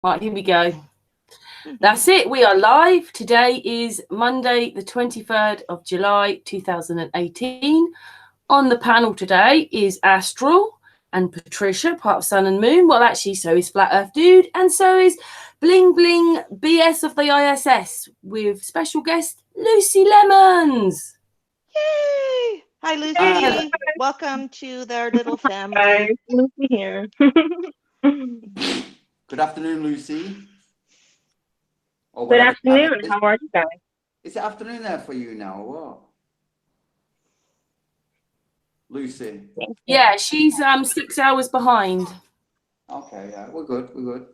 Right, here we go. That's it. We are live. Today is Monday, the 23rd of July, 2018. On the panel today is Astral and Patricia, part of Sun and Moon. Well, actually, so is Flat Earth Dude, and so is Bling Bling BS of the ISS with special guest Lucy Lemonsss. Yay! Hi, Lucy. Welcome to their little family. Hi, Lucy here. Good afternoon, Lucy. Or Good whatever time afternoon. it is. How are you guys? Is it afternoon there for you now, or what? Lucy. Yeah, she's 6 hours behind. Okay, yeah, we're good.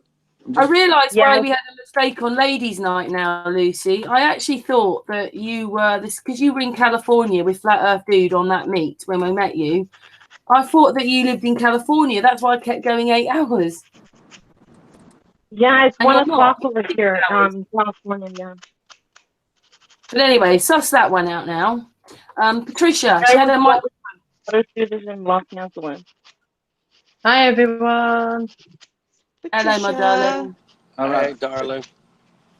I realised Yeah. why we had a mistake on Ladies' Night now, Lucy. I actually thought that you were this because you were in California with Flat Earth Dude on that meet when we met you. I thought that you lived in California. That's why I kept going 8 hours. Yeah, it's And 1 you're not. o'clock over here, California, yeah. But anyway, suss that one out now. Patricia, she had a mic. Other students in Los Angeles. Hi, everyone. Hello, my darling. All right. Hey, darling.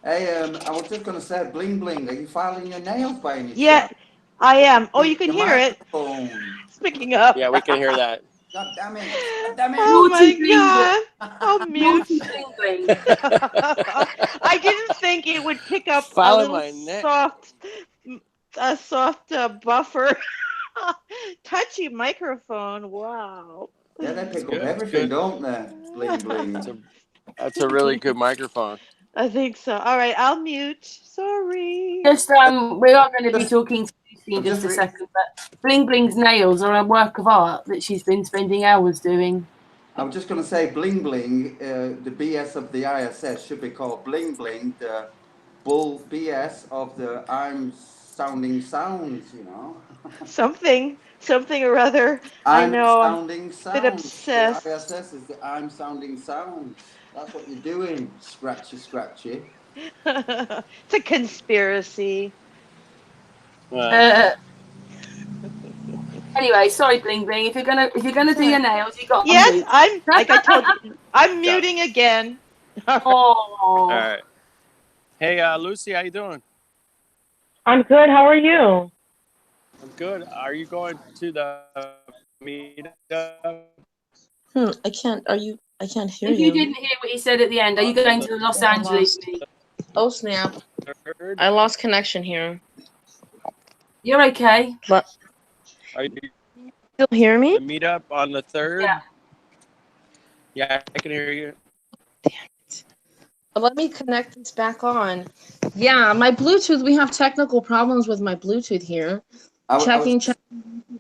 Hey, I was just going to say, Bling Bling, are you filing your nails by any Yeah, chance? I am. Oh, you can Your hear it. microphone. It's picking up. Yeah, we can hear that. God damn it. God damn it. Oh my Naughty Bling God. I'll mute. Naughty Bling Bling. I didn't think it would pick up a Filing little my neck. soft buffer. Touchy microphone. Wow. Yeah, they pick up good, everything, good. don't they? Bling Bling. That's a really good microphone. I think so. All right, I'll mute. Sorry. Just we are going to be talking to Lucy in just a Just second, but Bling Bling's nails are a work of art that she's been spending hours doing. I was just going to say, Bling Bling, the BS of the ISS should be called Bling Bling, the bull BS of the I'm sounding sounds, you know. Something or other. I I'm know. sounding Bit sounds. obsessed. The ISS is the I'm sounding sounds. That's what you're doing. Scratchy, scratchy. It's a conspiracy. Anyway, sorry, Bling Bling. If you're gonna do your nails, you got. Yes, I'm like I told you. I'm muting again. All Oh, right. Hey, Lucy, how you doing? I'm good. How are you? I'm good. Are you going to the meetup? I can't. I can't hear if you. you didn't hear what he said at the end, are you going to the Los Angeles meet? Oh snap! Third? I lost connection here. You're okay. But Are you still hear me? the meetup on the 3rd? Yeah. Yeah, I can hear you. Let me connect this back on. Yeah, my Bluetooth. We have technical problems with my Bluetooth here. Sorry, Checking.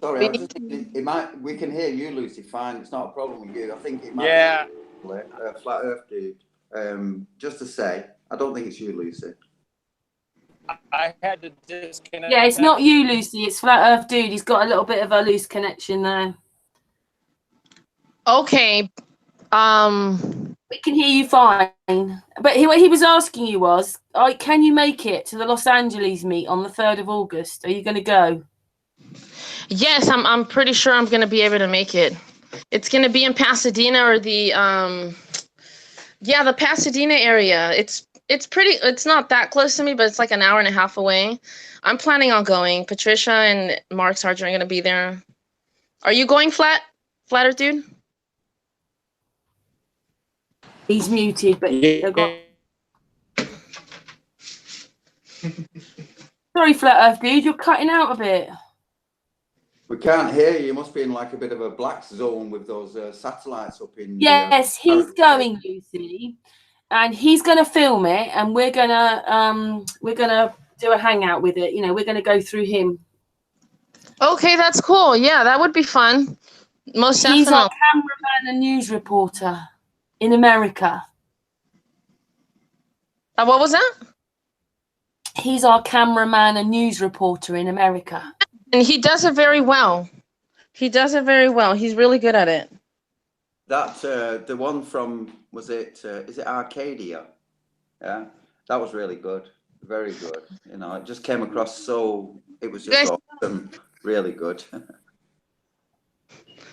I was just thinking, we can hear you, Lucy, fine. It's not a problem with you. I think it might Yeah. be Flat Earth Dude. Just to say, I don't think it's you, Lucy. I had to disconnect. Yeah, it's not you, Lucy. It's Flat Earth Dude. He's got a little bit of a loose connection there. Okay. We can hear you fine. But what he was asking you was, can you make it to the Los Angeles meet on the 3rd of August? Are you going to go? Yes, I'm pretty sure I'm gonna be able to make it. It's gonna be in Pasadena or the the Pasadena area. It's it's not that close to me, but it's like an hour and a half away. I'm planning on going. Patricia and Mark Sargent are gonna be there. Are you going, Flatter Dude? He's muted, but sorry, Flat Earth Dude, you're cutting out a bit. We can't hear you. You must be in like a bit of a black zone with those satellites up in. Yes, he's going, Lucy, and he's going to film it, and we're gonna do a hangout with it. You know, we're gonna go through him. Okay, that's cool. Yeah, that would be fun. Most definitely. He's our cameraman and news reporter in America. What was that? He's our cameraman and news reporter in America. And he does it very well. He's really good at it. That the one from is it Arcadia? Yeah, that was really good, very good. You know, it just came across it was just awesome, really good.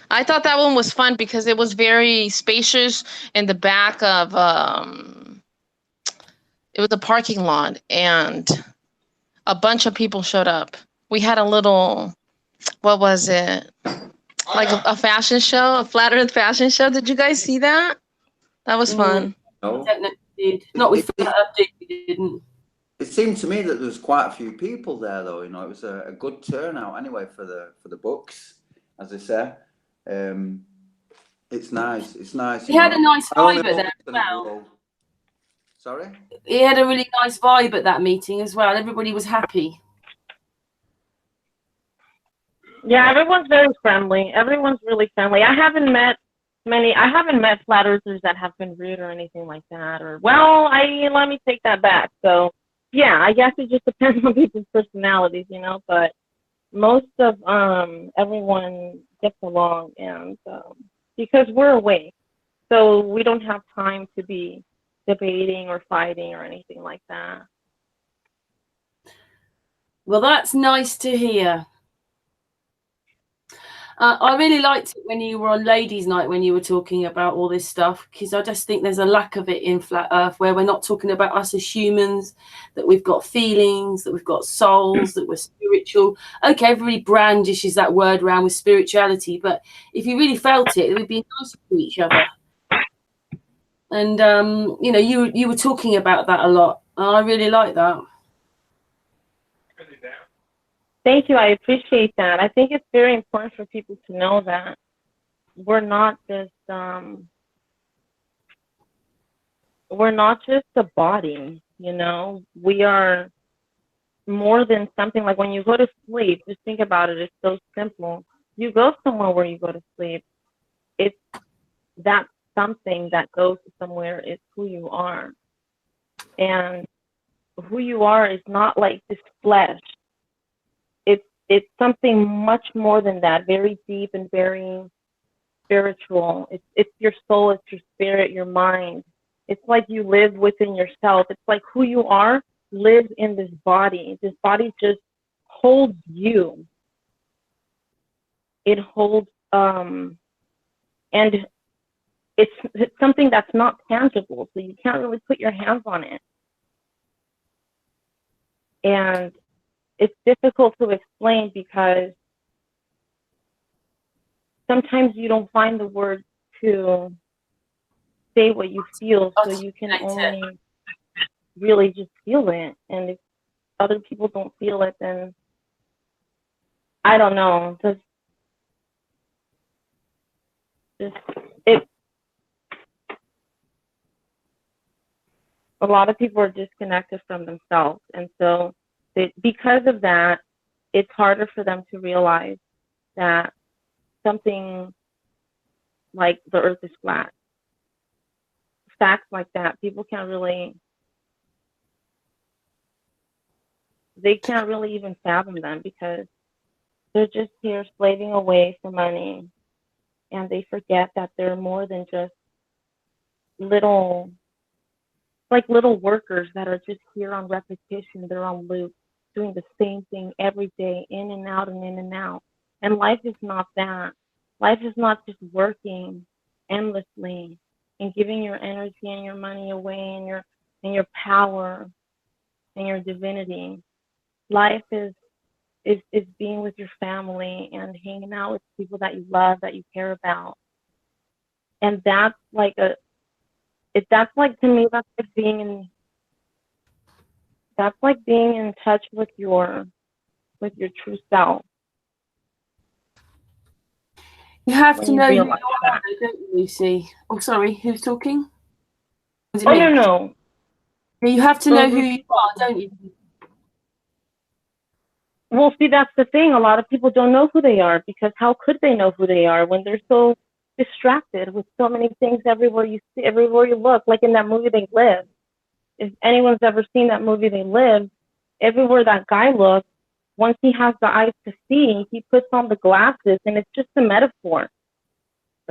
I thought that one was fun because it was very spacious in the back of It was a parking lot, and a bunch of people showed up. We had a little, what was it? Like a fashion show, a flat earth fashion show. Did you guys see that? That was fun. No. I don't know if you did. Not with Flat Earth, you didn't. It seemed to me that there was quite a few people there, though. You know, it was a good turnout anyway for the books, as they say. It's nice. It's nice. He had a nice I only vibe at hope that it's gonna as well. grow. Sorry? He had a really nice vibe at that meeting as well. Everybody was happy. Yeah, everyone's very friendly. Everyone's really friendly. I haven't met flat earthers that have been rude or anything like that. Or, well, let me take that back. So, yeah, I guess it just depends on people's personalities, you know. But most of everyone gets along, and because we're awake, so we don't have time to be debating or fighting or anything like that. Well, that's nice to hear. I really liked it when you were on Ladies' Night, when you were talking about all this stuff, because I just think there's a lack of it in Flat Earth, where we're not talking about us as humans, that we've got feelings, that we've got souls, that we're spiritual. Okay, everybody brandishes that word around with spirituality, but if you really felt it, it would be nice to each other. And you know, you were talking about that a lot. I really like that. Thank you. I appreciate that. I think it's very important for people to know that we're not just a body, you know. We are more than something. Like when you go to sleep, just think about it. It's so simple. You go somewhere where you go to sleep. It's that something that goes somewhere is who you are. And who you are is not like this flesh. It's something much more than that, very deep and very spiritual. It's your soul, it's your spirit, your mind. It's like you live within yourself. It's like who you are lives in this body. This body just holds you. It holds, and it's something that's not tangible, so you can't really put your hands on it. And it's difficult to explain because sometimes you don't find the words to say what you feel, so you can only really just feel it. And if other people don't feel it, then I don't know. A lot of people are disconnected from themselves, and so because of that, it's harder for them to realize that something like the earth is flat. Facts like that, people can't really even fathom them, because they're just here slaving away for money, and they forget that they're more than just little workers that are just here on repetition. They're on loop, doing the same thing every day, in and out and in and out. And life is not that. Life is not just working endlessly and giving your energy and your money away and your power and your divinity. Life is being with your family and hanging out with people that you love, that you care about. And that's like to me, that's like being in touch with your true self. You have to know who you are, don't you, Lucy? Oh, sorry, who's talking? Was it me? No. You have to know who you are, don't you? Well, see, that's the thing. A lot of people don't know who they are, because how could they know who they are when they're so distracted with so many things everywhere you see, everywhere you look? Like in that movie They Live. If anyone's ever seen that movie They Live, everywhere that guy looks, once he has the eyes to see, he puts on the glasses, and it's just a metaphor.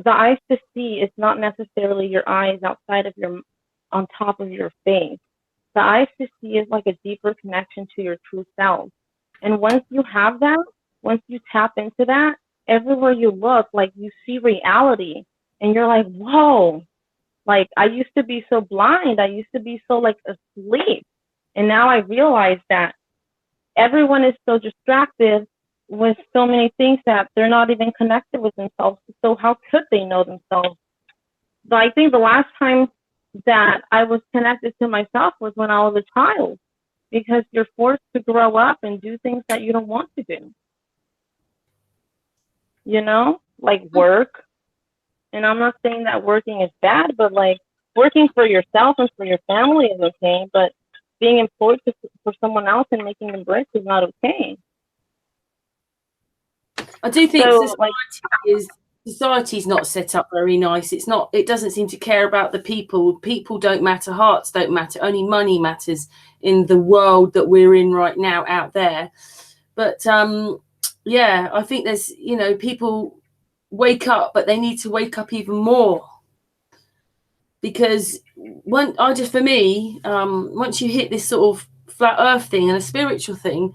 The eyes to see is not necessarily your eyes on top of your face. The eyes to see is like a deeper connection to your true self. And once you have that, once you tap into that, everywhere you look, like you see reality, and you're like, whoa, Like, I used to be so blind. I used to be so, like, asleep. And now I realize that everyone is so distracted with so many things that they're not even connected with themselves. So how could they know themselves? So I think the last time that I was connected to myself was when I was a child, because you're forced to grow up and do things that you don't want to do. You know, like work. And I'm not saying that working is bad, but like working for yourself and for your family is okay, but being employed for someone else and making them rich is not okay. I do think So, like, society's not set up very nice. It's not. It doesn't seem to care about the people. People don't matter. Hearts don't matter. Only money matters in the world that we're in right now out there. But yeah, I think there's, you know, people wake up, but they need to wake up even more, because for me, once you hit this sort of flat earth thing and a spiritual thing,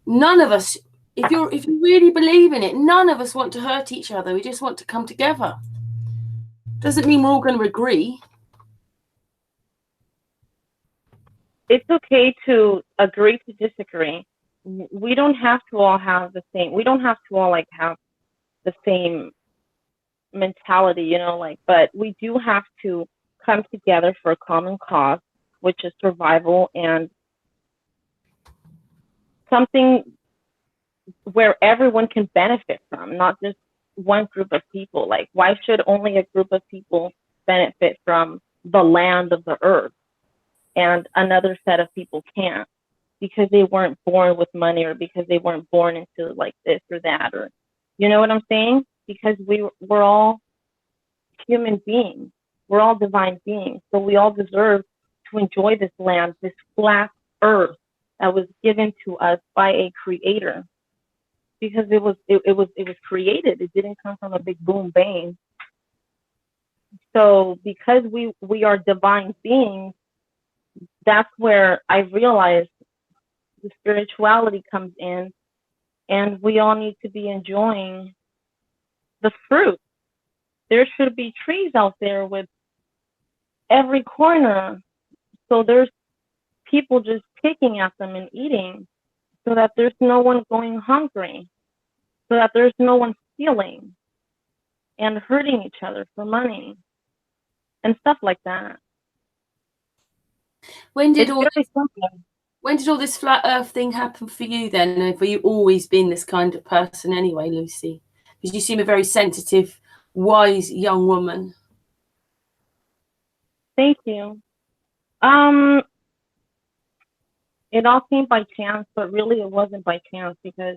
none of us, if you really believe in it, none of us want to hurt each other. We just want to come together. Doesn't mean we're all going to agree. it's okay to agree to disagree. We don't have to all have the same. We don't have to all like have the same mentality, you know, like, but we do have to come together for a common cause, which is survival and something where everyone can benefit from, not just one group of people. Like, why should only a group of people benefit from the land of the earth and another set of people can't, because they weren't born with money, or because they weren't born into like this or that, or, you know what I'm saying? Because we're all human beings. We're all divine beings. So we all deserve to enjoy this land, this flat earth that was given to us by a creator. Because it was created. It didn't come from a big boom bang. So because we are divine beings, that's where I realized the spirituality comes in, and we all need to be enjoying the fruit. There should be trees out there with every corner, so there's people just picking at them and eating, so that there's no one going hungry, so that there's no one stealing and hurting each other for money and stuff like that. When did It's all very simple. When did all this flat earth thing happen for you then? Have you always been this kind of person anyway, Lucy? Because you seem a very sensitive, wise young woman. Thank you. It all came by chance, but really it wasn't by chance, because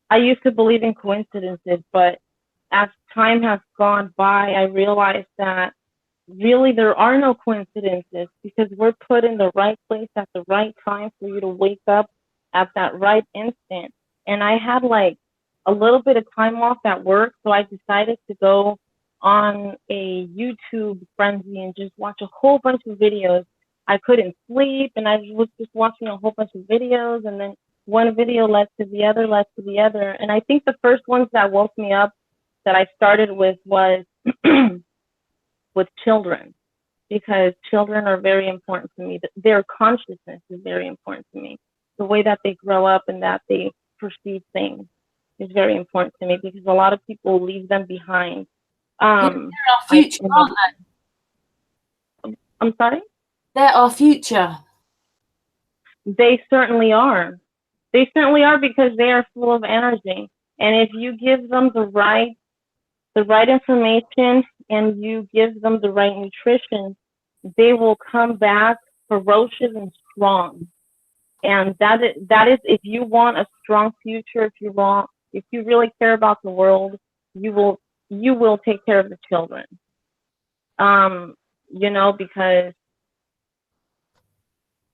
I used to believe in coincidences, but as time has gone by, I realized that really there are no coincidences, because we're put in the right place at the right time for you to wake up at that right instant. And I had like a little bit of time off at work, so I decided to go on a YouTube frenzy and just watch a whole bunch of videos. I couldn't sleep, and I was just watching a whole bunch of videos, and then one video led to the other, and I think the first ones that woke me up that I started with was with children, because children are very important to me. Their consciousness is very important to me. The way that they grow up and that they perceive things is very important to me, because a lot of people leave them behind. They're our future, aren't they? I'm sorry? They're our future. They certainly are. They certainly are, because they are full of energy. And if you give them the right information and you give them the right nutrition, they will come back ferocious and strong. And that is if you want a strong future, if you really care about the world, you will take care of the children. You know, because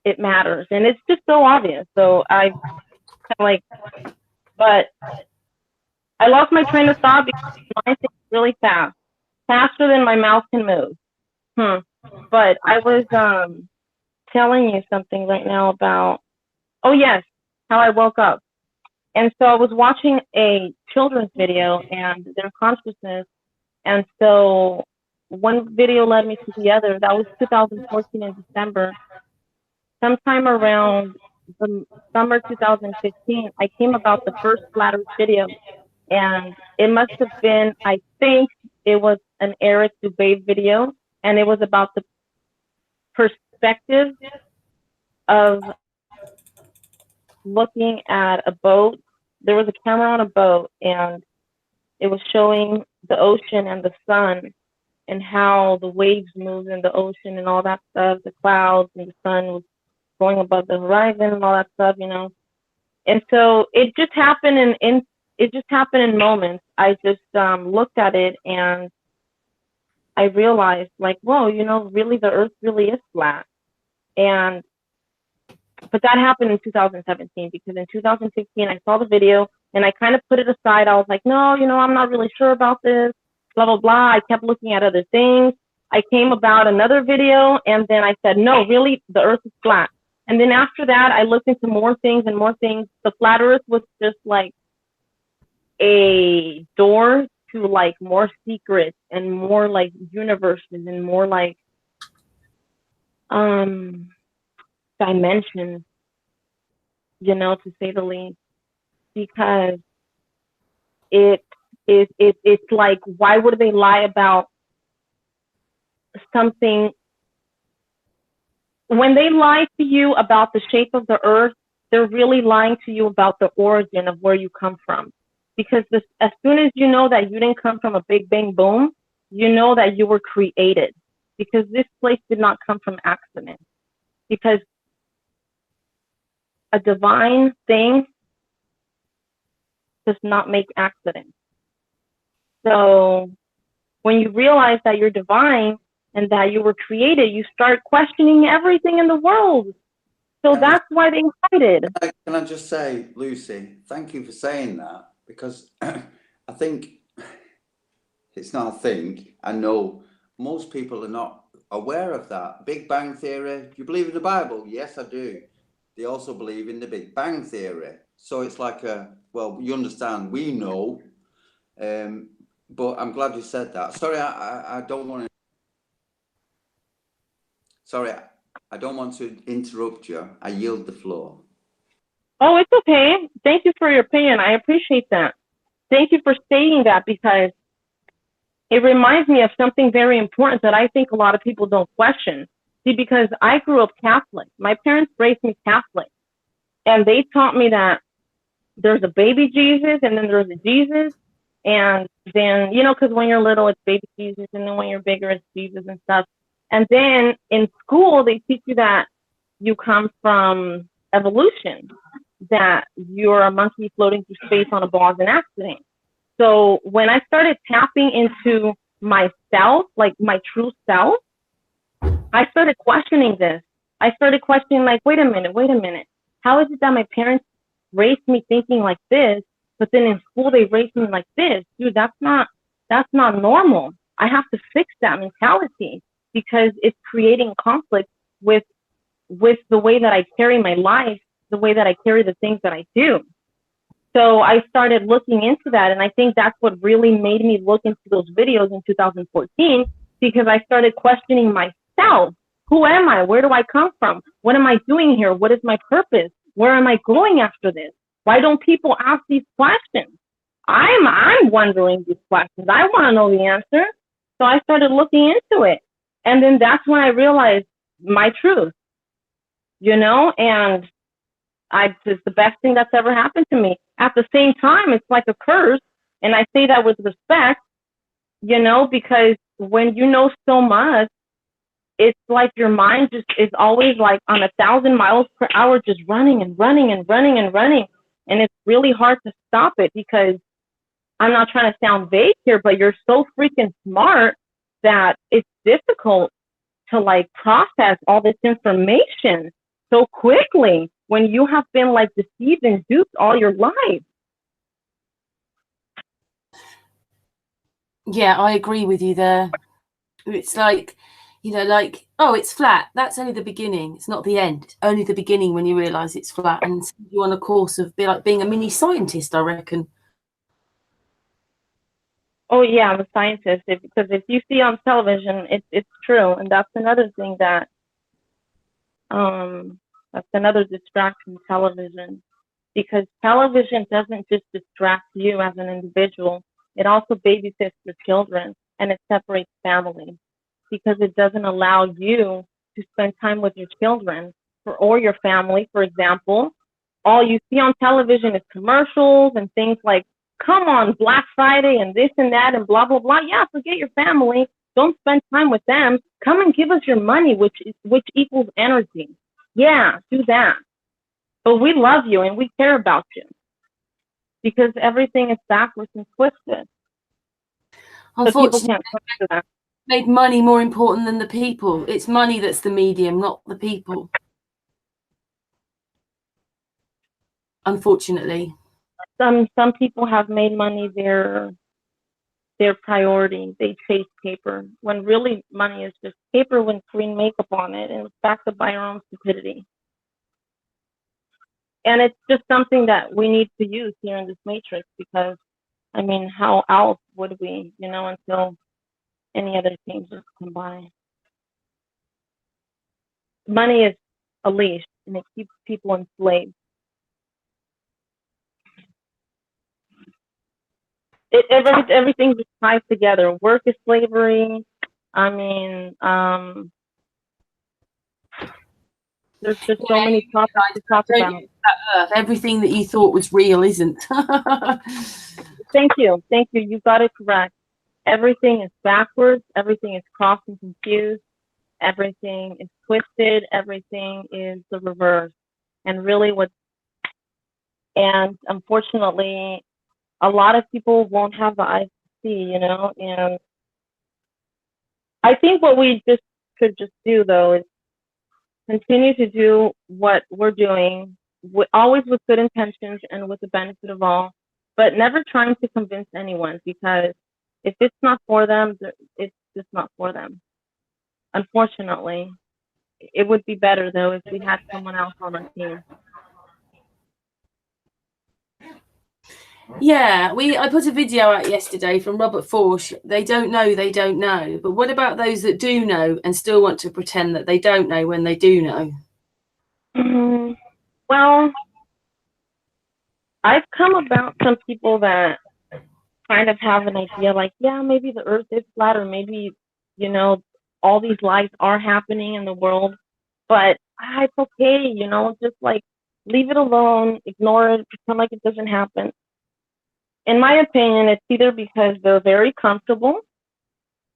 it matters, and it's just so obvious. So but I lost my train of thought because mine thinks really fast, faster than my mouth can move. But I was telling you something right now about, oh yes, how I woke up. And so I was watching a children's video and their consciousness, and so one video led me to the other. That was 2014 in December. Sometime around the summer 2015, I came about the first flat Earth video, and it must have been, I think it was an Eric Dubay video, and it was about the perspective of looking at a boat. There was a camera on a boat, and it was showing the ocean and the sun and how the waves moved in the ocean and all that stuff, the clouds and the sun was going above the horizon and all that stuff, you know. And so it just happened in moments. I just looked at it and I realized, like, whoa, you know, really the earth really is flat. But that happened in 2017, because in 2016 I saw the video and I kind of put it aside. I was like, no, you know, I'm not really sure about this, blah, blah, blah. I kept looking at other things. I came about another video and then I said, no, really, the earth is flat. And then after that, I looked into more things and more things. The flat earth was just like a door to like more secrets and more like universes and more like dimensions, you know, to say the least, because it's like, why would they lie about something? When they lie to you about the shape of the earth, they're really lying to you about the origin of where you come from. Because as soon as you know that you didn't come from a big bang boom, you know that you were created, because this place did not come from accident. Because a divine thing does not make accidents. So when you realize that you're divine and that you were created, you start questioning everything in the world. So that's why they hide it. Can I just say, Lucy, thank you for saying that, because I think it's not a thing. I know most people are not aware of that. Big Bang Theory. Do you believe in the Bible? Yes, I do. They also believe in the Big Bang Theory. So it's like well, you understand, we know. But I'm glad you said that. Sorry, I don't want to. Sorry, I don't want to interrupt you. I yield the floor. Oh, it's okay. Thank you for your opinion. I appreciate that. Thank you for saying that, because it reminds me of something very important that I think a lot of people don't question. See, because I grew up Catholic. My parents raised me Catholic. And they taught me that there's a baby Jesus and then there's a Jesus. And then, you know, because when you're little, it's baby Jesus. And then when you're bigger, it's Jesus and stuff. And then in school, they teach you that you come from evolution, that you're a monkey floating through space on a ball as an accident. So when I started tapping into myself, like my true self, I started questioning this. I started questioning, like, wait a minute. How is it that my parents raised me thinking like this, but then in school they raised me like this? Dude, that's not normal. I have to fix that mentality, because it's creating conflict with the way that I carry my life, the way that I carry the things that I do. So I started looking into that, and I think that's what really made me look into those videos in 2014, because I started questioning myself. Who am I? Where do I come from? What am I doing here? What is my purpose? Where am I going after this? Why don't people ask these questions? I'm wondering these questions. I want to know the answer. So I started looking into it. And then that's when I realized my truth, you know, and it's the best thing that's ever happened to me. At the same time, it's like a curse. And I say that with respect, you know, because when you know so much, it's like your mind just is always like on 1,000 miles per hour, just running and running and running and running. And it's really hard to stop it, because I'm not trying to sound vague here, but you're so freaking smart that it's difficult to like process all this information so quickly when you have been like deceived and duped all your life. Yeah, I agree with you there. It's like, you know, like, oh, it's flat. That's only the beginning. It's not the end. It's only the beginning when you realize it's flat, and you're on a course of being a mini scientist, I reckon. Oh yeah, the scientists. Because if you see on television, it's true, and that's another thing that's another distraction. Television, because television doesn't just distract you as an individual. It also babysits your children, and it separates families because it doesn't allow you to spend time with your children or your family. For example, all you see on television is commercials and things like, come on, Black Friday and this and that and blah, blah, blah. Yeah, forget your family. Don't spend time with them. Come and give us your money, which equals energy. Yeah, do that. But we love you and we care about you because everything is backwards and twisted. So people Unfortunately, can't come to that. made money more important than the people. It's money that's the medium, not the people. Unfortunately. Some people have made money their priority. They chase paper when really money is just paper with green makeup on it, and it's backed up by our own stupidity. And it's just something that we need to use here in this matrix because, I mean, how else would we, until any other changes come by? Money is a leash, and it keeps people enslaved. Everything just ties together. Work is slavery. I mean, there's just so many topics to talk about. Everything that you thought was real isn't. Thank you. You got it correct. Everything is backwards. Everything is crossed and confused. Everything is twisted. Everything is the reverse. And really and unfortunately, a lot of people won't have the eyes to see, and I think what we should do though is continue to do what we're doing, always with good intentions and with the benefit of all, but never trying to convince anyone, because if it's not for them, it's just not for them. Unfortunately, it would be better though if we had someone else on our team. Yeah, I put a video out yesterday from Robert Forsh. They don't know. But what about those that do know and still want to pretend that they don't know when they do know? Well, I've come about some people that kind of have an idea like, yeah, maybe the earth is flat, or maybe, all these lies are happening in the world, but it's okay, just like leave it alone, ignore it, pretend like it doesn't happen. In my opinion, it's either because they're very comfortable,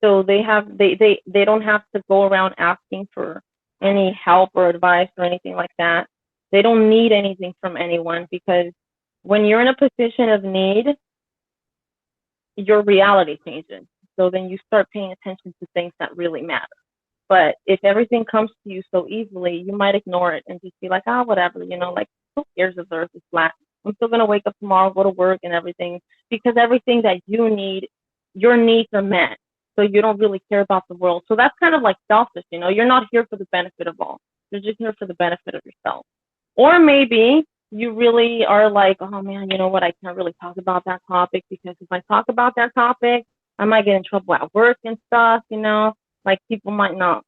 so they don't have to go around asking for any help or advice or anything like that. They don't need anything from anyone, because when you're in a position of need, your reality changes. So then you start paying attention to things that really matter. But if everything comes to you so easily, you might ignore it and just be like, whatever, like, who cares if the earth is flat? I'm still going to wake up tomorrow, go to work and everything, because everything that you need, your needs are met. So you don't really care about the world. So that's kind of like selfish, you're not here for the benefit of all. You're just here for the benefit of yourself. Or maybe you really are like, oh man, you know what? I can't really talk about that topic, because if I talk about that topic, I might get in trouble at work and stuff, like people might not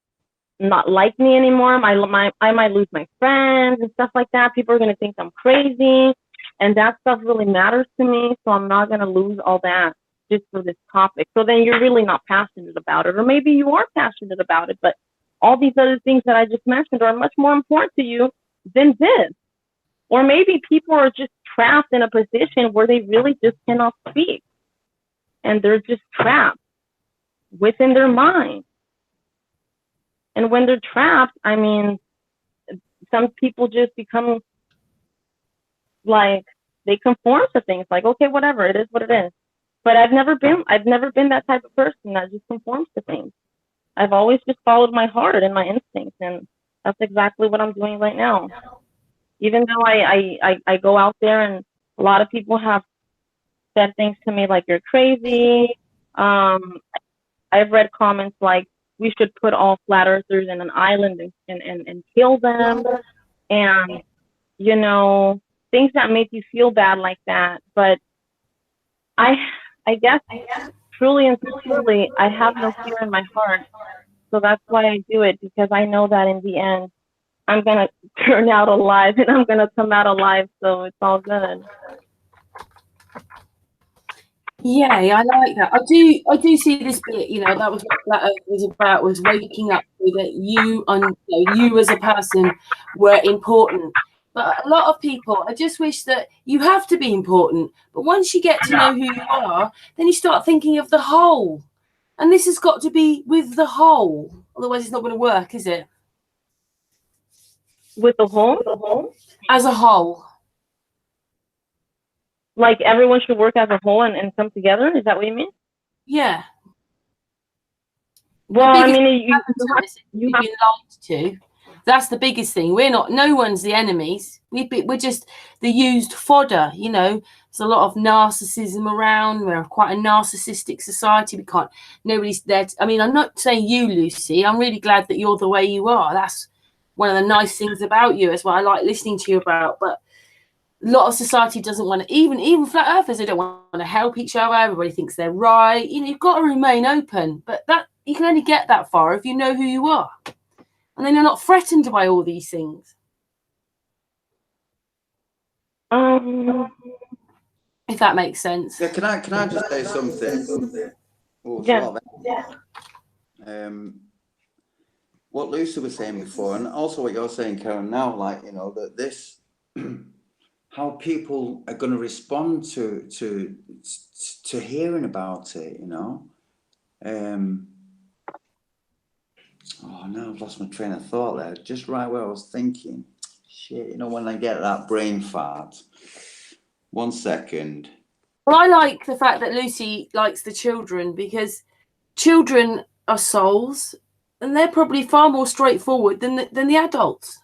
like me anymore. I might lose my friends and stuff like that. People are going to think I'm crazy, and that stuff really matters to me. So I'm not going to lose all that just for this topic. So then you're really not passionate about it, or maybe you are passionate about it, but all these other things that I just mentioned are much more important to you than this. Or maybe people are just trapped in a position where they really just cannot speak, and they're just trapped within their mind. And when they're trapped, I mean, some people just become like, they conform to things like, okay, whatever, it is what it is. But I've never been that type of person that just conforms to things. I've always just followed my heart and my instincts, and that's exactly what I'm doing right now. Even though I go out there and a lot of people have said things to me like, you're crazy. I've read comments like, we should put all flat earthers in an island and kill them. And, things that make you feel bad like that. But I guess truly and truly, I have no fear in my heart. So that's why I do it, because I know that in the end, I'm going to turn out alive and I'm going to come out alive. So it's all good. Yeah, I like that. I do see this bit, you know, that was what Flat Earth was about, was waking up so that you as a person were important. But a lot of people, I just wish that you have to be important. But once you get to know who you are, then you start thinking of the whole. And this has got to be with the whole. Otherwise it's not going to work, is it? With the whole? As a whole. Like everyone should work as a whole and come together? Is that what you mean? Yeah. Well, I mean, you've been lied to. That's the biggest thing. No one's the enemies. We're just the used fodder, you know. There's a lot of narcissism around. We're quite a narcissistic society. Nobody's there. I mean, I'm not saying you, Lucy. I'm really glad that you're the way you are. That's one of the nice things about you. That's what I like listening to you about. But a lot of society doesn't want to, even flat earthers, they don't want to help each other. Everybody thinks they're right. You know, you've got to remain open. But that you can only get that far if you know who you are. And then you're not threatened by all these things. If that makes sense. Yeah, can I just say something? Oh, yeah. What Lucy was saying before, and also what you're saying, Karen, now, like, you know, that this, how people are going to respond to hearing about it, you know. Oh no, I've lost my train of thought there. Just right where I was thinking. Shit, you know, when I get that brain fart. 1 second. Well, I like the fact that Lucy likes the children, because children are souls and they're probably far more straightforward than the adults.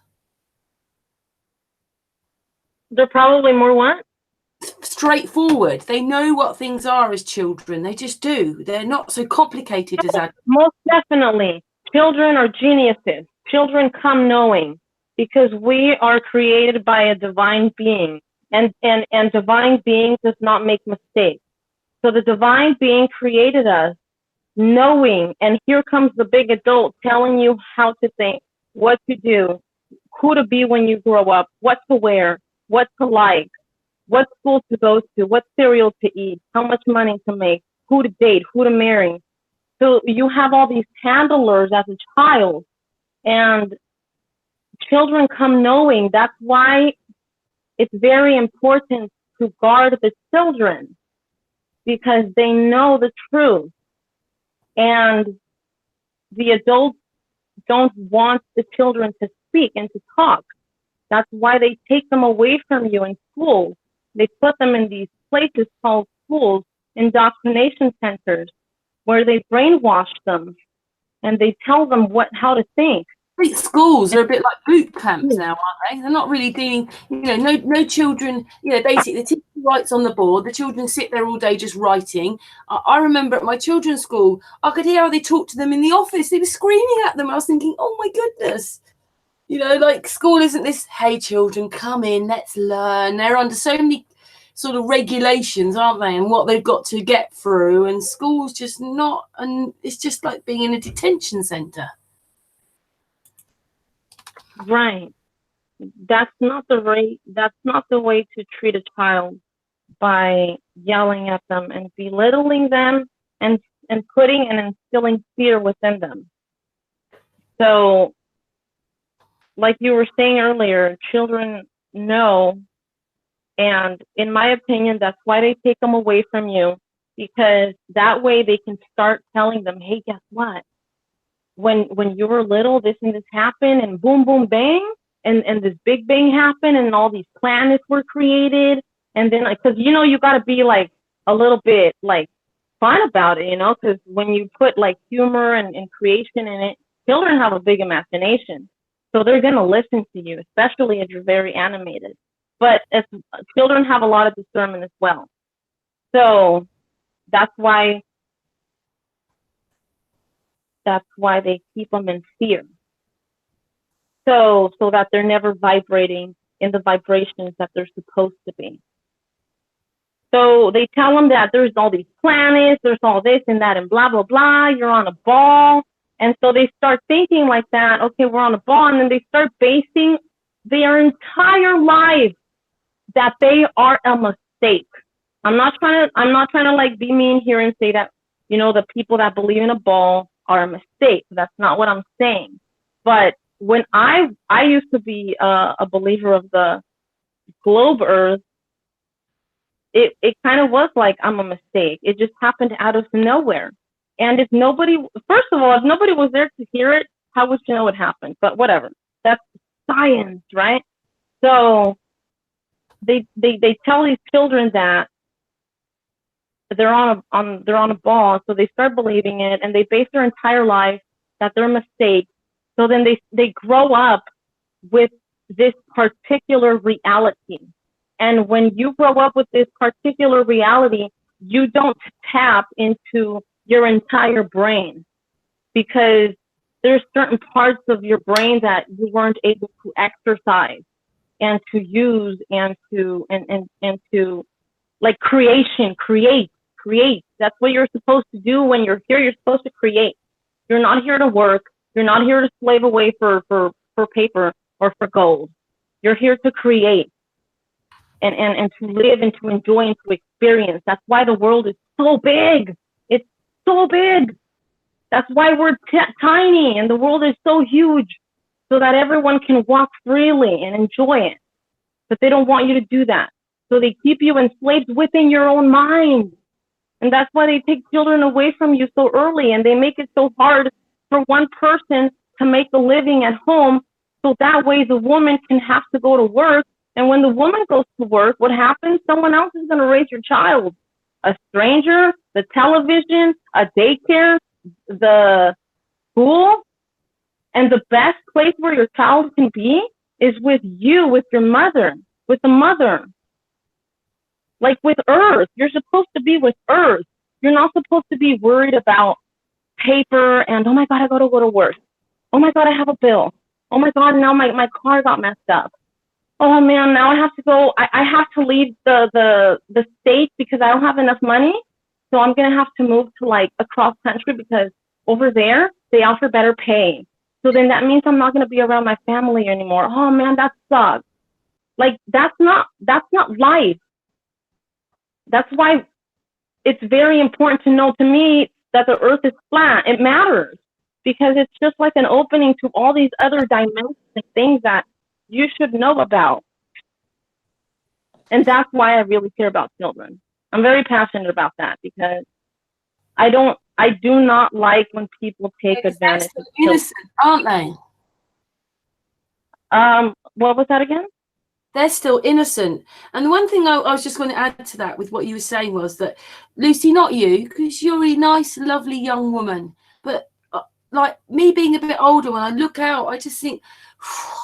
They're probably more what? Straightforward. They know what things are as children. They just do. They're not so complicated as adults. Most definitely. Children are geniuses. Children come knowing, because we are created by a divine being, and divine being does not make mistakes. So the divine being created us knowing, and here comes the big adult telling you how to think, what to do, who to be when you grow up, what to wear, what to like, what school to go to, what cereal to eat, how much money to make, who to date, who to marry. So you have all these handlers as a child, and children come knowing. That's why it's very important to guard the children, because they know the truth. And the adults don't want the children to speak and to talk. That's why they take them away from you in schools. They put them in these places called schools, indoctrination centers, where they brainwash them and they tell them how to think. Schools are a bit like boot camps now, aren't they? They're not really doing, you know, no children, you know, basically the teacher writes on the board, the children sit there all day just writing. I remember at my children's school, I could hear how they talked to them in the office. They were screaming at them. I was thinking, oh my goodness. You know, like, school isn't this, hey children, come in, let's learn. They're under so many sort of regulations, aren't they, and what they've got to get through, and school's just not, and it's just like being in a detention centre. Right. That's not the way to treat a child, by yelling at them and belittling them and putting and instilling fear within them. So, like you were saying earlier, children know, and in my opinion, that's why they take them away from you, because that way they can start telling them, hey, guess what? When you were little, this and this happened, and boom, boom, bang, and this big bang happened, and all these planets were created. And then, like, because, you know, you got to be like a little bit like fun about it, you know, because when you put like humor and creation in it, children have a big imagination. So they're going to listen to you, especially if you're very animated. But as children have a lot of discernment as well. So that's why they keep them in fear. So that they're never vibrating in the vibrations that they're supposed to be. So they tell them that there's all these planets, there's all this and that and blah, blah, blah. You're on a ball. And so they start thinking like that. Okay, we're on a ball. And then they start basing their entire life that they are a mistake. I'm not trying to like be mean here and say that, you know, the people that believe in a ball are a mistake. That's not what I'm saying. But when I used to be a believer of the globe Earth, it kind of was like I'm a mistake. It just happened out of nowhere. And if nobody, first of all, if nobody was there to hear it, how would you know it happened? But whatever. That's science, right? So they tell these children that they're on a ball, so they start believing it, and they base their entire life that they're a mistake. So then they grow up with this particular reality. And when you grow up with this particular reality, you don't tap into your entire brain, because there's certain parts of your brain that you weren't able to exercise and to use and to like create. That's what you're supposed to do when you're here. You're supposed to create. You're not here to work. You're not here to slave away for paper or for gold. You're here to create and to live and to enjoy and to experience. That's why the world is so big. It's so big. That's why we're tiny and the world is so huge, so that everyone can walk freely and enjoy it. But they don't want you to do that. So they keep you enslaved within your own mind. And that's why they take children away from you so early, and they make it so hard for one person to make a living at home. So that way the woman can have to go to work. And when the woman goes to work, what happens? Someone else is going to raise your child. A stranger, the television, a daycare, the school. And the best place where your child can be is with you, with your mother, with the mother. Like with Earth, you're supposed to be with Earth. You're not supposed to be worried about paper and, oh my God, I gotta go to work. Oh my God, I have a bill. Oh my God, now my car got messed up. Oh man, now I have to go, I have to leave the state because I don't have enough money. So I'm gonna have to move to like across country because over there, they offer better pay. So then that means I'm not gonna be around my family anymore. Oh man, that sucks. Like that's not life. That's why it's very important to know, to me, that the earth is flat. It matters because it's just like an opening to all these other dimensions and things that you should know about. And that's why I really care about children. I'm very passionate about that because I do not like when people take advantage of children. Innocent, aren't they? What was that again? They're still innocent. And the one thing I was just going to add to that with what you were saying was that, Lucy, not you, because you're a nice, lovely young woman. But like me being a bit older, when I look out, I just think,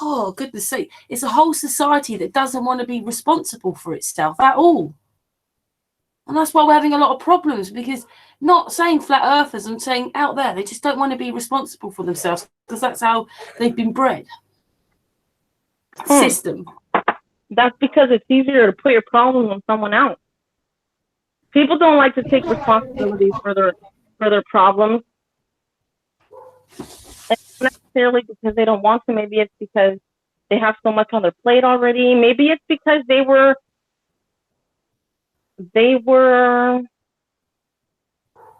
oh, goodness sake, it's a whole society that doesn't want to be responsible for itself at all. And that's why we're having a lot of problems, because not saying flat earthers, I'm saying out there, they just don't want to be responsible for themselves because that's how they've been bred. System. That's because it's easier to put your problems on someone else. People don't like to take responsibility for their problems. And not necessarily because they don't want to. Maybe it's because they have so much on their plate already. Maybe it's because they were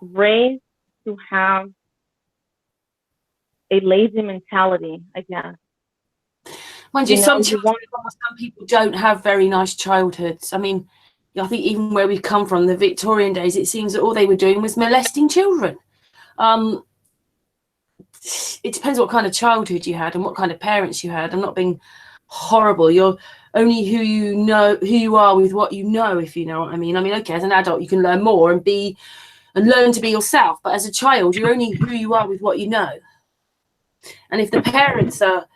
raised to have a lazy mentality, I guess. Mind you, some people don't have very nice childhoods. I mean, I think even where we've come from, the Victorian days, it seems that all they were doing was molesting children. It depends what kind of childhood you had and what kind of parents you had. I'm not being horrible. You're only who you are with what you know, if you know what I mean. I mean, okay, as an adult, you can learn more and learn to be yourself. But as a child, you're only who you are with what you know. And if the parents are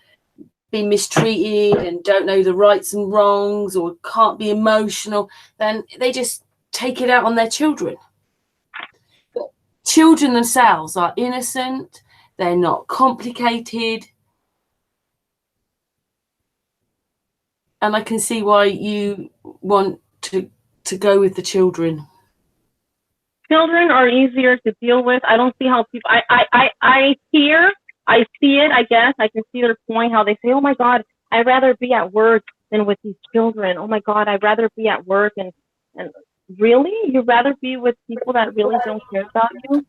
being mistreated and don't know the rights and wrongs or can't be emotional, then they just take it out on their children. But children themselves are innocent. They're not complicated. And I can see why you want to to go with the children? Children are easier to deal with. I don't see how people. I see it. I guess I can see their point. How they say, "Oh my God, I'd rather be at work than with these children. Oh my God, I'd rather be at work and really, you'd rather be with people that really don't care about you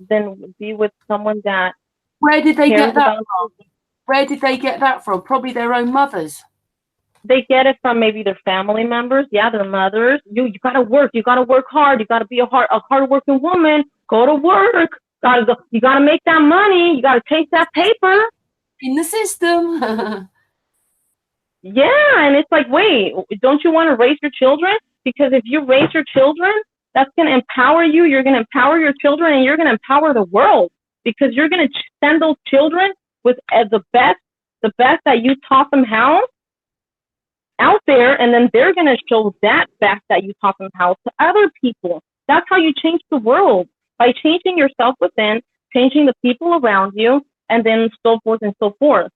than be with someone that Where did they cares get that about from? Where did they get that from? Probably their own mothers. They get it from maybe their family members. Yeah, their mothers. You gotta work. You gotta work hard. You gotta be a hardworking woman. Go to work. You gotta make that money. You gotta chase that paper. In the system. Yeah, and it's like, wait, don't you want to raise your children? Because if you raise your children, that's gonna empower you. You're gonna empower your children, and you're gonna empower the world. Because you're gonna send those children with the best that you taught them how out there, and then they're going to show that best that you taught them how to other people. That's how you change the world, by changing yourself within, changing the people around you, and then so forth and so forth.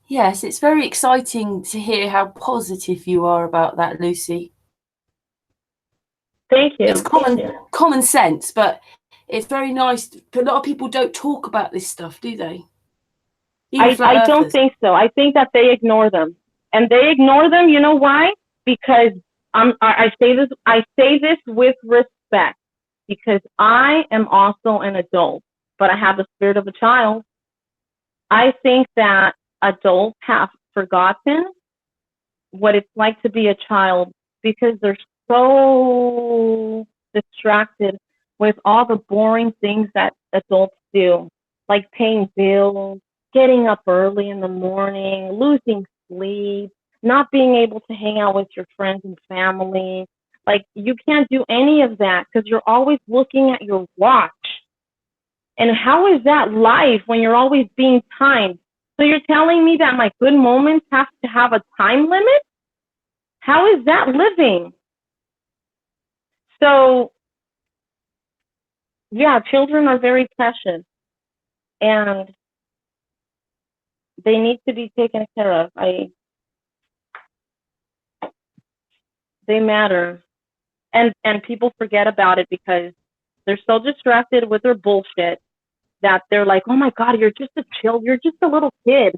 Yes, it's very exciting to hear how positive you are about that, Lucy. Thank you. It's common sense, but it's very nice. A lot of people don't talk about this stuff, do they? I don't think so. I think that they ignore them, and they ignore them. You know why? Because I say this with respect, because I am also an adult, but I have the spirit of a child. I think that adults have forgotten what it's like to be a child because they're so distracted with all the boring things that adults do, like paying bills, getting up early in the morning, losing sleep, not being able to hang out with your friends and family. Like, you can't do any of that because you're always looking at your watch. And how is that life when you're always being timed? So you're telling me that my good moments have to have a time limit? How is that living? So, yeah, children are very precious, and they need to be taken care of. They matter. And people forget about it because they're so distracted with their bullshit that they're like, oh my God, you're just a little kid.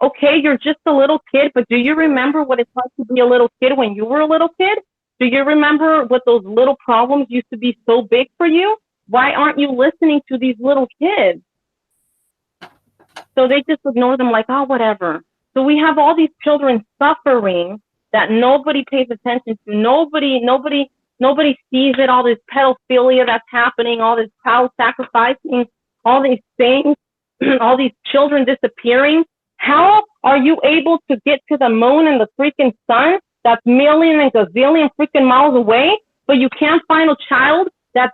Okay, you're just a little kid, but do you remember what it's like to be a little kid when you were a little kid? Do you remember what those little problems used to be so big for you? Why aren't you listening to these little kids? So they just ignore them like, oh, whatever. So we have all these children suffering that nobody pays attention to. Nobody sees it, all this pedophilia that's happening, all this child sacrificing, all these things, all these children disappearing. How are you able to get to the moon and the freaking sun that's million and gazillion freaking miles away, but you can't find a child that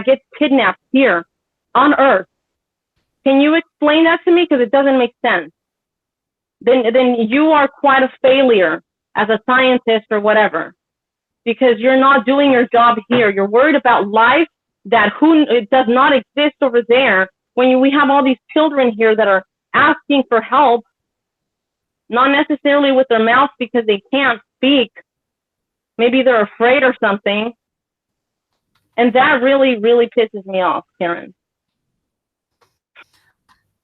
gets kidnapped here on Earth? Can you explain that to me? Because it doesn't make sense. Then you are quite a failure as a scientist or whatever, because you're not doing your job here. You're worried about life it does not exist over there. When we have all these children here that are asking for help, not necessarily with their mouths because they can't speak. Maybe they're afraid or something. And that really, really pisses me off, Karen.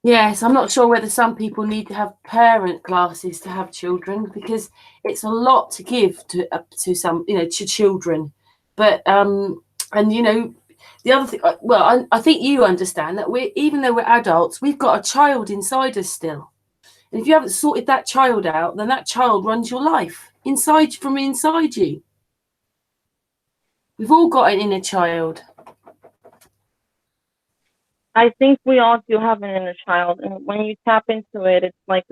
Yes, I'm not sure whether some people need to have parent classes to have children, because it's a lot to give to some, to children. But and the other thing, well, I think you understand that even though we're adults, we've got a child inside us still. And if you haven't sorted that child out, then that child runs your life from inside you. We've all got an inner child. I think we all do have an inner child, and when you tap into it, it's like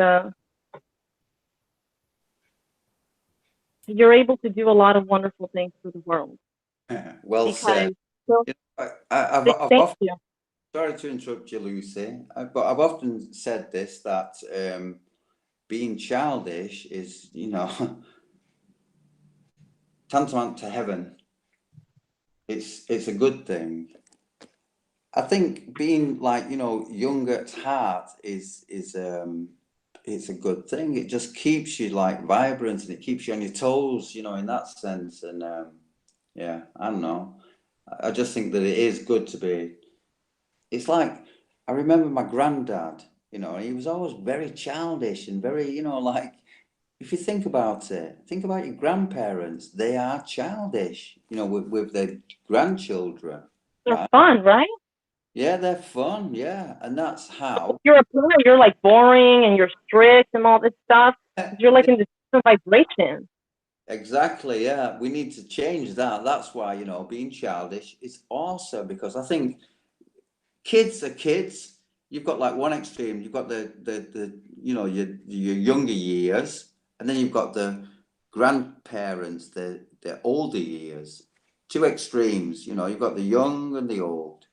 you're able to do a lot of wonderful things for the world. Well said. I've often, sorry to interrupt you, Lucy, but I've often said this, that being childish is, tantamount to heaven. It's a good thing. I think being young at heart is it's a good thing. It just keeps you like vibrant and it keeps you on your toes, you know, in that sense. And yeah, I don't know. I just think that it is good to be. It's like I remember my granddad, you know, he was always very childish and very, you know, like if you think about it, think about your grandparents. They are childish, you know, with their grandchildren, They're right? fun, right? Yeah, they're fun, yeah, and that's how. If you're a parent, you're like boring and you're strict and all this stuff. You're like in this different vibration. Exactly, yeah. We need to change that. That's why, you know, being childish is awesome because I think kids are kids. You've got like one extreme, you've got the you know, your younger years, and then you've got the grandparents, the older years. Two extremes, you know, you've got the young and the old.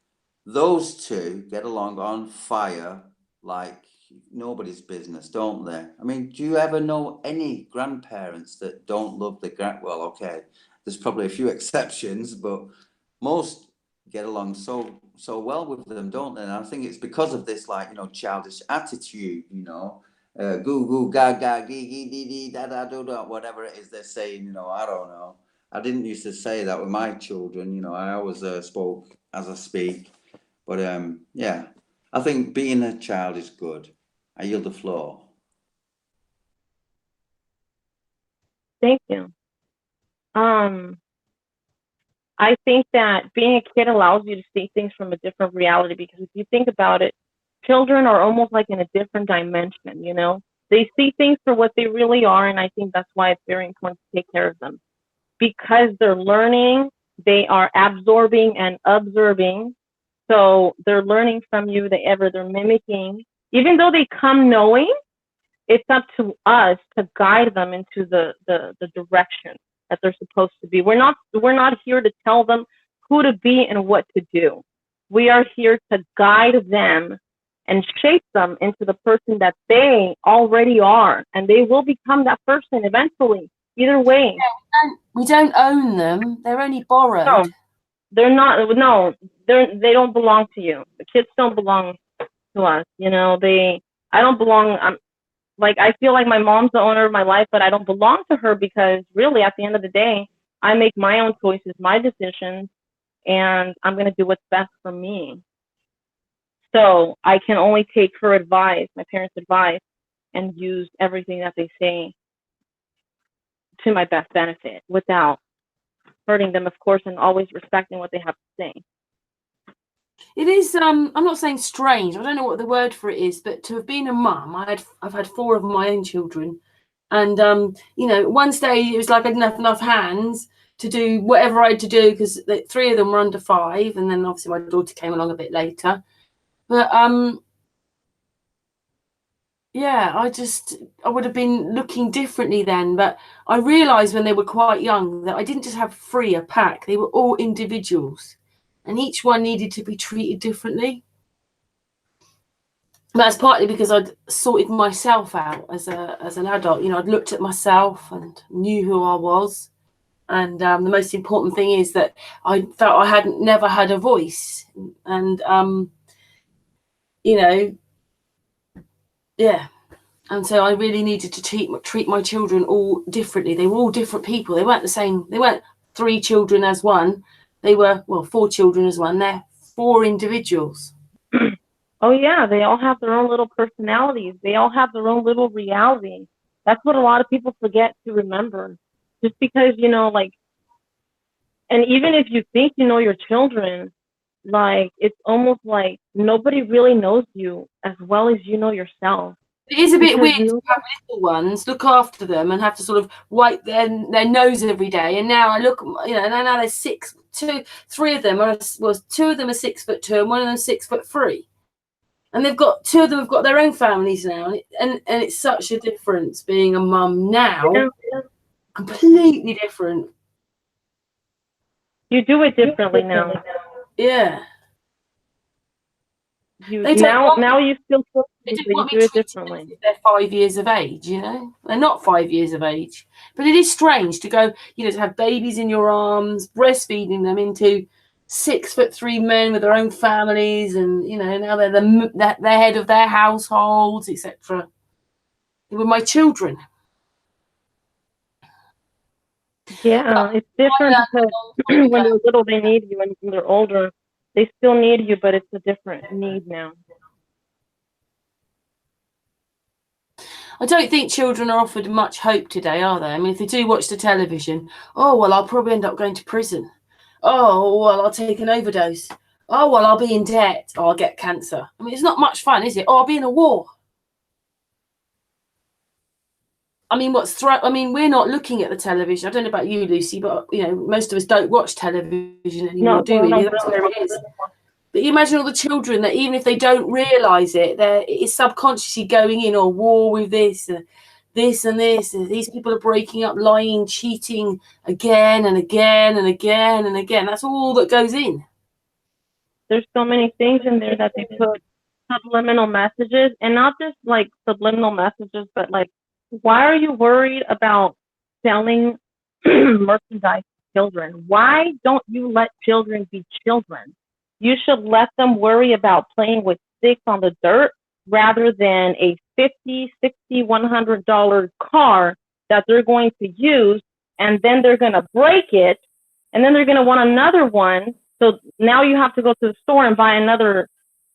Those two get along on fire like nobody's business, don't they? I mean, do you ever know any grandparents that don't love well, okay, there's probably a few exceptions, but most get along so well with them, don't they? And I think it's because of this, like, you know, childish attitude, you know, goo goo gaga gee gee dee dee da da do da, whatever it is they're saying, you know, I don't know. I didn't used to say that with my children, you know. I always spoke as I speak, but yeah, I think being a child is good. I yield the floor. Thank you. I think that being a kid allows you to see things from a different reality because if you think about it, children are almost like in a different dimension, you know? They see things for what they really are, and I think that's why it's very important to take care of them. Because they're learning, they are absorbing and observing. So they're learning from you, they're mimicking. Even though they come knowing, it's up to us to guide them into the direction that they're supposed to be. We're not here to tell them who to be and what to do. We are here to guide them and shape them into the person that they already are, and they will become that person eventually. Either way. Yeah, we don't own them. They're only borrowed. No, they're not. No, they don't belong to you. The kids don't belong to us. You know, I don't belong. Like, I feel like my mom's the owner of my life, but I don't belong to her because really at the end of the day, I make my own choices, my decisions, and I'm going to do what's best for me. So I can only take her advice, my parents' advice, and use everything that they say to my best benefit without hurting them, of course, and always respecting what they have to say. It is, I'm not saying strange, I don't know what the word for it is, but to have been a mum, I've had 4 of my own children. And, you know, one stage it was like I didn't have enough hands to do whatever I had to do because 3 of them were under 5. And then obviously my daughter came along a bit later. But, yeah, I would have been looking differently then. But I realised when they were quite young that I didn't just have 3 a pack. They were all individuals. And each one needed to be treated differently. That's partly because I'd sorted myself out as an adult. You know, I'd looked at myself and knew who I was. And the most important thing is that I felt I hadn't never had a voice. And, you know, yeah. And so I really needed to treat my children all differently. They were all different people. They weren't the same. They weren't 3 children as one. They were, well, 4 children as one. They're 4 individuals. Oh, yeah. They all have their own little personalities. They all have their own little reality. That's what a lot of people forget to remember. Just because, you know, like, and even if you think you know your children, like, it's almost like nobody really knows you as well as you know yourself. It is a bit weird to have little ones, look after them and have to sort of wipe their nose every day. And now I look, you know, now there's 3 of them are, well, 2 of them are 6'2" and one of them 6'3". And they've got 2 of them have got their own families now. And it's such a difference being a mum now. Yeah. Completely different. You do it differently now. Yeah. Now you still feel you do it differently. If they're 5 years of age, you know, they're not 5 years of age, but it is strange to go, you know, to have babies in your arms, breastfeeding them into 6'3" men with their own families, and you know now they're the head of their households, etc. They were my children. Yeah, it's different because when they're little, they need you, and when they're older, they still need you, but it's a different need now. I don't think children are offered much hope today, are they? I mean, if they do watch the television, oh, well, I'll probably end up going to prison. Oh, well, I'll take an overdose. Oh, well, I'll be in debt. Or I'll get cancer. I mean, it's not much fun, is it? Oh, I'll be in a war. I mean, we're not looking at the television. I don't know about you, Lucy, but, most of us don't watch television anymore, do we? That's where it is. But you imagine all the children that even if they don't realise it, it's subconsciously going in, or war with this and this and this. And these people are breaking up, lying, cheating again and again and again and again. That's all that goes in. There's so many things in there that they put subliminal messages, and not just like subliminal messages, but like, why are you worried about selling merchandise to children? Why don't you let children be children? You should let them worry about playing with sticks on the dirt rather than a $50, $60, $100 car that they're going to use, and then they're going to break it, and then they're going to want another one. So now you have to go to the store and buy another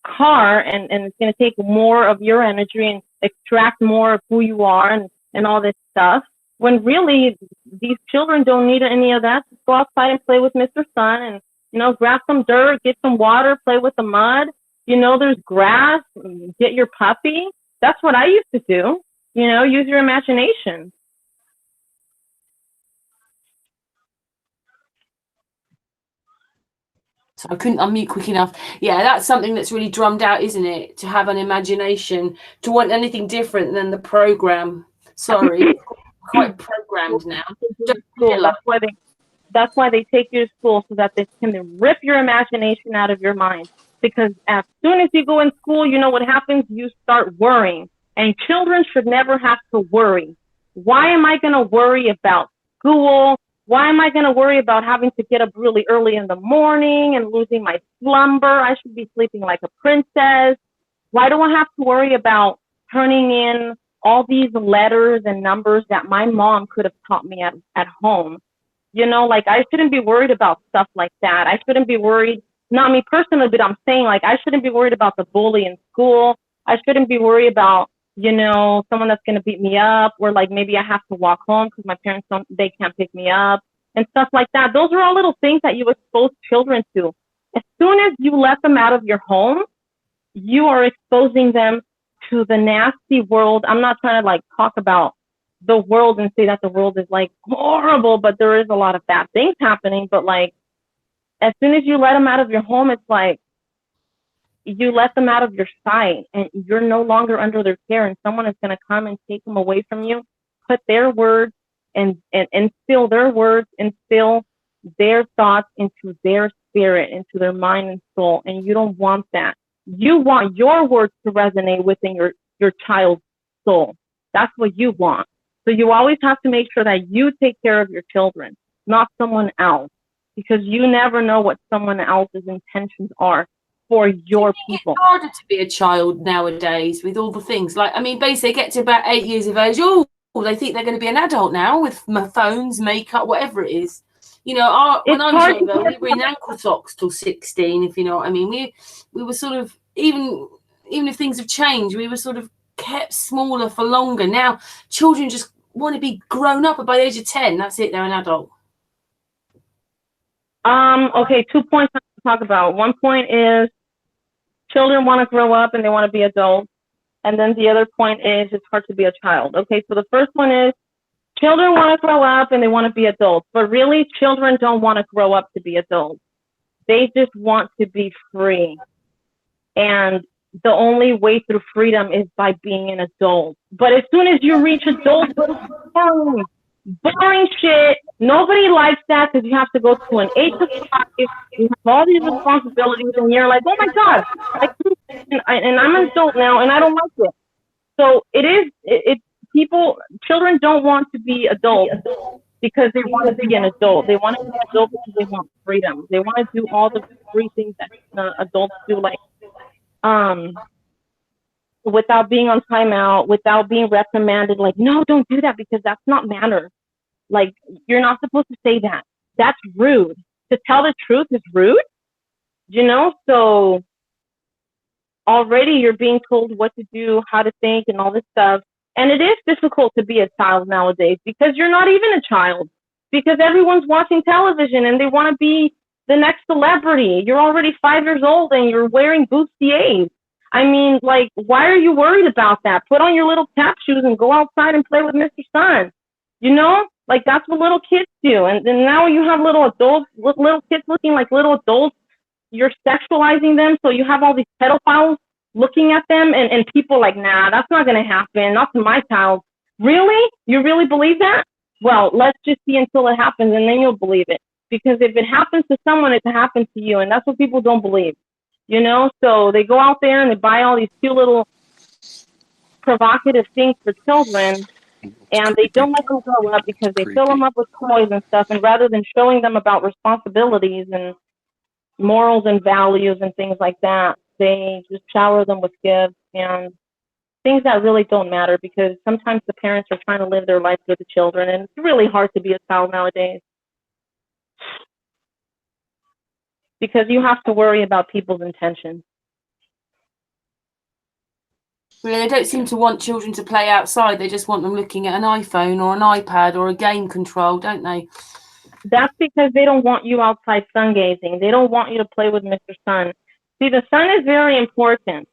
car, and it's going to take more of your energy and extract more of who you are and all this stuff. When really, these children don't need any of that. Just go outside and play with Mr. Sun and, grab some dirt, get some water, play with the mud. There's grass, get your puppy. That's what I used to do. Use your imagination. So I couldn't unmute quick enough. Yeah, that's something that's really drummed out, isn't it? To have an imagination, to want anything different than the program. Sorry, quite programmed now. That's why they take you to school, so that they can rip your imagination out of your mind. Because as soon as you go in school, you know what happens? You start worrying. And children should never have to worry. Why am I going to worry about school? Why am I going to worry about having to get up really early in the morning and losing my slumber? I should be sleeping like a princess. Why do I have to worry about turning in all these letters and numbers that my mom could have taught me at home? I shouldn't be worried about stuff like that. I shouldn't be worried, not me personally, but I'm saying, I shouldn't be worried about the bully in school. I shouldn't be worried about, someone that's going to beat me up, or maybe I have to walk home because my parents they can't pick me up and stuff like that. Those are all little things that you expose children to. As soon as you let them out of your home, you are exposing them to the nasty world. I'm not trying to talk about the world and say that the world is horrible, but there is a lot of bad things happening. But as soon as you let them out of your home, it's you let them out of your sight, and you're no longer under their care, and someone is going to come and take them away from you, put their words and instill their words, instill their thoughts into their spirit, into their mind and soul. And you don't want that. You want your words to resonate within your child's soul. That's what you want. So you always have to make sure that you take care of your children, not someone else, because you never know what someone else's intentions are for your people. It's harder to be a child nowadays with all the things. Basically, they get to about 8 years of age. Oh, they think they're going to be an adult now with phones, makeup, whatever it is. When I was younger, we were in ankle socks till 16, if you know what I mean. We were sort of, even if things have changed, we were sort of kept smaller for longer. Now children just want to be grown up, and by the age of 10, that's it, they're an adult. Okay, 2 points to talk about. One point is children want to grow up and they want to be adults, and then the other point is it's hard to be a child. Okay, so the first one is children want to grow up and they want to be adults, but really children don't want to grow up to be adults. They just want to be free. And the only way through freedom is by being an adult. But as soon as you reach adulthood, boring shit. Nobody likes that because you have to go to an 8 to 5. You have all these responsibilities, and you're like, oh my God, and I'm an adult now, and I don't like it. So children don't want to be adults because they want to be an adult. They want to be an adult because they want freedom. They want to do all the free things that adults do, without being on timeout, without being reprimanded. Like, no, don't do that because that's not manners. Like, you're not supposed to say that. That's rude. To tell the truth is rude, you know? So already you're being told what to do, how to think, and all this stuff. And it is difficult to be a child nowadays because you're not even a child, because everyone's watching television and they want to be the next celebrity. You're already 5 years old and you're wearing bustiers. I mean, like, why are you worried about that? Put on your little tap shoes and go outside and play with Mr. Sun. You know, like, that's what little kids do. And then now you have little adults, little kids looking like little adults. You're sexualizing them, so you have all these pedophiles looking at them, and people like, nah, that's not going to happen, not to my child. Really? You really believe that? Well, let's just see until it happens, and then you'll believe it. Because if it happens to someone, it happens to you, and that's what people don't believe. You know, so they go out there and they buy all these cute little provocative things for children, and they don't let them grow up because they fill them up with toys and stuff, and rather than showing them about responsibilities and morals and values and things like that, they just shower them with gifts and things that really don't matter, because sometimes the parents are trying to live their life with the children, and it's really hard to be a child nowadays because you have to worry about people's intentions. Well, they don't seem to want children to play outside. They just want them looking at an iPhone or an iPad or a game control, don't they? That's because they don't want you outside sun gazing. They don't want you to play with Mr. Sun. See, the sun is very important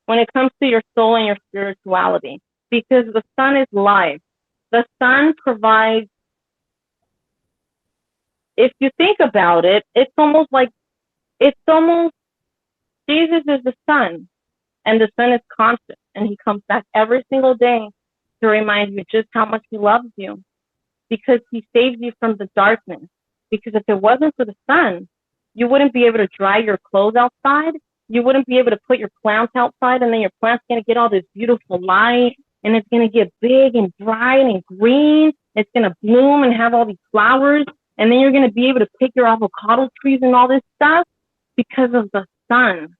when it comes to your soul and your spirituality, because the sun is life. The sun provides, if you think about it, it's almost Jesus is the sun, and the sun is constant, and he comes back every single day to remind you just how much he loves you, because he saves you from the darkness. Because if it wasn't for the sun, you wouldn't be able to dry your clothes outside. You wouldn't be able to put your plants outside, and then your plant's going to get all this beautiful light, and it's going to get big and bright and green. It's going to bloom and have all these flowers, and then you're going to be able to pick your avocado trees and all this stuff because of the sun.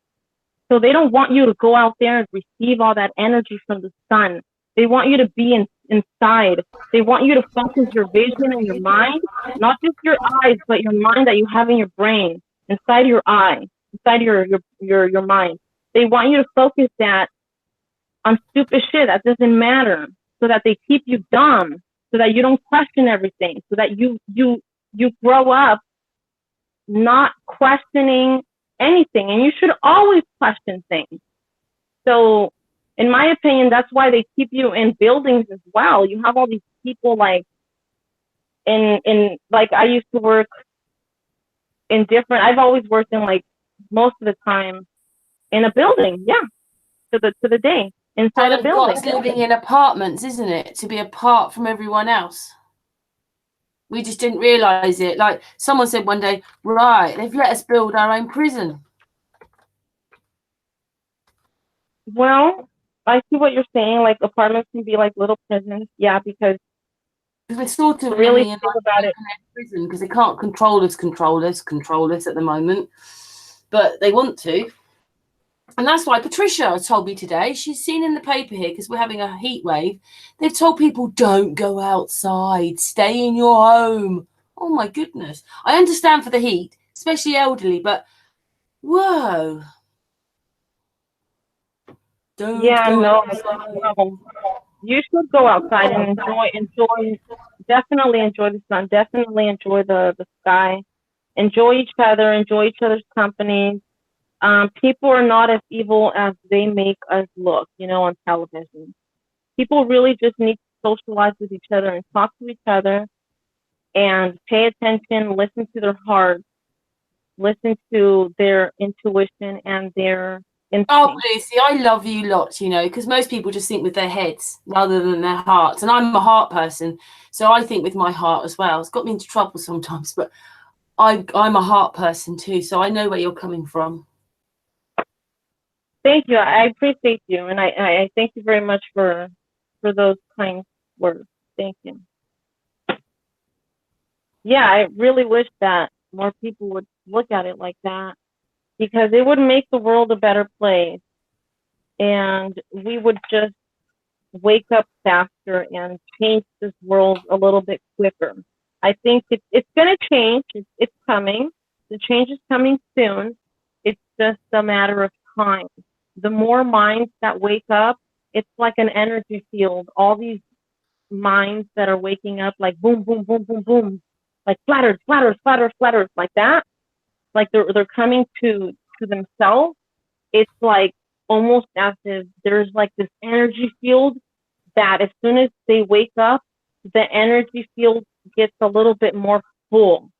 So they don't want you to go out there and receive all that energy from the sun. They want you to be inside. They want you to focus your vision and your mind, not just your eyes, but your mind that you have in your brain, inside your eye, inside your mind. They want you to focus that on stupid shit that doesn't matter, so that they keep you dumb, so that you don't question everything, so that you grow up not questioning anything. And you should always question things. So in my opinion, that's why they keep you in buildings as well. You have all these people like like, I used to work in I've always worked in, like, most of the time in a building, yeah, to the day, inside a building. It's living in apartments, isn't it? To be apart from everyone else. We just didn't realise it. Like, someone said one day, right, they've let us build our own prison. Well, I see what you're saying. Like, apartments can be like little prisons. Yeah, because we're sort of really living in think about it. Prison, because they can't control us at the moment, but they want to. And that's why Patricia told me today, she's seen in the paper here, because we're having a heat wave, they've told people, don't go outside, stay in your home. Oh my goodness. I understand for the heat, especially elderly, but whoa. Don't no. You should go outside and definitely enjoy the sun, definitely enjoy the sky, enjoy each other, enjoy each other's company. People are not as evil as they make us look, on television. People really just need to socialize with each other and talk to each other and pay attention, listen to their heart, listen to their intuition and their instinct. Oh, Lucy, I love you lots, because most people just think with their heads rather than their hearts. And I'm a heart person, so I think with my heart as well. It's got me into trouble sometimes, but I'm a heart person too, so I know where you're coming from. Thank you. I appreciate you, and I thank you very much for those kind words. Thank you. Yeah, I really wish that more people would look at it like that, because it would make the world a better place. and we would just wake up faster and change this world a little bit quicker. I think it's going to change. It's coming. The change is coming soon. It's just a matter of time. The more minds that wake up, it's like an energy field. All these minds that are waking up, like boom, boom, boom, boom, boom, like flatters, flatters, flatters, flatters, like that. Like they're coming to themselves. It's like almost as if there's like this energy field that as soon as they wake up, the energy field gets a little bit more full,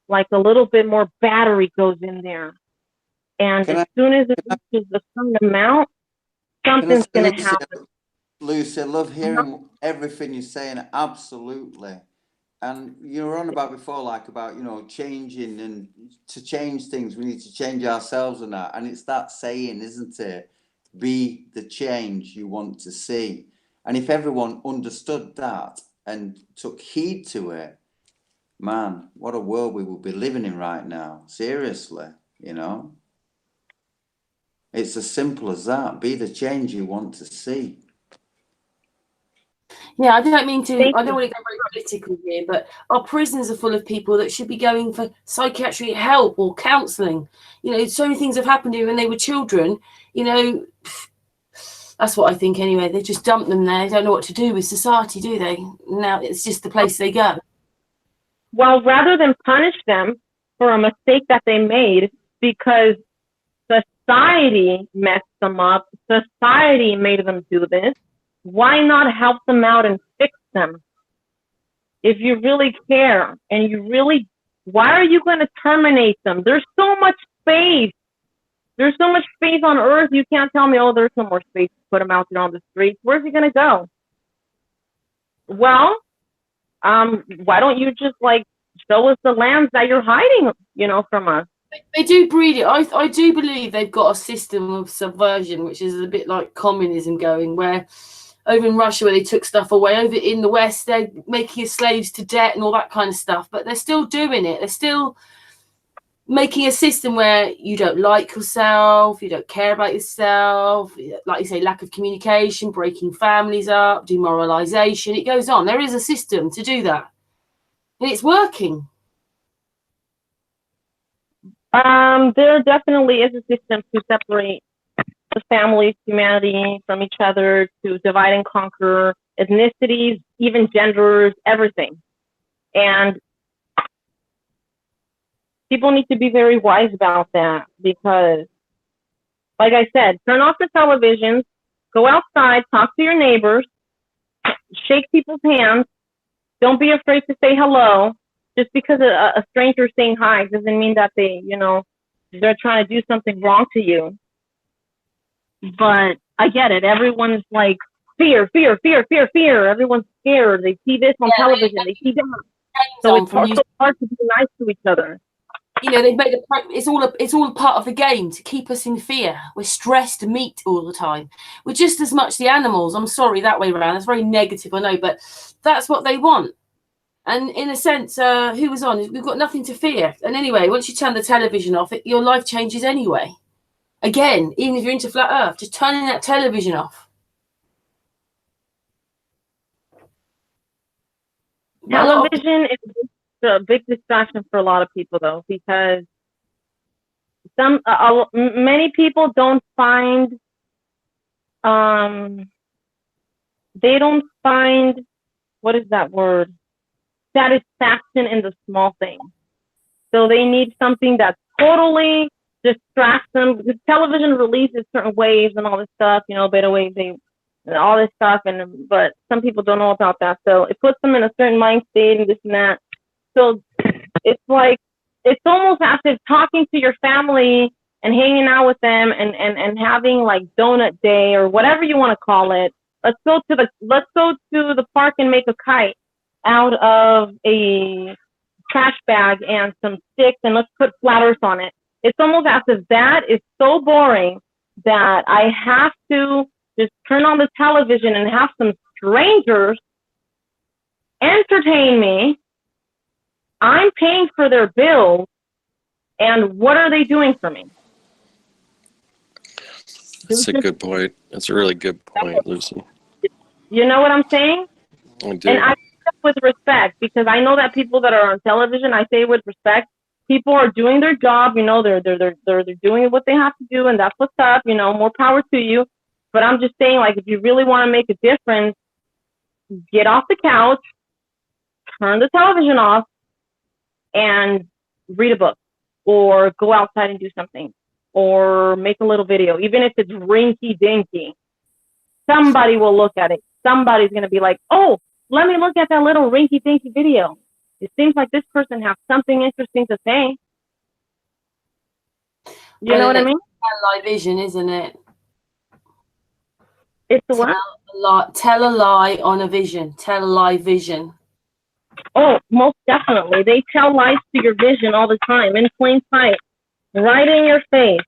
like a little bit more battery goes in there. And as soon as it reaches a certain amount, something's going to happen. Lucy, I love hearing everything you're saying. Absolutely. And you were on about before, like about, you know, changing, and to change things, we need to change ourselves and that. And it's that saying, isn't it? Be the change you want to see. And if everyone understood that and took heed to it, man, what a world we will be living in right now. Seriously, you know? It's as simple as that. Be the change you want to see. Yeah, I don't mean to, I don't want to go very political here, but our prisons are full of people that should be going for psychiatric help or counselling. You know, so many things have happened to them when they were children. You know, that's what I think anyway. They just dump them there. They don't know what to do with society, do they? Now it's just the place they go. Well, rather than punish them for a mistake that they made because society messed them up, society made them do this, why not help them out and fix them? If you really care and you really, why are you going to terminate them? There's so much space. There's so much space on earth. You can't tell me, oh, there's no more space to put them out there on the streets. Where's he going to go? Well, why don't you just like show us the lands that you're hiding, you know, from us? They do breed it. I do believe they've got a system of subversion, which is a bit like communism going, where over in Russia, where they took stuff away, over in the West, they're making us slaves to debt and all that kind of stuff. But they're still doing it. They're still making a system where you don't like yourself, you don't care about yourself, like you say, lack of communication, breaking families up, demoralization. It goes on. There is a system to do that. And it's working. There definitely is a system to separate the families, humanity from each other, to divide and conquer ethnicities, even genders, everything. And people need to be very wise about that because, like I said, turn off the televisions, go outside, talk to your neighbors, shake people's hands. Don't be afraid to say hello. Just because a stranger is saying hi doesn't mean that they, you know, they're trying to do something wrong to you. But I get it. Everyone's like, fear, fear, fear, fear, fear. Everyone's scared. They see this on television. They see that. So it's so hard to be nice to each other. You know, they've made it's all part of the game to keep us in fear. We're stressed meat all the time. We're just as much the animals. I'm sorry, that way around. That's very negative, I know, but that's what they want. And in a sense, who was on? We've got nothing to fear. And anyway, once you turn the television off, your life changes anyway. Again, even if you're into flat Earth, just turning that television off. Television is a big distraction for a lot of people, though, because many people don't find what is that word? Satisfaction in the small things. So they need something that totally distracts them, because television releases certain waves and all this stuff, you know, beta waves, all this stuff, but some people don't know about that. So it puts them in a certain mind state and this and that. So it's like, it's almost as if talking to your family and hanging out with them and having like donut day or whatever you want to call it. Let's go to the park and make a kite out of a trash bag and some sticks, and let's put flatters on it. It's almost as if that is so boring that I have to just turn on the television and have some strangers entertain me. I'm paying for their bills, and what are they doing for me? That's a good point. That's a really good point, Lucy. You know what I'm saying? I do. And I say that with respect, because I know that people that are on television, I say with respect, people are doing their job, you know, they're doing what they have to do, and that's what's up, you know, more power to you. But I'm just saying, like, if you really want to make a difference, get off the couch, turn the television off, and read a book, or go outside and do something, or make a little video, even if it's rinky dinky. Somebody will look at it. Somebody's going to be like, oh, let me look at that little rinky dinky video. It seems like this person has something interesting to say. You know what I mean? Live vision, isn't it? It's the what? Tell a lie on a vision. Tell a lie vision. Oh, most definitely. They tell lies to your vision all the time, in plain sight, right in your face.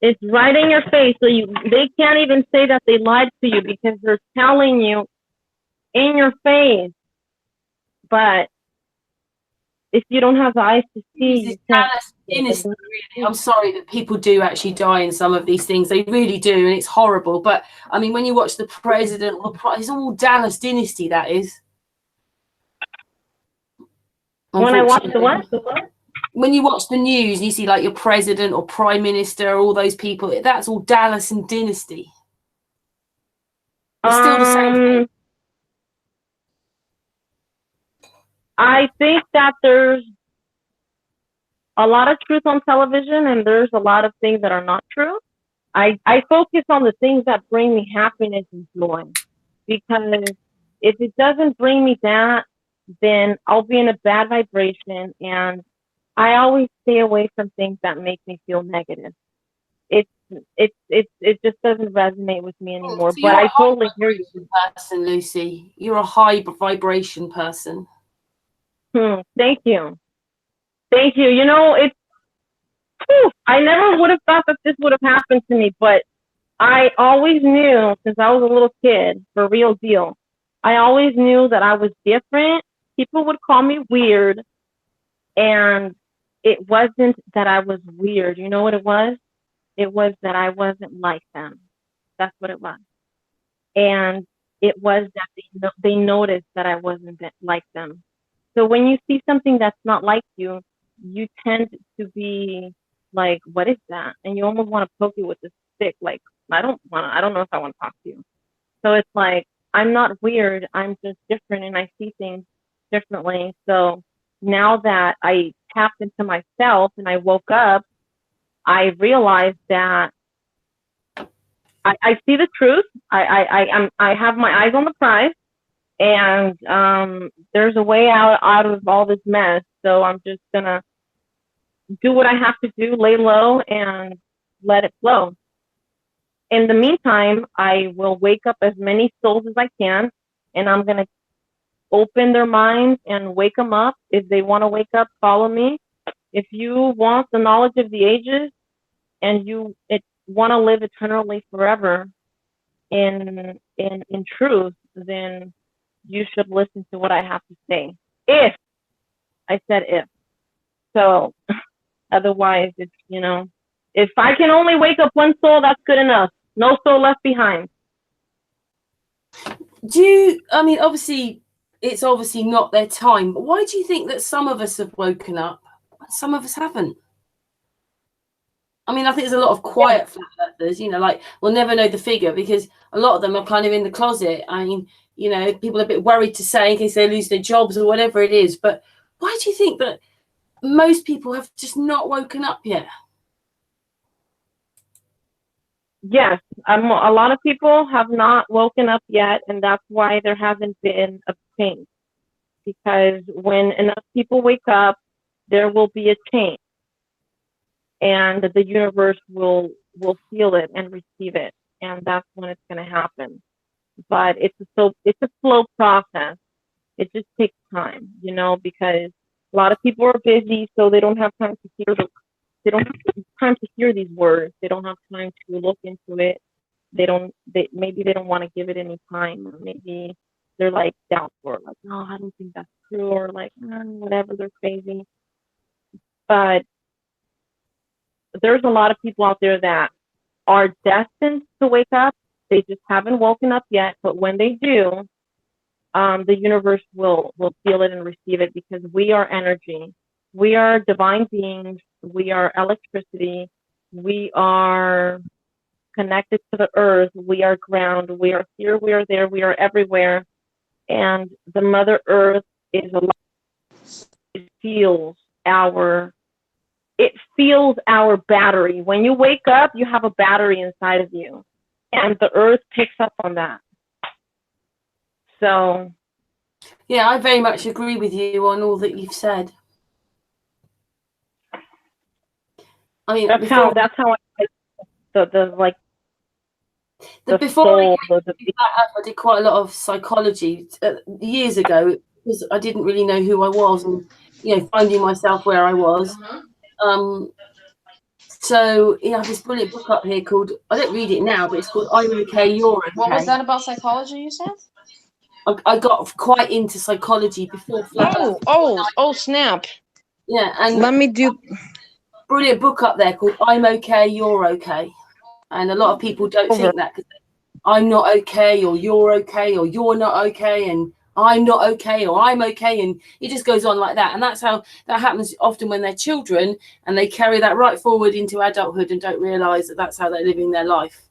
It's right in your face. So they can't even say that they lied to you, because they're telling you in your face. But if you don't have the eyes to see, I'm sorry that people do actually die in some of these things. They really do, and it's horrible. But I mean, when you watch the president, it's all Dallas Dynasty. That is. When I watch the what? When you watch the news, you see like your president or prime minister, all those people. That's all Dallas and Dynasty. It's still the same thing. I think that there's a lot of truth on television, and there's a lot of things that are not true. I focus on the things that bring me happiness and joy, because if it doesn't bring me that, then I'll be in a bad vibration, and I always stay away from things that make me feel negative. It just doesn't resonate with me anymore. So but I totally hear you. Person, Lucy, you're a high vibration person. Thank you. Thank you. You know, I never would have thought that this would have happened to me, but I always knew since I was a little kid, for real deal. I always knew that I was different. People would call me weird, and it wasn't that I was weird. You know what it was? It was that I wasn't like them. That's what it was. And it was that they noticed that I wasn't like them. So when you see something that's not like you, you tend to be like, what is that? And you almost want to poke it with a stick. Like, I don't know if I want to talk to you. So it's like, I'm not weird. I'm just different, and I see things differently. So now that I tapped into myself and I woke up, I realized that I see the truth. I have my eyes on the prize, and there's a way out of all this mess. So I'm just gonna do what I have to do, lay low, and let it flow. In the meantime, I will wake up as many souls as I can, and I'm gonna open their minds and wake them up. If they want to wake up, follow me. If you want the knowledge of the ages, and you want to live eternally forever in truth, then you should listen to what I have to say. If I said if. So otherwise, it's, you know, if I can only wake up one soul, that's good enough. No soul left behind. I mean, obviously, it's obviously not their time, but why do you think that some of us have woken up and some of us haven't? I mean, I think there's a lot of quiet flat earthers, you know, like we'll never know the figure because a lot of them are kind of in the closet. I mean, you know, people are a bit worried to say in case they lose their jobs or whatever it is. But why do you think that most people have just not woken up yet? Yes, a lot of people have not woken up yet, and that's why there hasn't been a change. Because when enough people wake up, there will be a change, and the universe will feel it and receive it, and that's when it's going to happen. But it's a slow process. It just takes time, you know, because a lot of people are busy, so they don't have time to hear these words. They don't have time to look into it. Maybe they don't want to give it any time, or maybe they're like doubtful, like, no, I don't think that's true, or like, whatever, they're crazy. But there's a lot of people out there that are destined to wake up. They just haven't woken up yet, but when they do, the universe will feel it and receive it, because we are energy. We are divine beings. We are electricity. We are connected to the earth. We are ground. We are here. We are there. We are everywhere. And the Mother Earth is alive. It feels our battery. When you wake up, you have a battery inside of you, and the earth picks up on that. So Yeah, I very much agree with you on all that you've said. I mean, that's how I the before soul, I did quite a lot of psychology years ago, because I didn't really know who I was, and finding myself where I was. So I have this brilliant book up here called, I don't read it now, but it's called I'm Okay, You're Okay. What was that about psychology you said? I got quite into psychology before flat Earth. Oh, snap. Yeah, and Let me do. Brilliant book up there called I'm Okay, You're Okay. And a lot of people don't think that, because I'm not okay, or you're not okay, and I'm not okay, or I'm okay, and it just goes on like that. And that's how that happens often when they're children, and they carry that right forward into adulthood and don't realize that that's how they're living their life.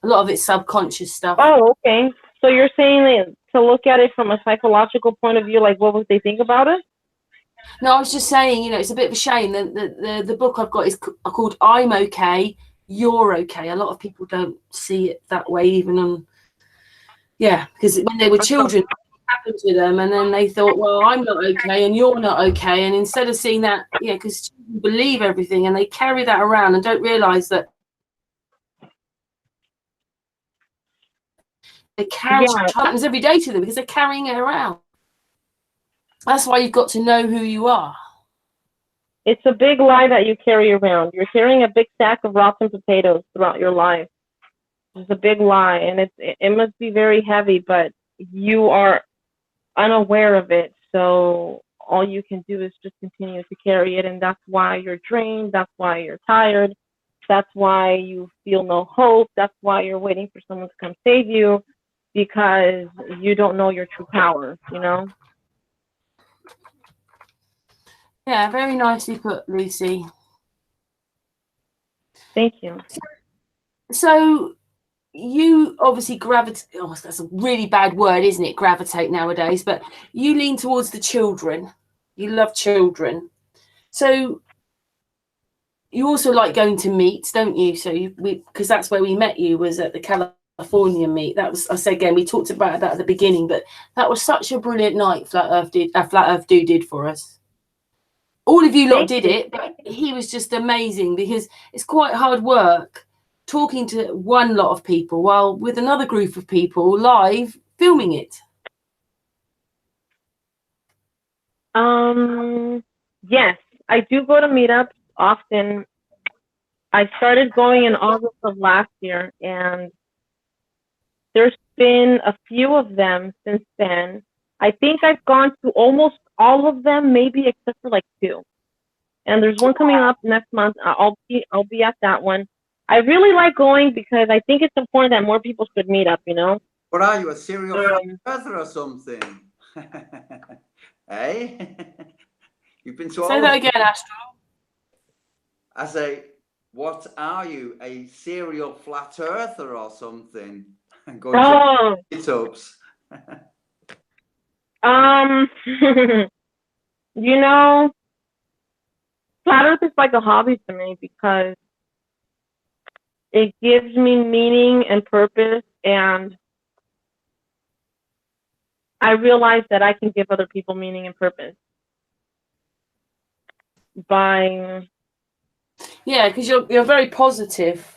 A lot of it's subconscious stuff. Oh, okay. So you're saying that to look at it from a psychological point of view, like what would they think about it? No, I was just saying, it's a bit of a shame that the book I've got is called I'm Okay, You're Okay. A lot of people don't see it that way, even on, because when they were children, it happened to them, and then they thought, well, I'm not okay and you're not okay. And instead of seeing that, because children believe everything and they carry that around and don't realize that it happens every day to them, because they're carrying it around. That's why you've got to know who you are. It's a big lie that you carry around. You're carrying a big sack of rotten potatoes throughout your life. It's a big lie, and it must be very heavy, but you are unaware of it. So all you can do is just continue to carry it, and that's why you're drained. That's why you're tired. That's why you feel no hope. That's why you're waiting for someone to come save you, because you don't know your true power, Yeah, very nicely put, Lucy. Thank you. So you obviously gravitate. Oh, that's a really bad word, isn't it? Gravitate nowadays, but you lean towards the children. You love children. So you also like going to meets, don't you? So because that's where we met you, was at the California meet. That was, I say again, we talked about that at the beginning, but that was such a brilliant night Flat Earth Dude did for us. All of you lot did it, but he was just amazing, because it's quite hard work talking to one lot of people while with another group of people live filming it. Yes, I do go to meetups often. I started going in August of last year, and there's been a few of them since then. I think I've gone to almost all of them, maybe except for like 2. And there's one coming up next month. I'll be at that one. I really like going because I think it's important that more people should meet up, What are you, a serial flat earther or something? Hey? You've been to all Say that again, Astral. I say, what are you, a serial flat earther or something? Going to meetups. Flat Earth is like a hobby to me because it gives me meaning and purpose, and I realize that I can give other people meaning and purpose by because you're very positive.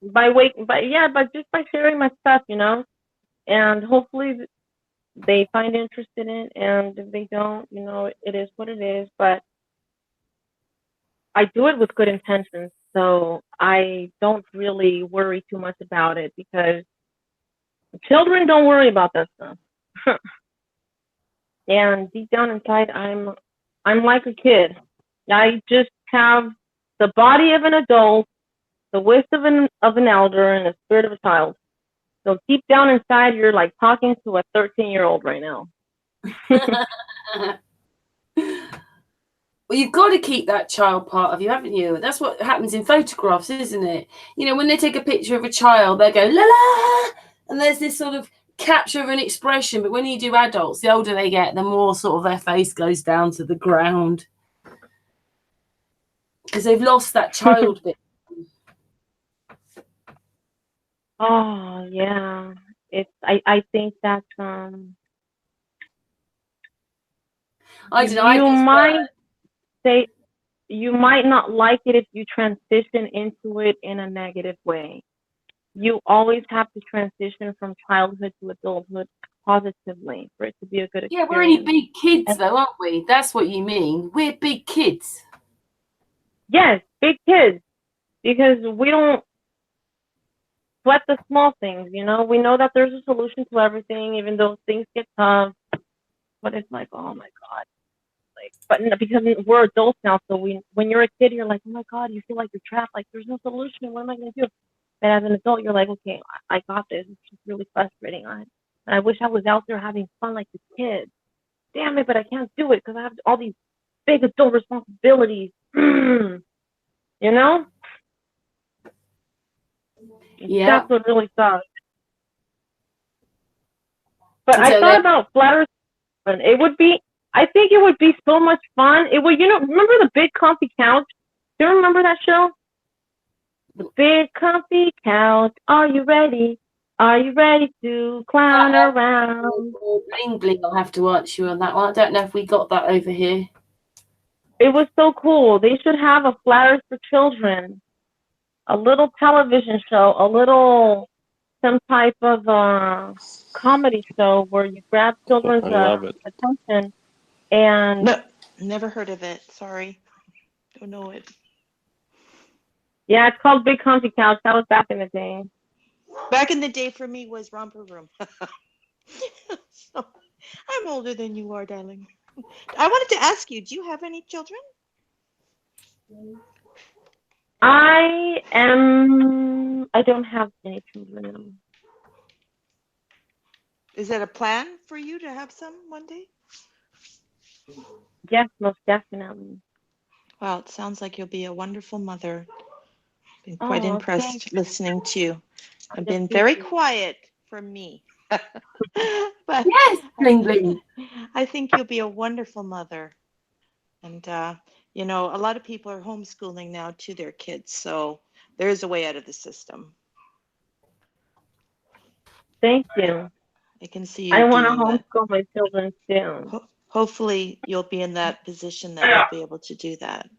By just by sharing my stuff, and hopefully they find interest in it, and if they don't, it is what it is. But I do it with good intentions, so I don't really worry too much about it, because children don't worry about that stuff. And deep down inside, I'm like a kid. I just have the body of an adult, the wisdom of an elder and the spirit of a child. So deep down inside, you're like talking to a 13-year-old right now. Well, you've got to keep that child part of you, haven't you? That's what happens in photographs, isn't it? You know, when they take a picture of a child, they go, la la, and there's this sort of capture of an expression. But when you do adults, the older they get, the more sort of their face goes down to the ground because they've lost that child bit. Oh, yeah. I think that's, I don't know. you might say, you might not like it if you transition into it in a negative way. You always have to transition from childhood to adulthood positively for it to be a good experience. Yeah, we're only big kids, though, aren't we? That's what you mean. We're big kids. Yes, big kids, because we don't sweat the small things, you know? We know that there's a solution to everything, even though things get tough. But it's like, oh my God. Like, but no, because we're adults now, so when you're a kid, you're like, oh my God, you feel like you're trapped. Like, there's no solution. What am I going to do? And as an adult, you're like, okay, I got this. It's just really frustrating. And I wish I was out there having fun like the kids. Damn it, but I can't do it because I have all these big adult responsibilities. You know? Yeah. That's what really sucks. But So I thought about flat Earth. It would be, I think it would be so much fun. It would, you know, remember the big comfy couch? Do you remember that show? The big comfy couch. Are you ready? Are you ready to clown around? Bling bling, I'll have to answer you on that one. I don't know if we got that over here. It was so cool. They should have a Flat Earth for children. A little television show, a little, some type of comedy show where you grab children's attention and... No, never heard of it. Sorry. Don't know it. Yeah, it's called Big Comfy Couch. That was back in the day. Back in the day for me was Romper Room. So, I'm older than you are, darling. I wanted to ask you, do you have any children? I don't have any children. Is that a plan for you to have some one day? Yes, most definitely. Well, it sounds like you'll be a wonderful mother. Been quite impressed listening to you. I've been very quiet for me. But yes, bling bling. I think you'll be a wonderful mother. And, you know, a lot of people are homeschooling now to their kids. So there is a way out of the system. Thank you. I can see you. I want to doing homeschool my children soon. Hopefully you'll be in that position that you'll be able to do that.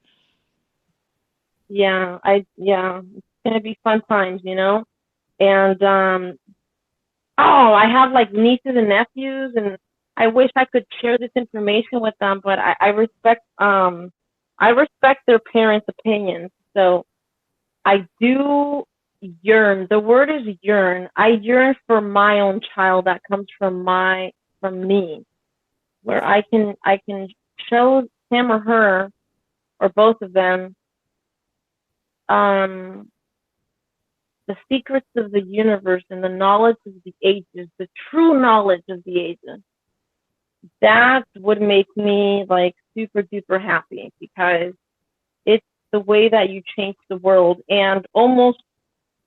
Yeah, it's gonna be fun times, you know. And I have like nieces and nephews, and I wish I could share this information with them, but I respect their parents' opinions. So I do yearn. The word is yearn. I yearn for my own child that comes from me, where I can show him or her or both of them the secrets of the universe and the knowledge of the ages, the true knowledge of the ages. That would make me like super duper happy, because it's the way that you change the world, and almost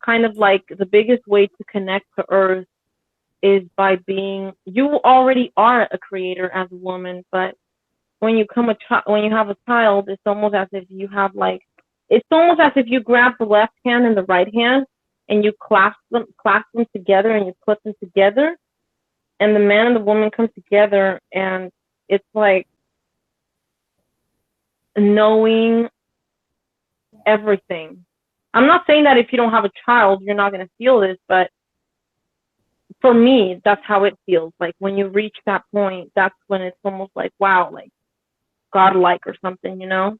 kind of like the biggest way to connect to Earth is by being, you already are a creator as a woman, but when you have a child, it's almost as if you have like, it's almost as if you grab the left hand and the right hand and you clasp them together and you put them together, and the man and the woman come together, and it's like knowing everything. I'm not saying that if you don't have a child, you're not going to feel this, but for me, that's how it feels. Like when you reach that point, that's when it's almost like, wow, like godlike or something, you know?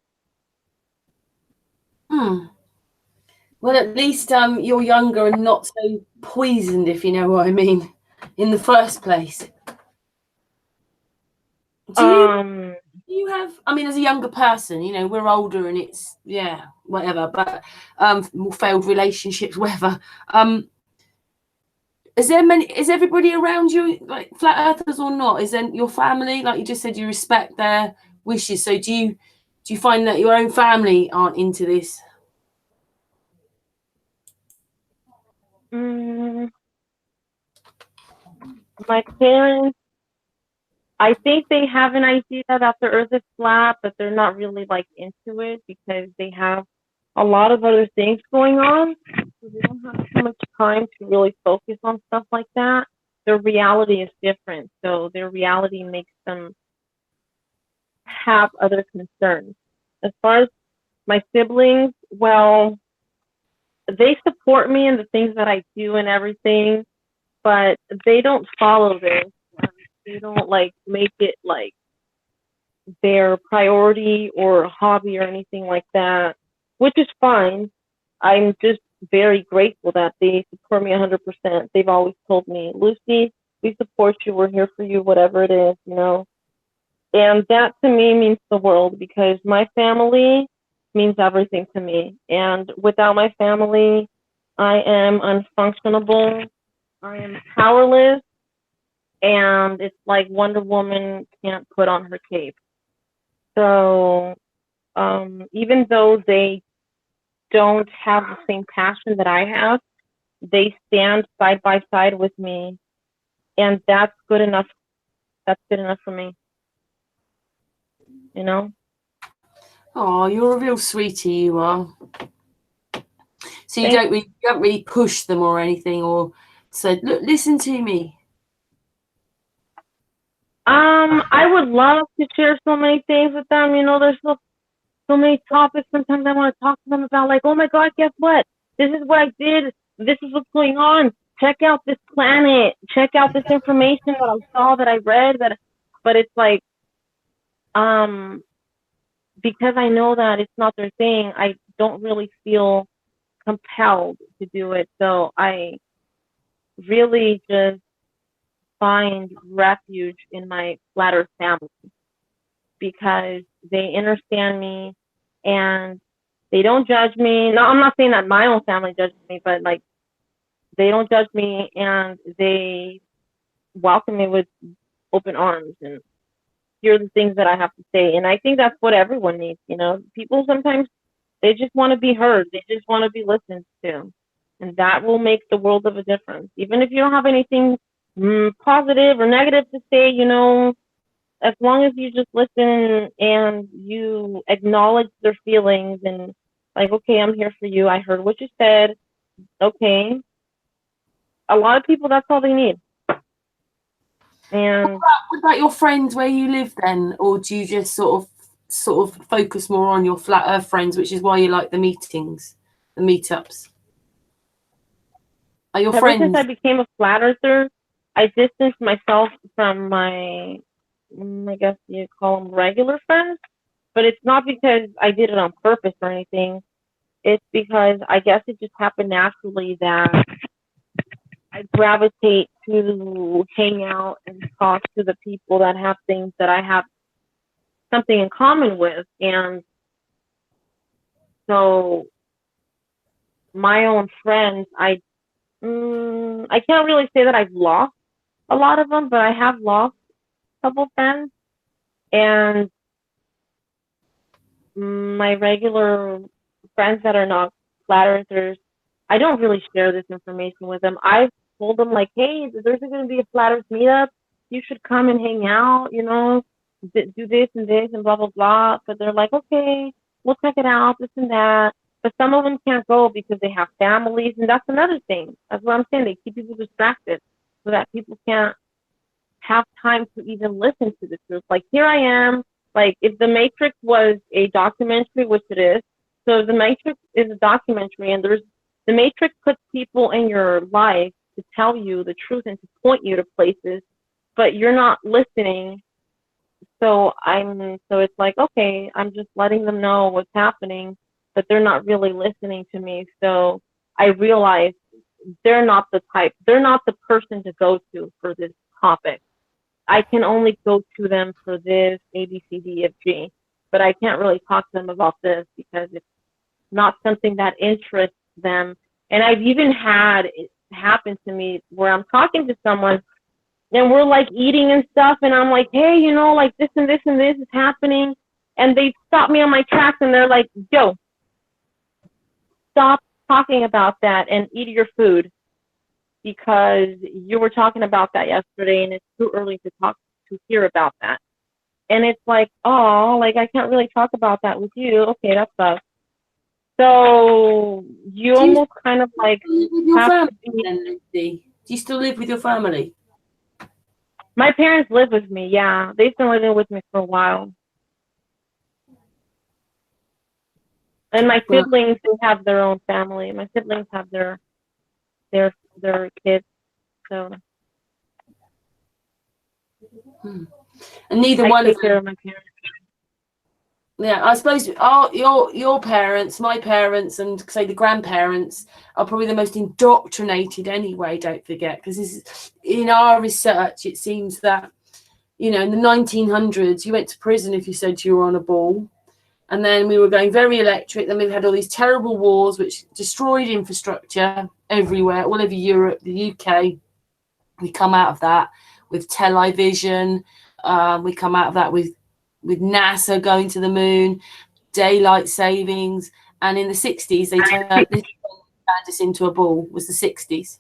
Well, at least you're younger and not so poisoned, if you know what I mean, in the first place. Do you have, I mean, as a younger person, you know, we're older and it's, yeah, whatever, but more failed relationships, whatever. Is everybody around you like flat earthers or not? Is then your family, like you just said, you respect their wishes. So do you find that your own family aren't into this? My parents, I think they have an idea that the earth is flat, but they're not really like into it because they have a lot of other things going on. So they don't have so much time to really focus on stuff like that. Their reality is different. So their reality makes them have other concerns. As far as my siblings, well, they support me in the things that I do and everything, but they don't follow this. They don't like make it like their priority or hobby or anything like that, which is fine. I'm just very grateful that they support me 100%. They've always told me, Lucy, we support you. We're here for you, whatever it is, you know. And that to me means the world because my family means everything to me. And without my family, I am unfunctionable. I am powerless. And it's like Wonder Woman can't put on her cape. So even though they don't have the same passion that I have, they stand side by side with me. And that's good enough. That's good enough for me. You know? Oh, you're a real sweetie, you are. So you don't really push them or anything, or say, look, listen to me. I would love to share so many things with them. You know, there's so many topics. Sometimes I want to talk to them about, like, oh my God, guess what? This is what I did. This is what's going on. Check out this planet. Check out this information that I saw, that I read. But it's like, because I know that it's not their thing, I don't really feel compelled to do it. So I really just find refuge in my flat earth family because they understand me and they don't judge me. No, I'm not saying that my own family judges me, but like they don't judge me and they welcome me with open arms and hear the things that I have to say. And I think that's what everyone needs. You know, people sometimes they just want to be heard. They just want to be listened to. And that will make the world of a difference. Even if you don't have anything positive or negative to say, you know, as long as you just listen and you acknowledge their feelings and like, okay, I'm here for you. I heard what you said. Okay. A lot of people, that's all they need. And what about your friends where you live then? Or do you just sort of focus more on your flat earth friends, which is why you like the meetings, the meetups? Are your ever friends? since I became a flat earther, I distanced myself from my, I guess you call them regular friends, but it's not because I did it on purpose or anything. It's because I guess it just happened naturally that I gravitate to hang out and talk to the people that have things that I have something in common with. And so my own friends, I can't really say that I've lost a lot of them, but I have lost a couple friends. And my regular friends that are not flat earthers, I don't really share this information with them. I've told them like, hey, there's going to be a flat earth meetup. You should come and hang out, you know, do this and blah, blah, blah. But they're like, okay, we'll check it out, this and that. But some of them can't go because they have families. And that's another thing. That's what I'm saying. They keep people distracted so that people can't have time to even listen to the truth. Like, here I am. Like, if The Matrix was a documentary, which it is, so The Matrix is a documentary, and The Matrix puts people in your life to tell you the truth and to point you to places, but you're not listening. So it's like, okay, I'm just letting them know what's happening, but they're not really listening to me. So I realize they're not the person to go to for this topic. I can only go to them for this, A, B, C, D, F, G. But I can't really talk to them about this because it's not something that interests them. And I've even had it happen to me where I'm talking to someone and we're like eating and stuff, and I'm like, hey, you know, like this and this and this is happening. And they stop me on my tracks and they're like, yo, stop talking about that and eat your food because you were talking about that yesterday and it's too early to hear about that. And it's like, oh, like I can't really talk about that with you. Okay, that sucks. So you almost kind of like live with your have family to be. then, Lucy? Do you still live with your family? My parents live with me, yeah. They've been living with me for a while. And my Well- siblings, they have their own family. My siblings have their kids. So And neither I one of take care them. of my parents. Yeah, I suppose your parents, my parents, and say the grandparents are probably the most indoctrinated anyway. Don't forget, because this is in our research. It seems that in the 1900s, you went to prison if you said you were on a ball, and then we were going very electric. Then we've had all these terrible wars which destroyed infrastructure everywhere, all over Europe, the UK. We come out of that with television. We come out of that with NASA going to the moon, daylight savings, and in the 60s they turned us into a ball. Was the 60s?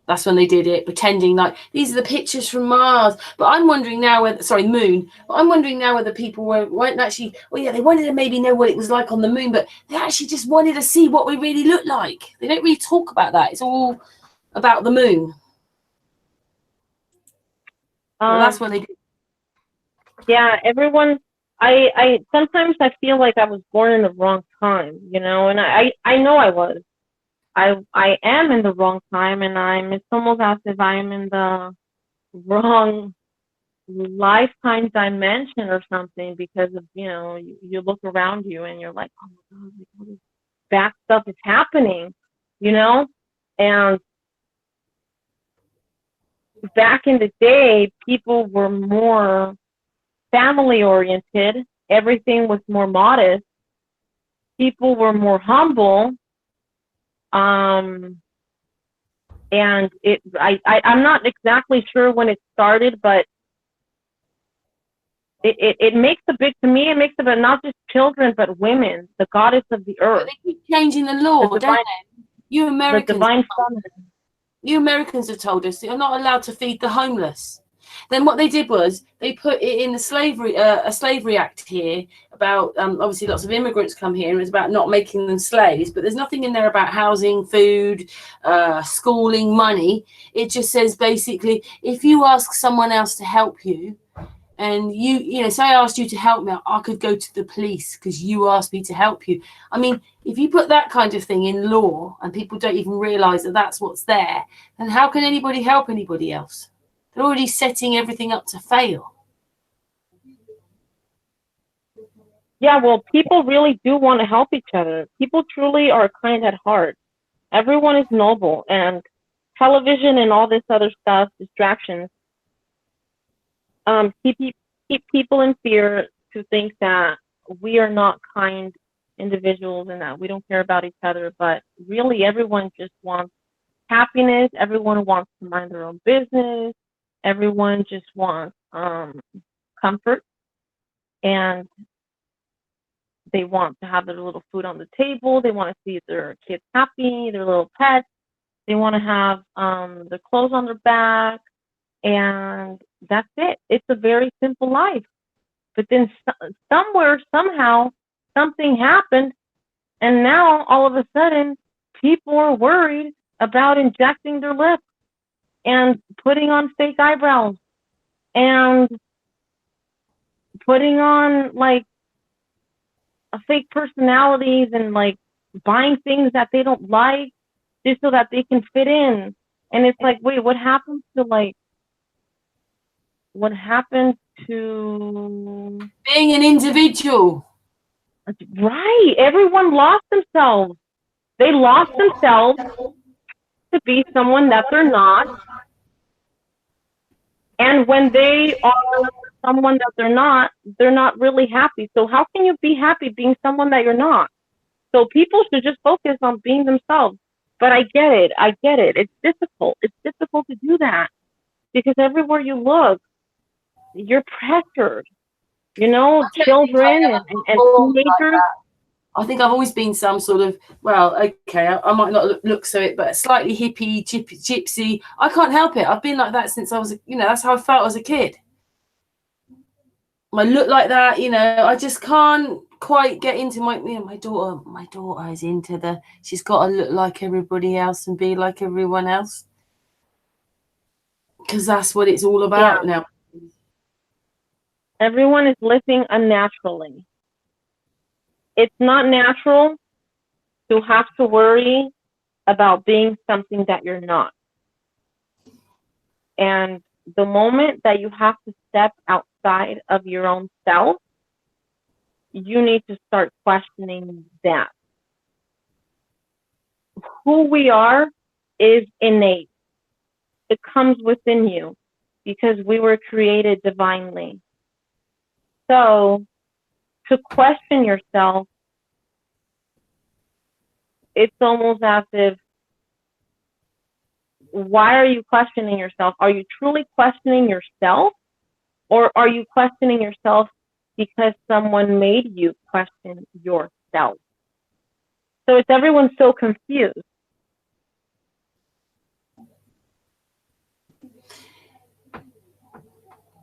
That's when they did it, pretending like these are the pictures from Mars. But I'm wondering now whether, moon. But I'm wondering now whether people weren't actually. Well, yeah, they wanted to maybe know what it was like on the moon, but they actually just wanted to see what we really look like. They don't really talk about that. It's all about the moon. Well, that's what they did. Yeah, everyone. I sometimes I feel like I was born in the wrong time, and I know I was. I am in the wrong time, and it's almost as if I'm in the wrong lifetime dimension or something because of you look around you and you're like, oh my god, like all this bad stuff is happening, and back in the day people were more family oriented, everything was more modest, people were more humble, and I'm not exactly sure when it started, but it makes a big, to me, it makes about not just children, but women, the goddess of the earth. But they keep changing the law, don't they? You Americans, the divine feminine. You Americans have told us that you're not allowed to feed the homeless. Then what they did was they put it in the slavery act here about obviously lots of immigrants come here and it's about not making them slaves, but there's nothing in there about housing, food, schooling, money. It just says basically if you ask someone else to help you, and say I asked you to help me, I could go to the police because you asked me to help you. I mean, if you put that kind of thing in law and people don't even realize that that's what's there, then how can anybody help anybody else? They're already setting everything up to fail. Yeah, well, people really do want to help each other. People truly are kind at heart. Everyone is noble, and television and all this other stuff, distractions, keep people in fear to think that we are not kind individuals and that we don't care about each other. But really, everyone just wants happiness. Everyone wants to mind their own business. Everyone just wants comfort, and they want to have their little food on the table. They want to see their kids happy, their little pets. They want to have their clothes on their back, and that's it. It's a very simple life. But then somewhere, somehow, something happened, and now all of a sudden, people are worried about injecting their lips and putting on fake eyebrows and putting on like a fake personalities and like buying things that they don't like just so that they can fit in. And it's like, wait, what happened to being an individual? Right. Everyone lost themselves. They lost themselves to be someone that they're not. And when they are someone that they're not really happy. So how can you be happy being someone that you're not? So people should just focus on being themselves. But I get it. I get it. It's difficult. It's difficult to do that because everywhere you look, you're pressured. You know, I don't think I children ever and thought like teenagers. that. I think I've always been some sort of, well, okay, I might not look so it, but slightly hippie, gypsy. I can't help it. I've been like that since I was, that's how I felt as a kid. I look like that, I just can't quite get into my daughter is into she's got to look like everybody else and be like everyone else. Because that's what it's all about now. Everyone is living unnaturally. It's not natural to have to worry about being something that you're not. And the moment that you have to step outside of your own self, you need to start questioning that. Who we are is innate. It comes within you because we were created divinely. So to question yourself, it's almost as if, why are you questioning yourself? Are you truly questioning yourself? Or are you questioning yourself because someone made you question yourself? So it's everyone's so confused.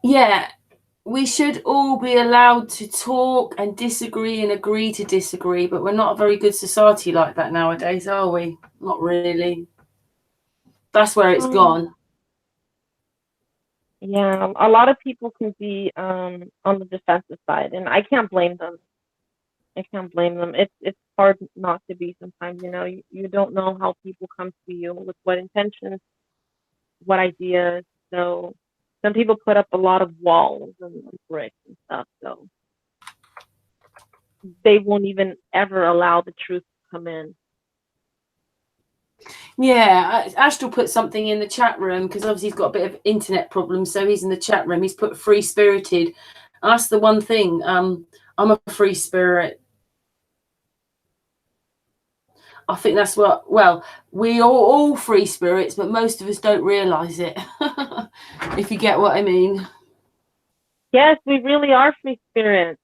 Yeah, we should all be allowed to talk and disagree and agree to disagree, but we're not a very good society like that nowadays, are we? Not really. That's where it's gone. Yeah, a lot of people can be on the defensive side, and I can't blame them. I can't blame them. It's hard not to be sometimes. You don't know how people come to you, with what intentions, what ideas. So some people put up a lot of walls and bricks and stuff. So they won't even ever allow the truth to come in. Yeah, Astral put something in the chat room because obviously he's got a bit of internet problems, so he's in the chat room. He's put free spirited. And that's the one thing. I'm a free spirit. I think that's what. Well, we are all free spirits, but most of us don't realize it. If you get what I mean. Yes, we really are free spirits.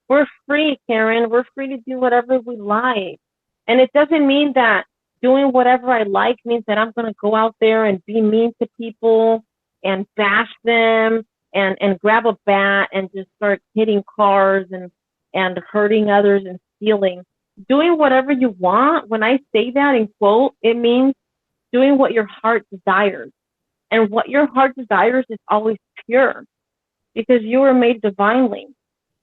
We're free, Karen. We're free to do whatever we like, and it doesn't mean that doing whatever I like means that I'm going to go out there and be mean to people and bash them and grab a bat and just start hitting cars and hurting others and stealing. Doing whatever you want, when I say that in quote, it means doing what your heart desires. And what your heart desires is always pure because you were made divinely.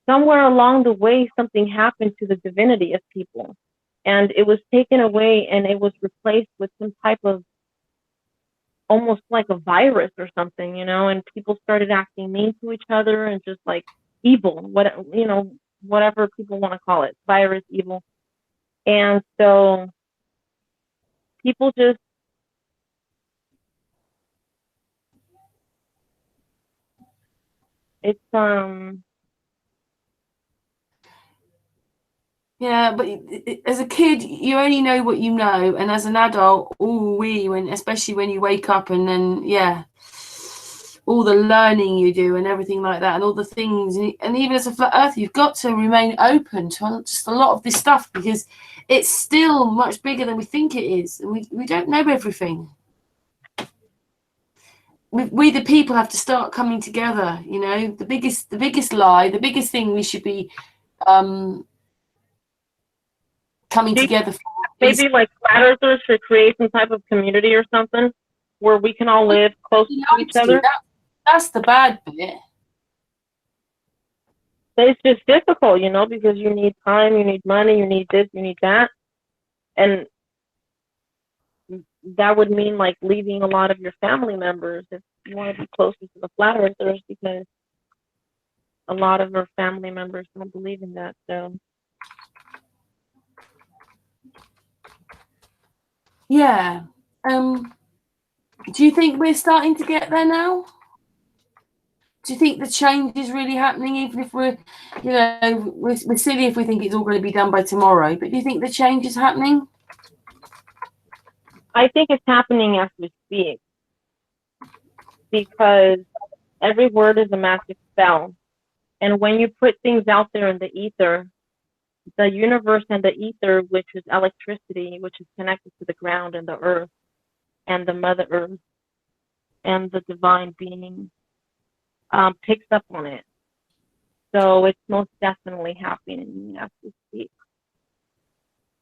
Somewhere along the way, something happened to the divinity of people, and it was taken away and it was replaced with some type of, almost like a virus or something, and people started acting mean to each other and just like evil, whatever people want to call it, virus, evil. And so people just, it's Yeah, but as a kid, you only know what you know, and as an adult, especially when you wake up and then all the learning you do and everything like that, and all the things, and even as a flat earther, you've got to remain open to just a lot of this stuff because it's still much bigger than we think it is, and we don't know everything. We the people have to start coming together. The biggest lie, the biggest thing we should be coming together for. Maybe like flat earthers should create some type of community or something where we can all live close to each other. That's the bad bit. It's just difficult, because you need time, you need money, you need this, you need that. And that would mean like leaving a lot of your family members if you want to be closer to the flat earthers, because a lot of our family members don't believe in that. So yeah. Do you think we're starting to get there now? Do you think the change is really happening, even if we're, you know, we're silly if we think it's all going to be done by tomorrow? But do you think the change is happening? I think it's happening as we speak, because every word is a magic spell. And when you put things out there in the ether, the universe and the ether, which is electricity, which is connected to the ground and the earth and the Mother Earth and the divine being, picks up on it. So it's most definitely happening as we speak.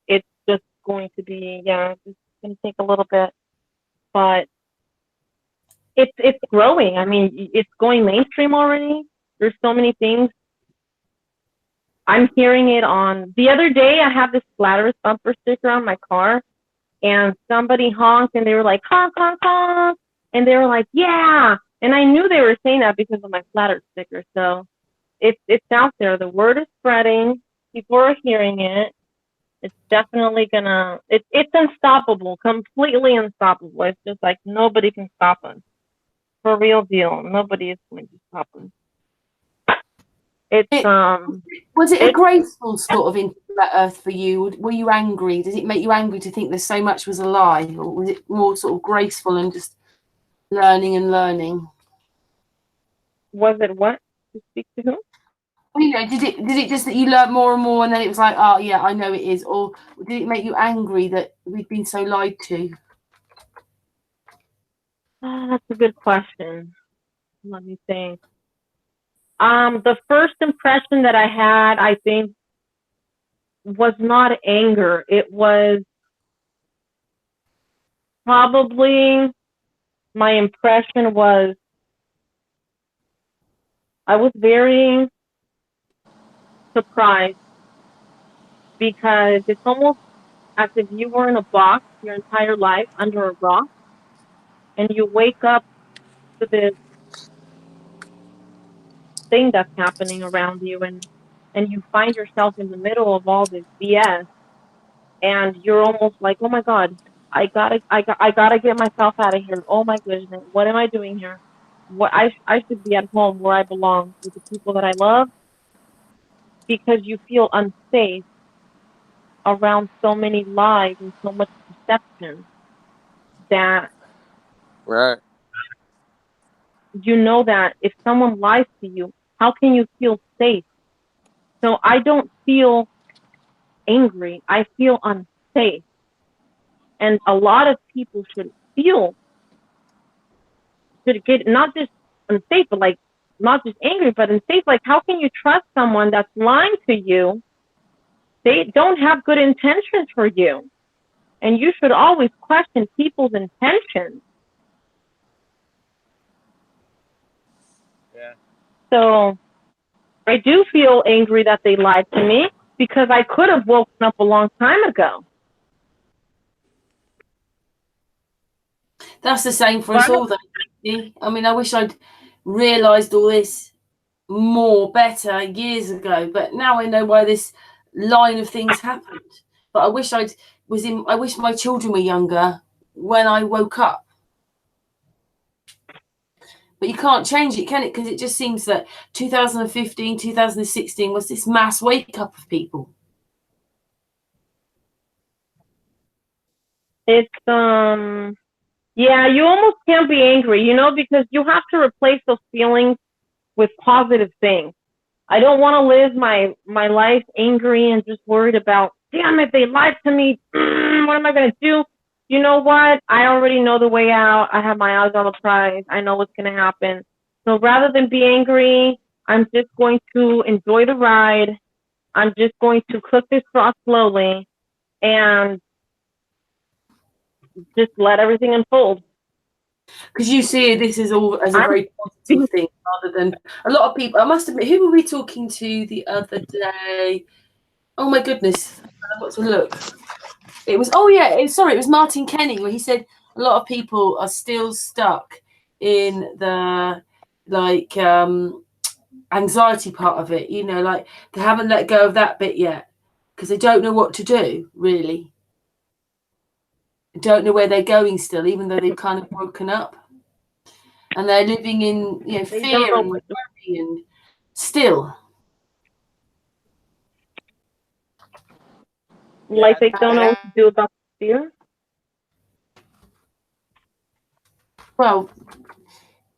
It's just going to be, yeah, it's going to take a little bit, but it's growing. I mean, it's going mainstream already. There's so many things. I'm hearing it on, the other day I have this Flat Earth bumper sticker on my car, and somebody honked and they were like, honk, honk, honk. And they were like, yeah. And I knew they were saying that because of my Flat Earth sticker. So it's out there. The word is spreading. People are hearing it. It's definitely gonna, it's unstoppable, completely unstoppable. It's just like nobody can stop us. For real deal. Nobody is going to stop us. Was it a graceful sort of into Flat Earth for you? Were you angry? Does it make you angry to think there's so much was a lie? Or was it more sort of graceful and just learning and learning? Was it what? To speak to who? Well, you know, did it just that you learned more and more and then it was like, oh yeah, I know it is? Or did it make you angry that we've been so lied to? Oh, that's a good question. Let me think. The first impression that I had, I think, was not anger. It was probably, my impression was, I was very surprised, because it's almost as if you were in a box your entire life under a rock, and you wake up to this thing that's happening around you, and you find yourself in the middle of all this BS, and you're almost like, oh my God, I gotta get myself out of here. Oh my goodness, what am I doing here? What I should be at home where I belong with the people that I love, because you feel unsafe around so many lies and so much deception that Right. you know that if someone lies to you, how can you feel safe? So I don't feel angry. I feel unsafe. And a lot of people should get not just unsafe, but like not just angry, but unsafe. Like, how can you trust someone that's lying to you? They don't have good intentions for you. And you should always question people's intentions. Yeah. So I do feel angry that they lied to me, because I could have woken up a long time ago. That's the same for us all, though. I mean, I wish I'd realised all this better years ago, but now I know why this line of things happened. But I wish I wish my children were younger when I woke up. But you can't change it, can it? Because it just seems that 2015, 2016 was this mass wake up of people. It's yeah, you almost can't be angry, you know, because you have to replace those feelings with positive things. I don't want to live my life angry and just worried about, damn it, they lied to me. What am I going to do? You know what? I already know the way out. I have my eyes on the prize. I know what's going to happen. So rather than be angry, I'm just going to enjoy the ride. I'm just going to cook this sauce slowly and just let everything unfold. Because you see this is all as a very positive thing, rather than a lot of people. I must admit, who were we talking to the other day? Oh my goodness, I've got to look. It was, oh yeah, it was Martin Kenny, where he said a lot of people are still stuck in the like anxiety part of it, you know, like they haven't let go of that bit yet because they don't know what to do, really. Don't know where they're going still, even though they've kind of broken up. and they're living in They fear don't know and what to, worry and still. like Yeah, they don't know that, what to do about fear. Well,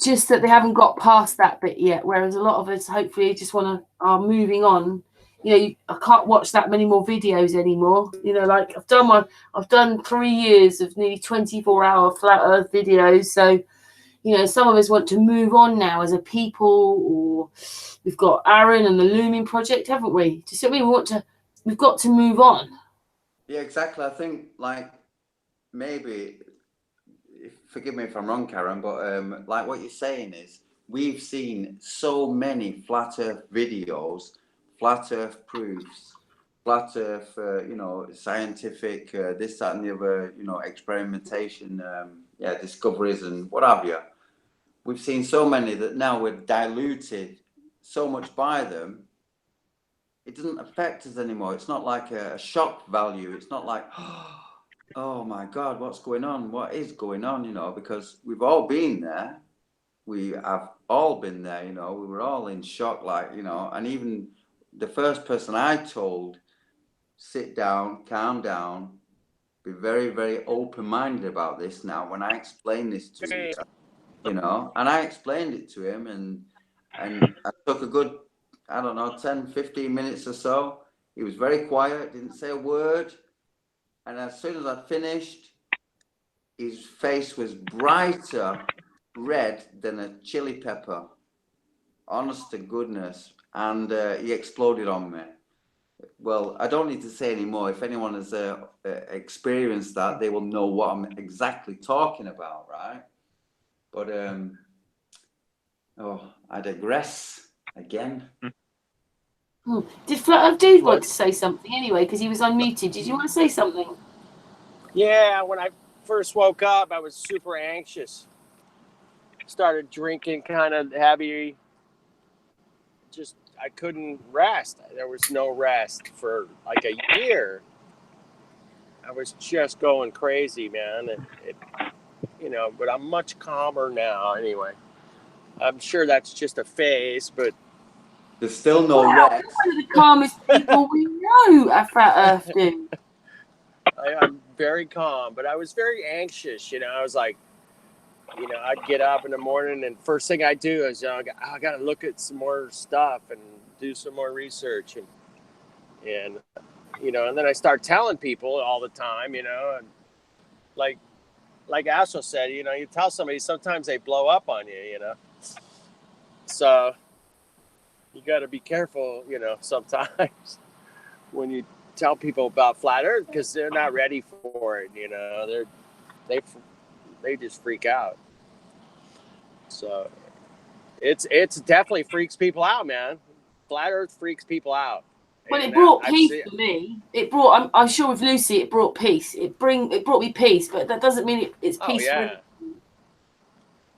just that they haven't got past that bit yet. Whereas a lot of us, hopefully, just are moving on. I can't watch that many more videos anymore. Like I've done 3 years of nearly 24-hour flat Earth videos. So, some of us want to move on now as a people, or we've got Aaron and the Looming Project, haven't we? Do you see what I mean? We've got to move on. Yeah, exactly. I think like maybe, forgive me if I'm wrong, Karen, but like what you're saying is we've seen so many flat Earth videos, flat Earth proofs, flat Earth, scientific, this, that, and the other, experimentation, discoveries and what have you. We've seen so many that now we're diluted so much by them. It doesn't affect us anymore. It's not like a shock value. It's not like, oh my God, what's going on? What is going on? Because we've all been there. We have all been there, we were all in shock, and even the first person I told, sit down, calm down, be very, very open-minded about this now, when I explained this to him, and I explained it to him, and I took a good, I don't know, 10, 15 minutes or so. He was very quiet, didn't say a word. And as soon as I finished, his face was brighter red than a chili pepper. Honest to goodness. And he exploded on me. Well, I don't need to say any more. If anyone has experienced that, they will know what I'm exactly talking about, right? But, I digress again. Did Flat Earth Dude want to say something anyway? Because he was unmuted. Did you want to say something? yeah, when I first woke up, I was super anxious. Started drinking kind of heavy. Just, I couldn't rest. There was no rest for like a year. I was just going crazy, man. But I'm much calmer now anyway. I'm sure that's just a phase, but There's still no Wow, rest. you're one of the calmest people we know at Flat Earth Dude. I'm very calm, but I was very anxious. I was like, I'd get up in the morning and first thing I do is I got to look at some more stuff and do some more research and and then I start telling people all the time, and like Astro said, you tell somebody, sometimes they blow up on you, So you got to be careful, sometimes when you tell people about flat Earth because they're not ready for it. They just freak out. So it's definitely freaks people out, man. Flat Earth freaks people out. Well, And it brought I've peace seen, for me. It brought. I'm sure with Lucy, it brought peace. It brought me peace, but that doesn't mean it's oh peace for yeah.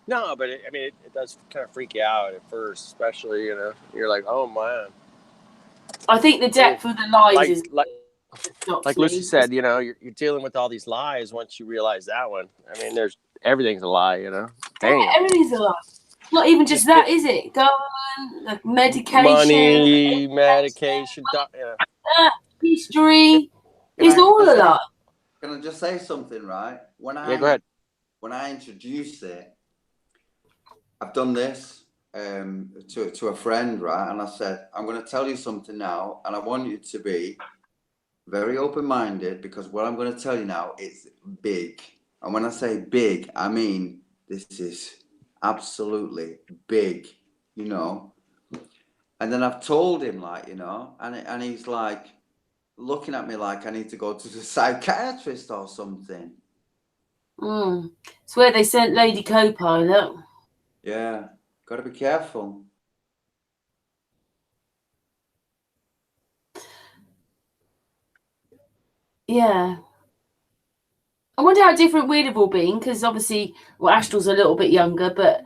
No, but it does kind of freak you out at first, especially you're like, oh man. I think the depth of the lies is like Lucy said, you're dealing with all these lies once you realize that one. I mean, everything's a lie, Damn. Yeah, everything's a lie. Not even just that, is it? Government, like medication, money, medication, history. It's all a lie. Can I just say something, right? Go ahead. When I introduce it, I've done this to a friend, right? And I said, I'm going to tell you something now, and I want you to be very open-minded, because what I'm going to tell you now is big. And when I say big, I mean this is absolutely big, And then I've told him, and he's like looking at me like I need to go to the psychiatrist or something. It's where they sent Lady Co-Pilot. Yeah, got to be careful. Yeah. I wonder how different we'd have all been, because obviously, Astral's a little bit younger, but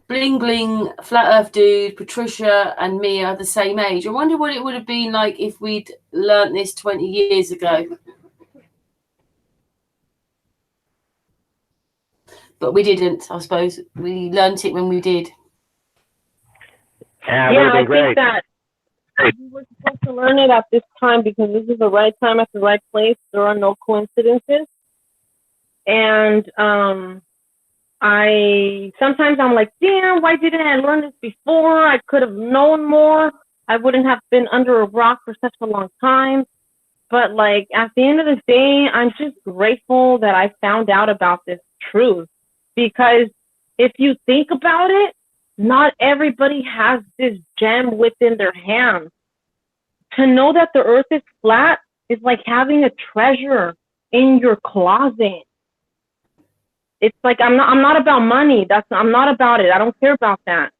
Bling Bling, Flat Earth Dude, Patricia, and me are the same age. I wonder what it would have been like if we'd learnt this 20 years ago. but we didn't. I suppose we learnt it when we did. Yeah, I think that we were supposed to learn it at this time because this is the right time at the right place. There are no coincidences. And sometimes I'm like, damn, why didn't I learn this before? I could have known more. I wouldn't have been under a rock for such a long time. But like at the end of the day, I'm just grateful that I found out about this truth. Because if you think about it, not everybody has this gem within their hands. To know that the earth is flat is like having a treasure in your closet. It's like I'm not about money. I'm not about it. I don't care about that.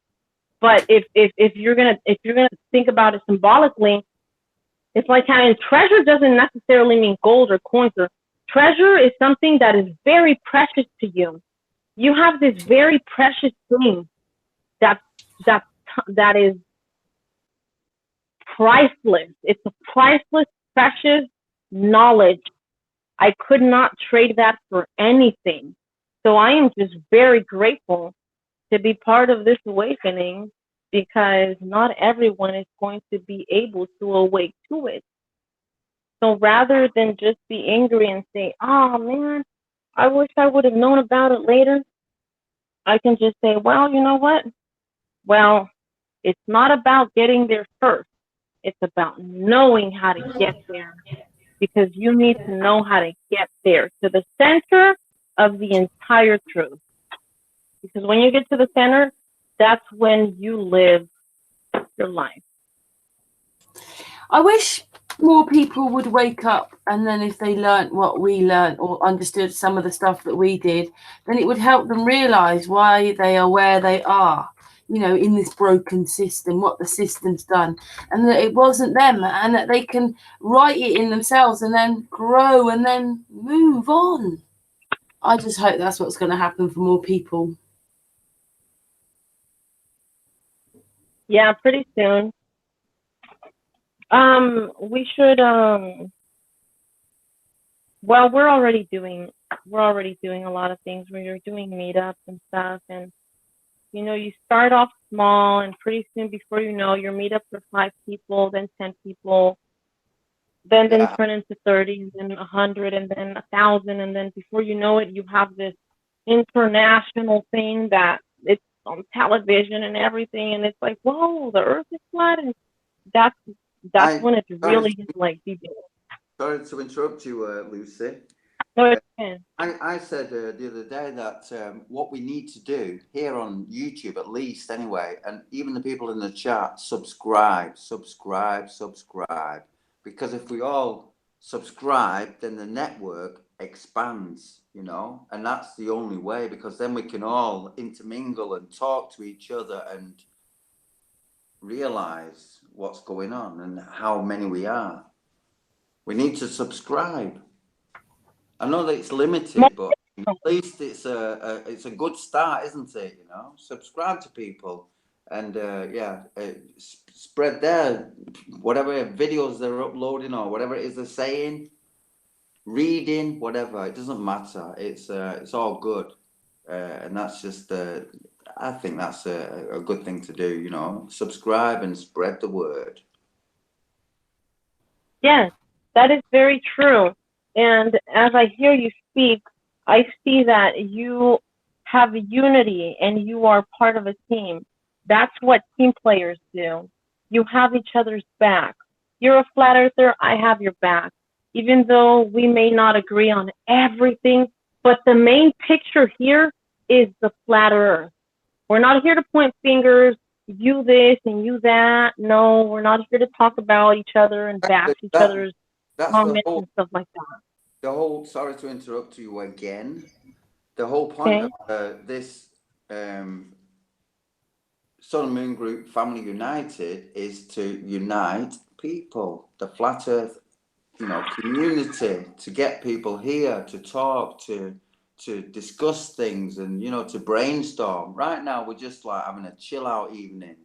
But if you're gonna think about it symbolically, it's like having treasure doesn't necessarily mean gold or coins. Or treasure is something that is very precious to you. You have this very precious thing that is priceless. It's a priceless, precious knowledge. I could not trade that for anything. So I am just very grateful to be part of this awakening because not everyone is going to be able to awake to it. So rather than just be angry and say, oh man, I wish I would have known about it later, I can just say, well, you know what? Well, it's not about getting there first. It's about knowing how to get there, because you need to know how to get there to the center of the entire truth. Because when you get to the center, that's when you live your life. I wish more people would wake up, and then if they learnt what we learnt or understood some of the stuff that we did, then it would help them realize why they are where they are, you know, in this broken system, what the system's done, and that it wasn't them, and that they can write it in themselves and then grow and then move on. I just hope that's what's going to happen for more people. Yeah, pretty soon. We should well, we're already doing a lot of things where you're doing meetups and stuff, and you know, you start off small and pretty soon, before you know, your meetups are 5 people, then 10 people, then turn into 30, and then 100, and then 1,000, and then before you know it, you have this international thing that it's on television and everything, and it's like, whoa, the earth is flat, and that's when it's really like deep. Sorry to interrupt you, Lucy. No, I said the other day that what we need to do here on YouTube, at least anyway, and even the people in the chat, subscribe. Because if we all subscribe, then the network expands, you know, and that's the only way, because then we can all intermingle and talk to each other and realize what's going on and how many we are. We need to subscribe. I know that it's limited, but at least it's a good start, isn't it? You know, subscribe to people and spread their whatever videos they're uploading or whatever it is they're saying, reading, whatever. It doesn't matter. It's all good, and that's just I think that's a good thing to do. You know, subscribe and spread the word. Yes, that is very true. And as I hear you speak, I see that you have unity and you are part of a team. That's what team players do. You have each other's back. You're a flat earther, I have your back. Even though we may not agree on everything, but the main picture here is the flat earth. We're not here to point fingers, you this and you that. No, we're not here to talk about each other and bash each other's comments and stuff like that. The whole, sorry to interrupt you again. The whole point of this Sun and Moon Group Family United is to unite people, the flat earth, you know, community, to get people here to talk, to discuss things and, you know, to brainstorm. Right now, we're just like having a chill out evening.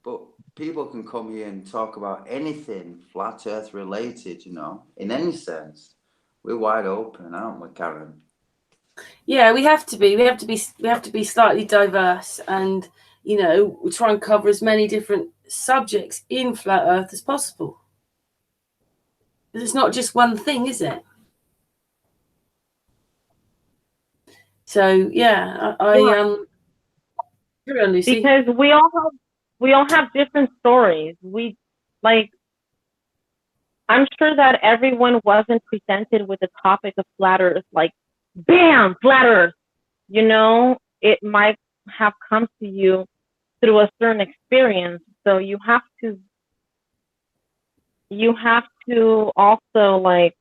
But people can come here and talk about anything flat earth related, you know, in any sense. We're wide open, aren't we, Karen? Yeah, we have to be. We have to be slightly diverse, and we try and cover as many different subjects in flat Earth as possible. Because it's not just one thing, is it? So yeah, carry on, Lucy. Because we all have different stories. I'm sure that everyone wasn't presented with the topic of flat Earth, like, bam, flat Earth. It might have come to you through a certain experience. So you have to also, like,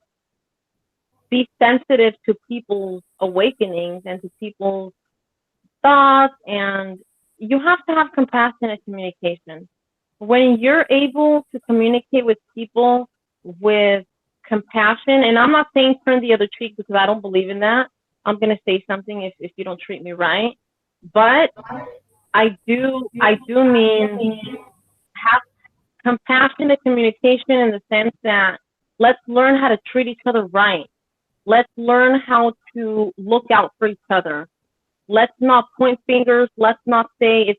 be sensitive to people's awakenings and to people's thoughts, and you have to have compassionate communication. When you're able to communicate with people with compassion, and I'm not saying turn the other cheek because I don't believe in that. I'm going to say something if you don't treat me right. But I do mean have compassionate communication in the sense that let's learn how to treat each other right. Let's learn how to look out for each other. Let's not point fingers. Let's not say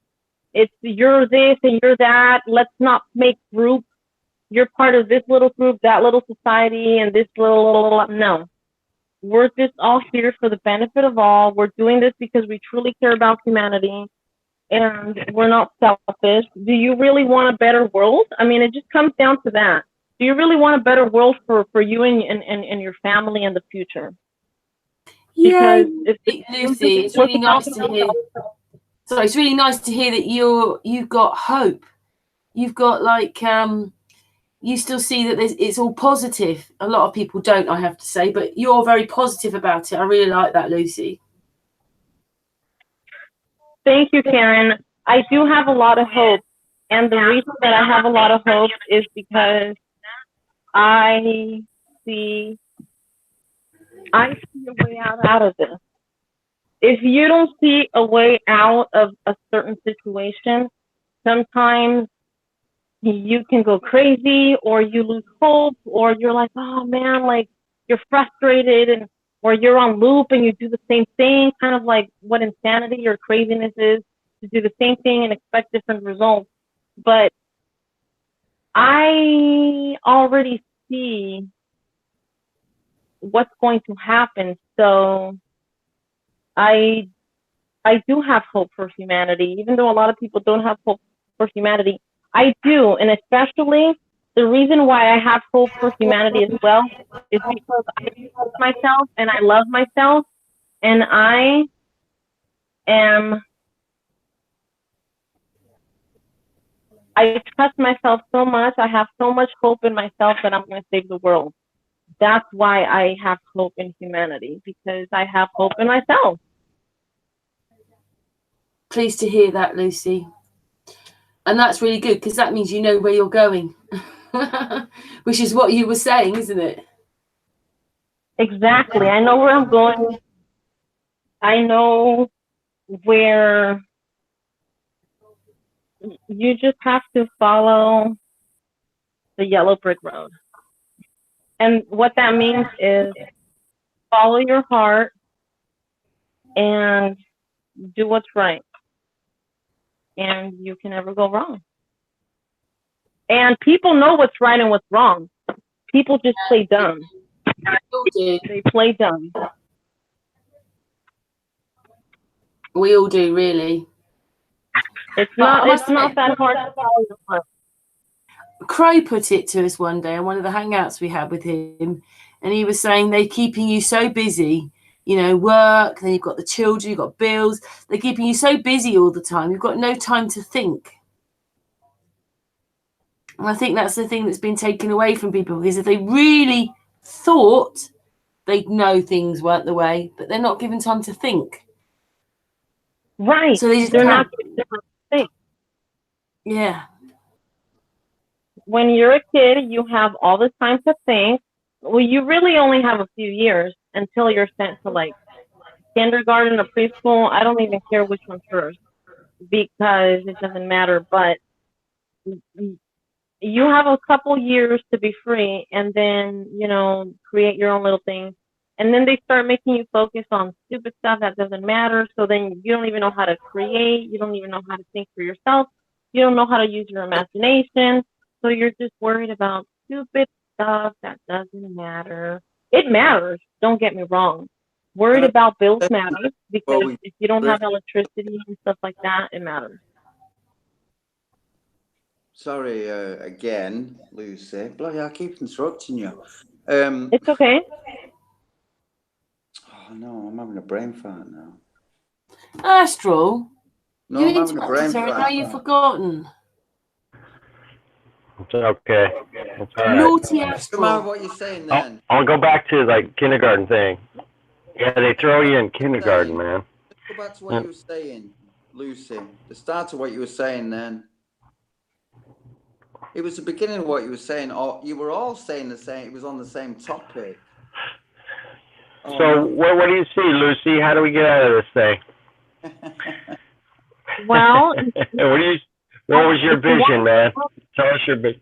it's you're this and you're that. Let's not make groups. You're part of this little group, that little society, and this little. No. We're just all here for the benefit of all. We're doing this because we truly care about humanity, and we're not selfish. Do you really want a better world? I mean, it just comes down to that. Do you really want a better world for you and your family in the future? Yeah, Because Lucy, it's really nice to hear. Sorry, it's really nice to hear that you've got hope. You've got you still see that it's all positive. A lot of people don't, I have to say, but you're very positive about it. I really like that, Lucy. Thank you, Karen. I do have a lot of hope. And the reason that I have a lot of hope is because I see a way out of this. If you don't see a way out of a certain situation, sometimes you can go crazy, or you lose hope, or you're like, oh man, like you're frustrated, or you're on loop and you do the same thing, kind of like what insanity or craziness is, to do the same thing and expect different results. But I already see what's going to happen, so I do have hope for humanity, even though a lot of people don't have hope for humanity. I do, and especially the reason why I have hope for humanity as well is because I trust myself and I love myself, and I trust myself so much. I have so much hope in myself that I'm going to save the world. That's why I have hope in humanity, because I have hope in myself. Pleased to hear that, Lucy. And that's really good, because that means you know where you're going, which is what you were saying, isn't it? Exactly. I know where I'm going. I know where you just have to follow the yellow brick road. And what that means is follow your heart and do what's right. And you can never go wrong. And people know what's right and what's wrong. People just play dumb. They play dumb. We all do, really. It's not that hard to follow your heart. Crow put it to us one day on one of the hangouts we had with him, and he was saying they're keeping you so busy, work, then you've got the children, you've got bills, they're keeping you so busy all the time, you've got no time to think. And I think that's the thing that's been taken away from people, because if they really thought, they'd know things weren't the way, but they're not given time to think. Right. So they're not given time to think. Yeah. When you're a kid, you have all the time to think. Well, you really only have a few years until you're sent to like kindergarten or preschool. I don't even care which one first, because it doesn't matter. But you have a couple years to be free, and then create your own little thing. and then they start making you focus on stupid stuff that doesn't matter. So then you don't even know how to create. You don't even know how to think for yourself. You don't know how to use your imagination. So you're just worried about stupid stuff that doesn't matter. It matters. Don't get me wrong. Worried about bills matters because if you don't have electricity and stuff like that, it matters. Sorry, again, Lucy. Bloody, I keep interrupting you. It's okay. Oh no, I'm having a brain fart now. Astral, No, you I'm having a brain interrupted her and now fart. you've forgotten. It's okay. It's all right. Naughty Come on, Astral. what you're saying then? I'll go back to like kindergarten thing. Yeah, they throw you in kindergarten, man. Let's go back to what you were saying, Lucy. The start of what you were saying then. It was the beginning of what you were saying. Or you were all saying the same. It was on the same topic. Oh, So no. what do you see, Lucy? How do we get out of this thing? Well, what was your vision, man? Tell us your vision.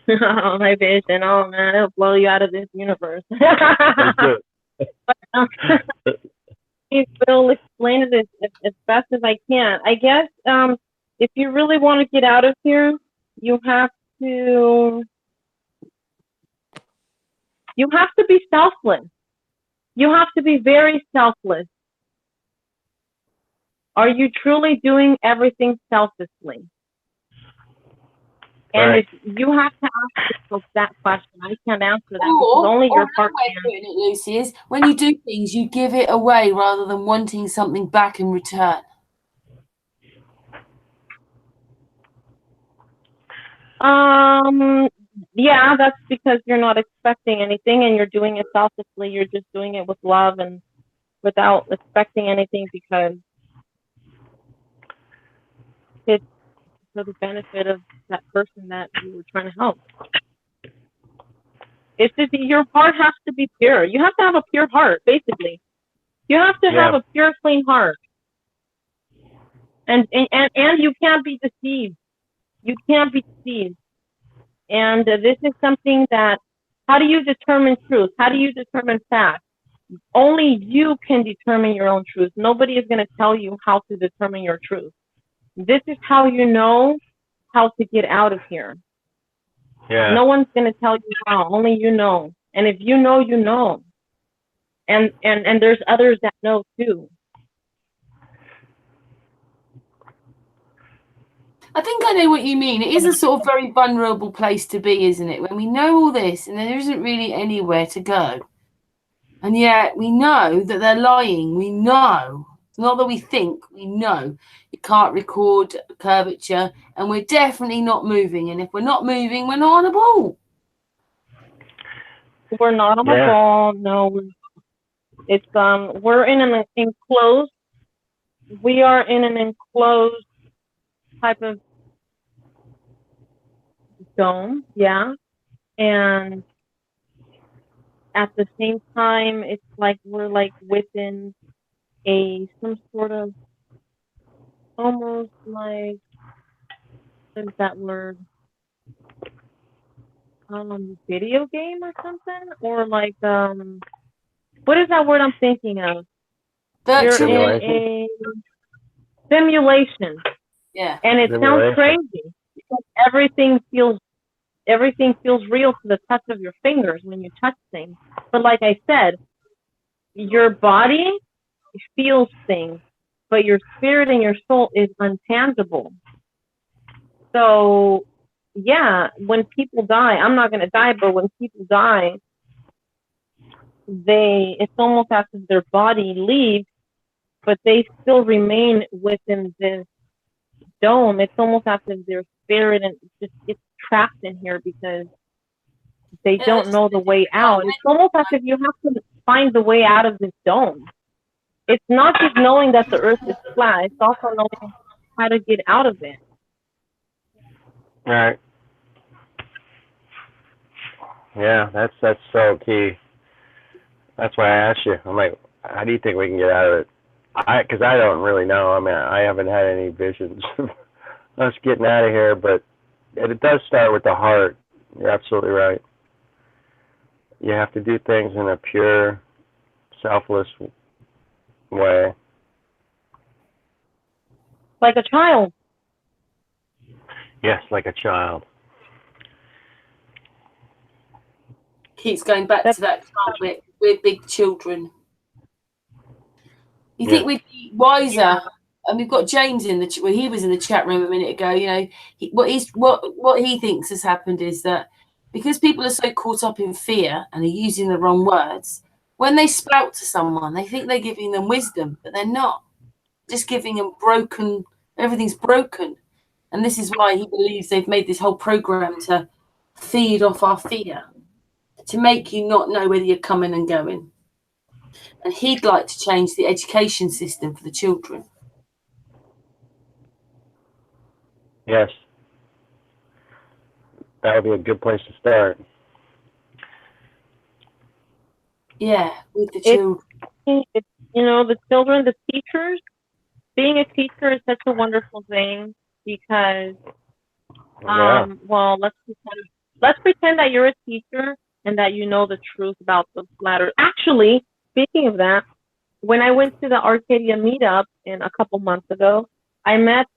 Oh, my vision. Oh, man, it'll blow you out of this universe. We'll explain it as best as I can. I guess if you really want to get out of here, you have to be selfless. You have to be very selfless. Are you truly doing everything selflessly? And Right. if you have to ask yourself that question, I can't answer that Or, because only your heart way of putting it, Lucy, is when you do things, you give it away rather than wanting something back in return. Yeah, that's because you're not expecting anything and you're doing it selflessly. You're just doing it with love and without expecting anything because it's for the benefit of that person that you were trying to help. It's just your heart has to be pure. You have to have a pure heart, basically. You have to have a pure, clean heart. And you can't be deceived. You can't be deceived. And this is something that, how do you determine truth? How do you determine fact? Only you can determine your own truth. Nobody is going to tell you how to determine your truth. This is how you know how to get out of here. Yeah. No one's going to tell you how. Only you know. And if you know, you know. And there's others that know too. I think I know what you mean. It is a sort of very vulnerable place to be, isn't it? When we know all this and there isn't really anywhere to go. And yet we know that they're lying. We know. It's not that we think, we know. You can't record curvature and we're definitely not moving. And if we're not moving, we're not on a ball. We're not on a ball. No. It's we're in an enclosed. We are in an enclosed type of dome, yeah. And at the same time, it's like we're like within some sort of almost like, what is that word? Video game or something, or like what is that word I'm thinking of? You're in a simulation. Yeah. And it sounds crazy because everything feels real to the touch of your fingers when you touch things. But like I said, your body feels things, but your spirit and your soul is untangible. So yeah, when people die, I'm not going to die, but when people die, it's almost as if their body leaves, but they still remain within this dome. It's almost as if their spirit and just gets trapped in here because they don't know the way out. It's almost as if you have to find the way out of this dome. It's not just knowing that the earth is flat, it's also knowing how to get out of it. Right. Yeah, that's so key. That's why I asked you. I'm like, how do you think we can get out of it? Because I don't really know. I mean, I haven't had any visions of us getting out of here, but it does start with the heart. You're absolutely right. You have to do things in a pure selfless way. Like a child. Yes, like a child. Keeps going back to that time we're big children. You think we'd be wiser? And we've got James in the well, he was in the chat room a minute ago. You know, what he thinks has happened is that because people are so caught up in fear and are using the wrong words, when they spout to someone, they think they're giving them wisdom, but they're not. Just giving them broken. Everything's broken, and this is why he believes they've made this whole program to feed off our fear, to make you not know whether you're coming and going. And he'd like to change the education system for the children. Yes. That would be a good place to start. Yeah, with the children. It's, you know, the children, the teachers. Being a teacher is such a wonderful thing because, well, let's pretend that you're a teacher and that you know the truth about the flat earth. Actually, speaking of that, when I went to the Arcadia meetup a couple months ago, I met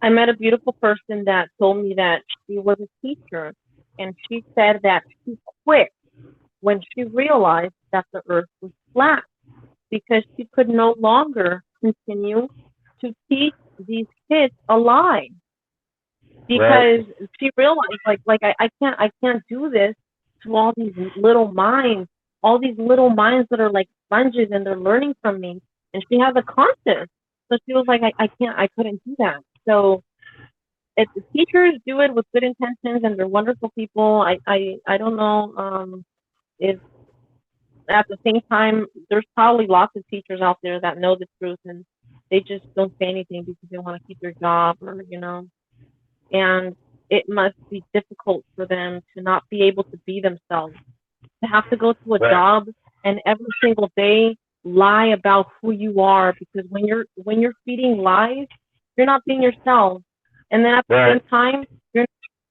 a beautiful person that told me that she was a teacher, and she said that she quit when she realized that the earth was flat because she could no longer continue to teach these kids a lie. Because she realized, I can't do this to all these little minds that are like sponges and they're learning from me. And she has a conscience, so she was like, I couldn't do that. So if the teachers do it with good intentions and they're wonderful people, I don't know if at the same time there's probably lots of teachers out there that know the truth and they just don't say anything because they want to keep their job or and it must be difficult for them to not be able to be themselves, to have to go to a job and every single day lie about who you are, because when you're feeding lies, you're not being yourself. And then at the same time,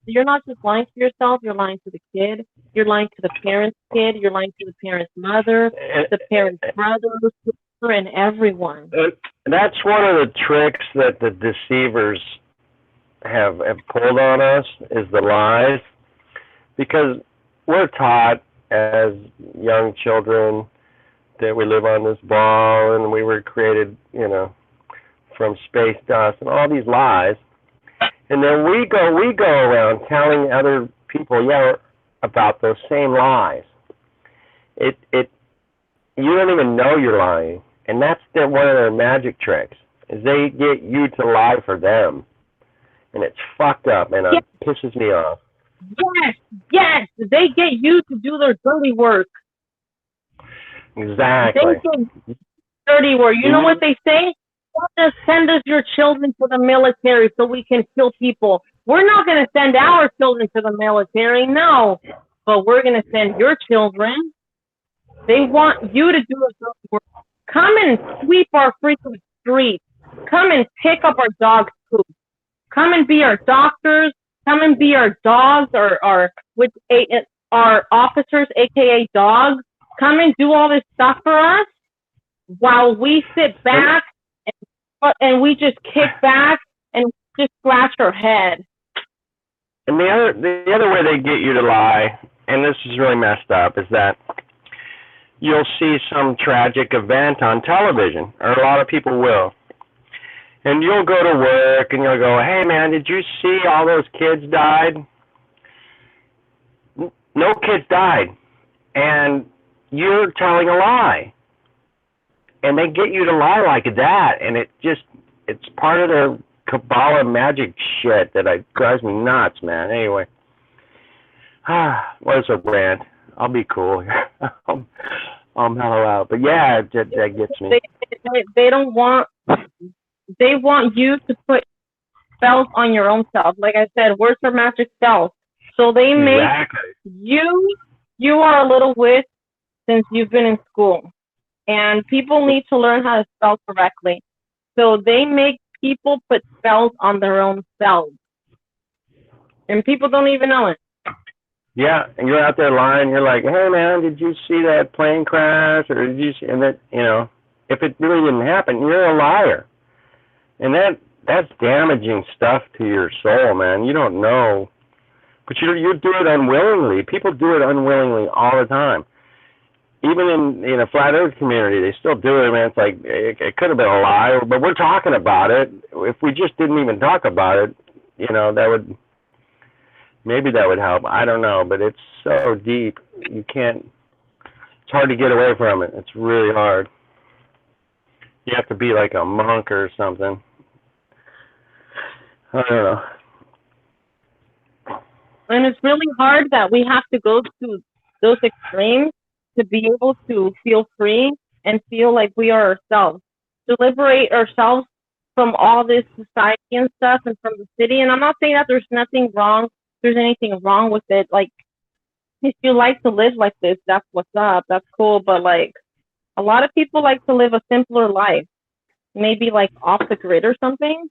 you're not just lying to yourself, you're lying to the kid, you're lying to the parent's kid, you're lying to the parent's mother, the parent's brother, sister, and everyone. And that's one of the tricks that the deceivers have pulled on us, is the lies, because we're taught as young children that we live on this ball and we were created, from space dust and all these lies. And then we go around telling other people, about those same lies. You don't even know you're lying. And that's one of their magic tricks, is they get you to lie for them. And it's fucked up, and it pisses me off. Yes, they get you to do their dirty work. Exactly. They get dirty work. You know what they say? Just send us your children to the military so we can kill people. We're not going to send our children to the military, no. But we're going to send your children. They want you to do the dirty work. Come and sweep our freaking streets. Come and pick up our dog's poop. Come and be our doctors. Come and be our dogs, or our officers, aka dogs. Come and do all this stuff for us while we sit back and we just kick back and just scratch our head. And the other way they get you to lie, and this is really messed up, is that you'll see some tragic event on television, or a lot of people will. And you'll go to work and you'll go, hey man, did you see all those kids died? No kids died. And you're telling a lie. And they get you to lie like that. And it's part of their Kabbalah magic shit that drives me nuts, man. Anyway. What is a rant? I'll be cool here. I'll mellow out. But yeah, that gets me. They want you to put spells on your own self. Like I said, words are magic spells. So they make you are a little witch since you've been in school. And people need to learn how to spell correctly. So they make people put spells on their own selves. And people don't even know it. Yeah, and you're out there lying. You're like, hey man, did you see that plane crash, or did you see? And that, you know, if it really didn't happen, you're a liar, and that's damaging stuff to your soul, man. You don't know, but you do it unwillingly. People do it unwillingly all the time. Even in a flat Earth community, they still do it. Man, it's like it could have been a lie, but we're talking about it. If we just didn't even talk about it, you know, that would. Maybe that would help. I don't know, but it's so deep. You can't. It's hard to get away from it. It's really hard. You have to be like a monk or something. I don't know. And it's really hard that we have to go to those extremes to be able to feel free and feel like we are ourselves, to liberate ourselves from all this society and stuff and from the city. And I'm not saying that there's nothing wrong, there's anything wrong with it. Like, if you like to live like this, that's what's up. That's cool. But like, a lot of people like to live a simpler life, maybe like off the grid or something.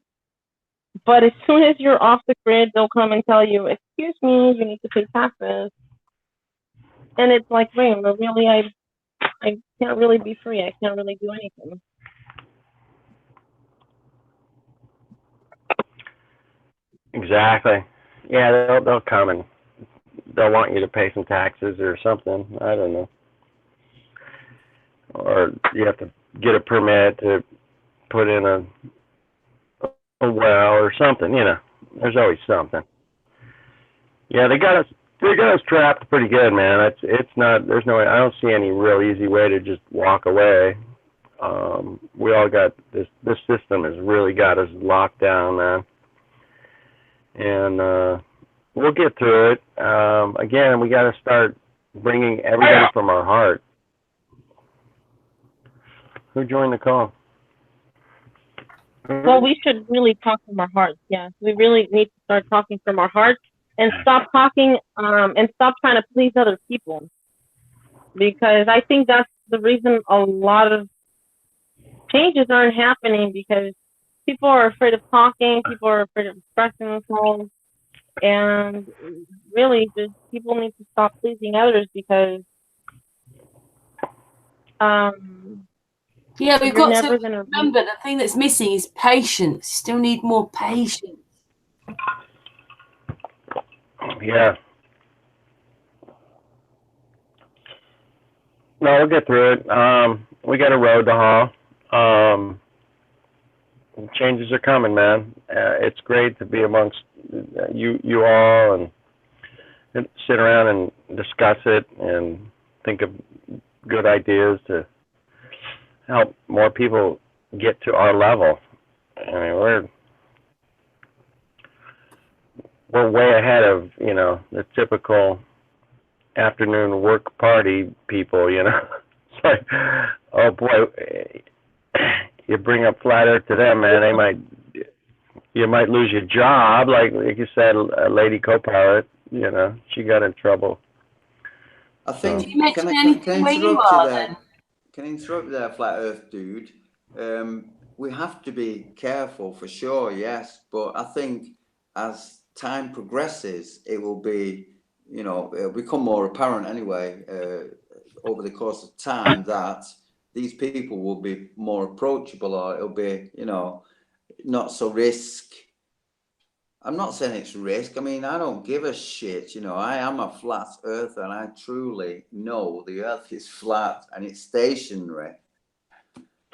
But as soon as you're off the grid, they'll come and tell you, excuse me, you need to pay taxes. And it's like, wait, really, I can't really be free. I can't really do anything. Exactly. Yeah, they'll come and they'll want you to pay some taxes or something. I don't know. Or you have to get a permit to put in a well or something. You know, there's always something. Yeah, they got us trapped pretty good, man. It's not. There's no way. I don't see any real easy way to just walk away. We all got this. This system has really got us locked down, man. And we'll get through it. Again, we got to start bringing everything from our heart. Who joined the call? Well, we should really talk from our hearts. Yeah, we really need to start talking from our hearts and stop talking and stop trying to please other people. Because I think that's the reason a lot of changes aren't happening, because people are afraid of talking, people are afraid of expressing themselves, and really just people need to stop pleasing others, because yeah, we've you're got to never gonna remember the thing that's missing is patience. Still need more patience. Yeah. No, we'll get through it. We got a road to haul. Changes are coming, man. It's great to be amongst you all and sit around and discuss it and think of good ideas to help more people get to our level. I mean, we're way ahead of, you know, the typical afternoon work party people, you know. It's like, oh boy, you bring up flat earth to them, man, you might lose your job, like you said, a lady co-pilot, you know, she got in trouble. I think, Did you mention can I anything where you interrupt you are there? then? Can I interrupt you there, flat earth dude? We have to be careful for sure, yes, but I think as time progresses, it will be, you know, it'll become more apparent anyway, over the course of time, that these people will be more approachable, or it'll be, you know, not so risk. I'm not saying it's risk. I mean, I don't give a shit. You know, I am a flat earther, and I truly know the earth is flat and it's stationary.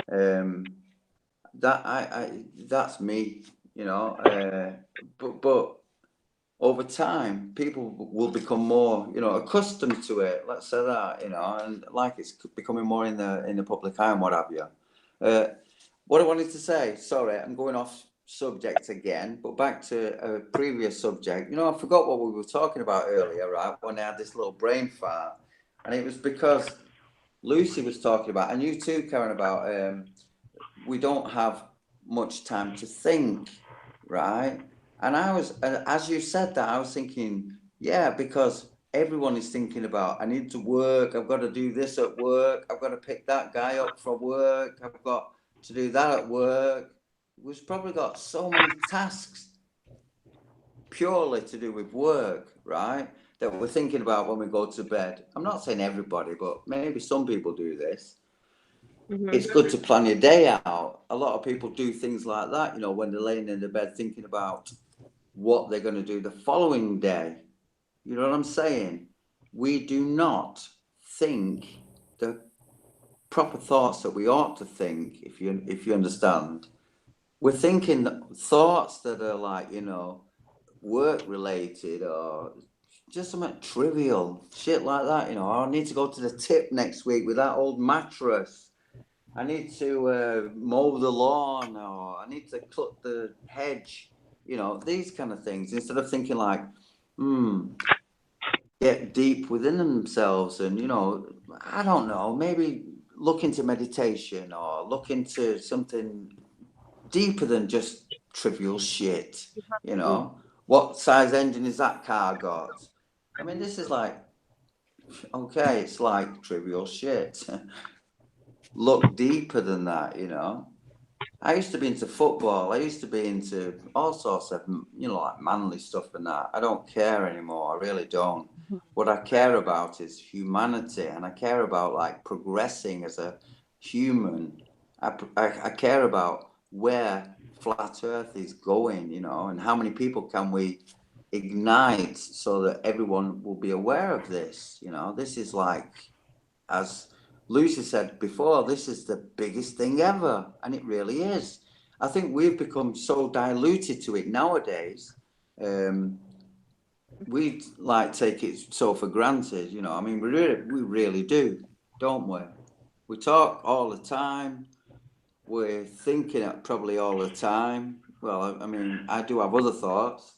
That's me, you know. But over time, people will become more, you know, accustomed to it. Let's say that, you know, and like it's becoming more in the public eye and what have you. What I wanted to say, sorry, I'm going off subject again, but back to a previous subject. You know, I forgot what we were talking about earlier, right? When I had this little brain fart, and it was because Lucy was talking about, and you too, Karen, about we don't have much time to think, right? And as you said that, I was thinking, yeah, because everyone is thinking about, I need to work, I've got to do this at work, I've got to pick that guy up from work, I've got to do that at work. We've probably got so many tasks purely to do with work, right? that we're thinking about when we go to bed. I'm not saying everybody, but maybe some people do this. It's good to plan your day out. A lot of people do things like that, you know, when they're laying in their bed thinking about what they're going to do the following day. You know what I'm saying? We do not think the proper thoughts that we ought to think, if you understand. We're thinking thoughts that are like, you know, work related or just something trivial, shit like that, you know. I need to go to the tip next week with that old mattress. I need to mow the lawn, or I need to cut the hedge, you know, these kind of things. Instead of thinking like, get deep within themselves and, you know, I don't know, maybe look into meditation or look into something deeper than just trivial shit, you know. What size engine is that car got? I mean, this is like, okay, it's like trivial shit. Look deeper than that, you know. I used to be into football. I used to be into all sorts of, you know, like manly stuff and that. I don't care anymore. I really don't. What I care about is humanity, and I care about like progressing as a human. I care about where flat Earth is going, you know, and how many people can we ignite so that everyone will be aware of this. You know, this is like, as Lucy said before, this is the biggest thing ever, and it really is. I think we've become so diluted to it nowadays. We like take it so for granted, you know. I mean, we really do, don't we? We talk all the time. We're thinking it probably all the time. Well, I mean, I do have other thoughts,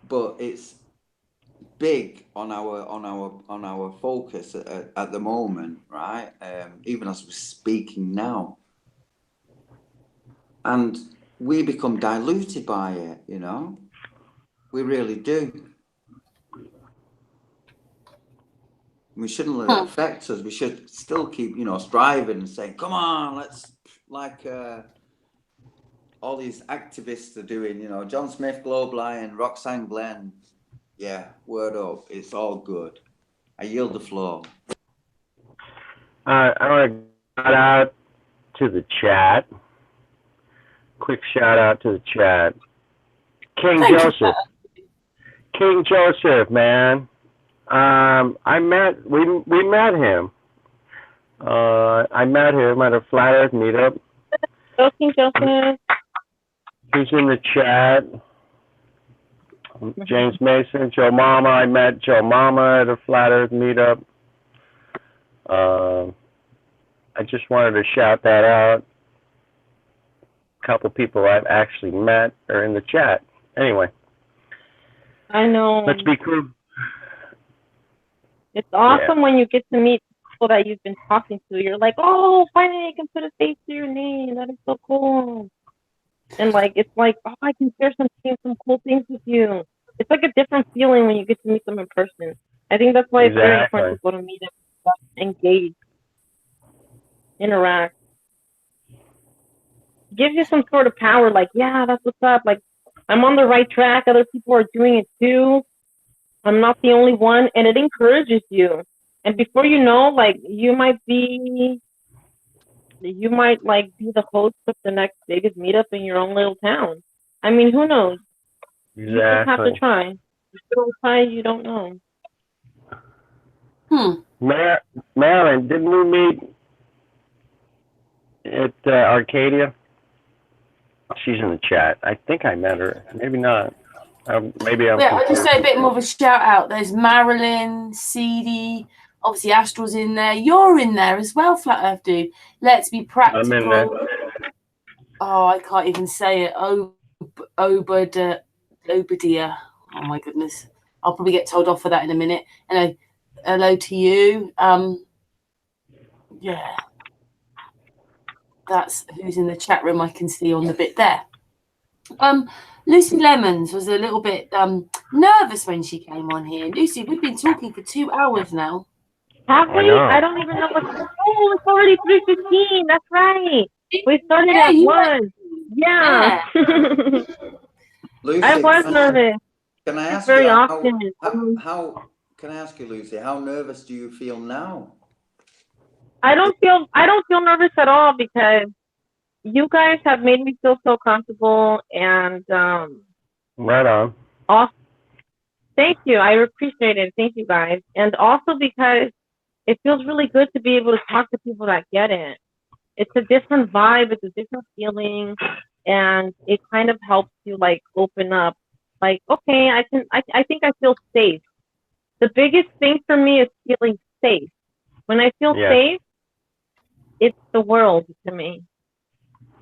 but it's big on our focus at the moment, right? Even as we're speaking now, and we become diluted by it, you know. We really do. We shouldn't let it affect us. We should still keep, you know, striving and saying, come on, let's, like all these activists are doing, you know, John Smith, Globe Lion, Roxanne Glenn. Yeah, word up. It's all good. I yield the floor. I want to shout out to the chat. Quick shout out to the chat. King Joseph. King Joseph, man. We met him. I met him at a Flat Earth meetup. King Joseph. He's in the chat. James Mason, Joe Mama. I met Joe Mama at a Flat Earth meetup. I just wanted to shout that out. A couple people I've actually met are in the chat. Anyway. I know. Let's be cool. It's awesome when you get to meet people that you've been talking to. You're like, oh, finally I can put a face to your name. That is so cool. And like, it's like, oh, I can share some cool things with you. It's like a different feeling when you get to meet them in person. I think that's why it's very important to go to meet them, engage, interact. It gives you some sort of power, like, yeah, that's what's up. Like, I'm on the right track. Other people are doing it too. I'm not the only one. And it encourages you. And before you know, like, you might like be the host of the next biggest meetup in your own little town. I mean, who knows? Exactly. You just have to try. If you don't try, you don't know. Marilyn, didn't we meet at Arcadia? She's in the chat. I think I met her. Maybe not. Maybe I'm. Yeah, I'll just say a bit more of a shout out. There's Marilyn, CD, obviously Astral's in there. You're in there as well, Flat Earth Dude. Let's be practical. I'm in there. Oh, I can't even say it. Obadiah. Oh my goodness. I'll probably get told off for that in a minute. And hello to you. Yeah. That's who's in the chat room. I can see on the bit there. Lucy Lemonsss was a little bit nervous when she came on here. Lucy, we've been talking for 2 hours now. Have we? I don't even know what. Oh, it's already 3:15. That's right. We started at 1. Yeah. Lucy, I was nervous. Can I ask very you often. how? Can I ask you, Lucy? How nervous do you feel now? I don't feel nervous at all because you guys have made me feel so comfortable, and Right on. also, thank you. I appreciate it. Thank you guys. And also because it feels really good to be able to talk to people that get it. It's a different vibe, it's a different feeling, and it kind of helps you like open up. Like, okay, I think I feel safe. The biggest thing for me is feeling safe. When I feel safe, it's the world to me.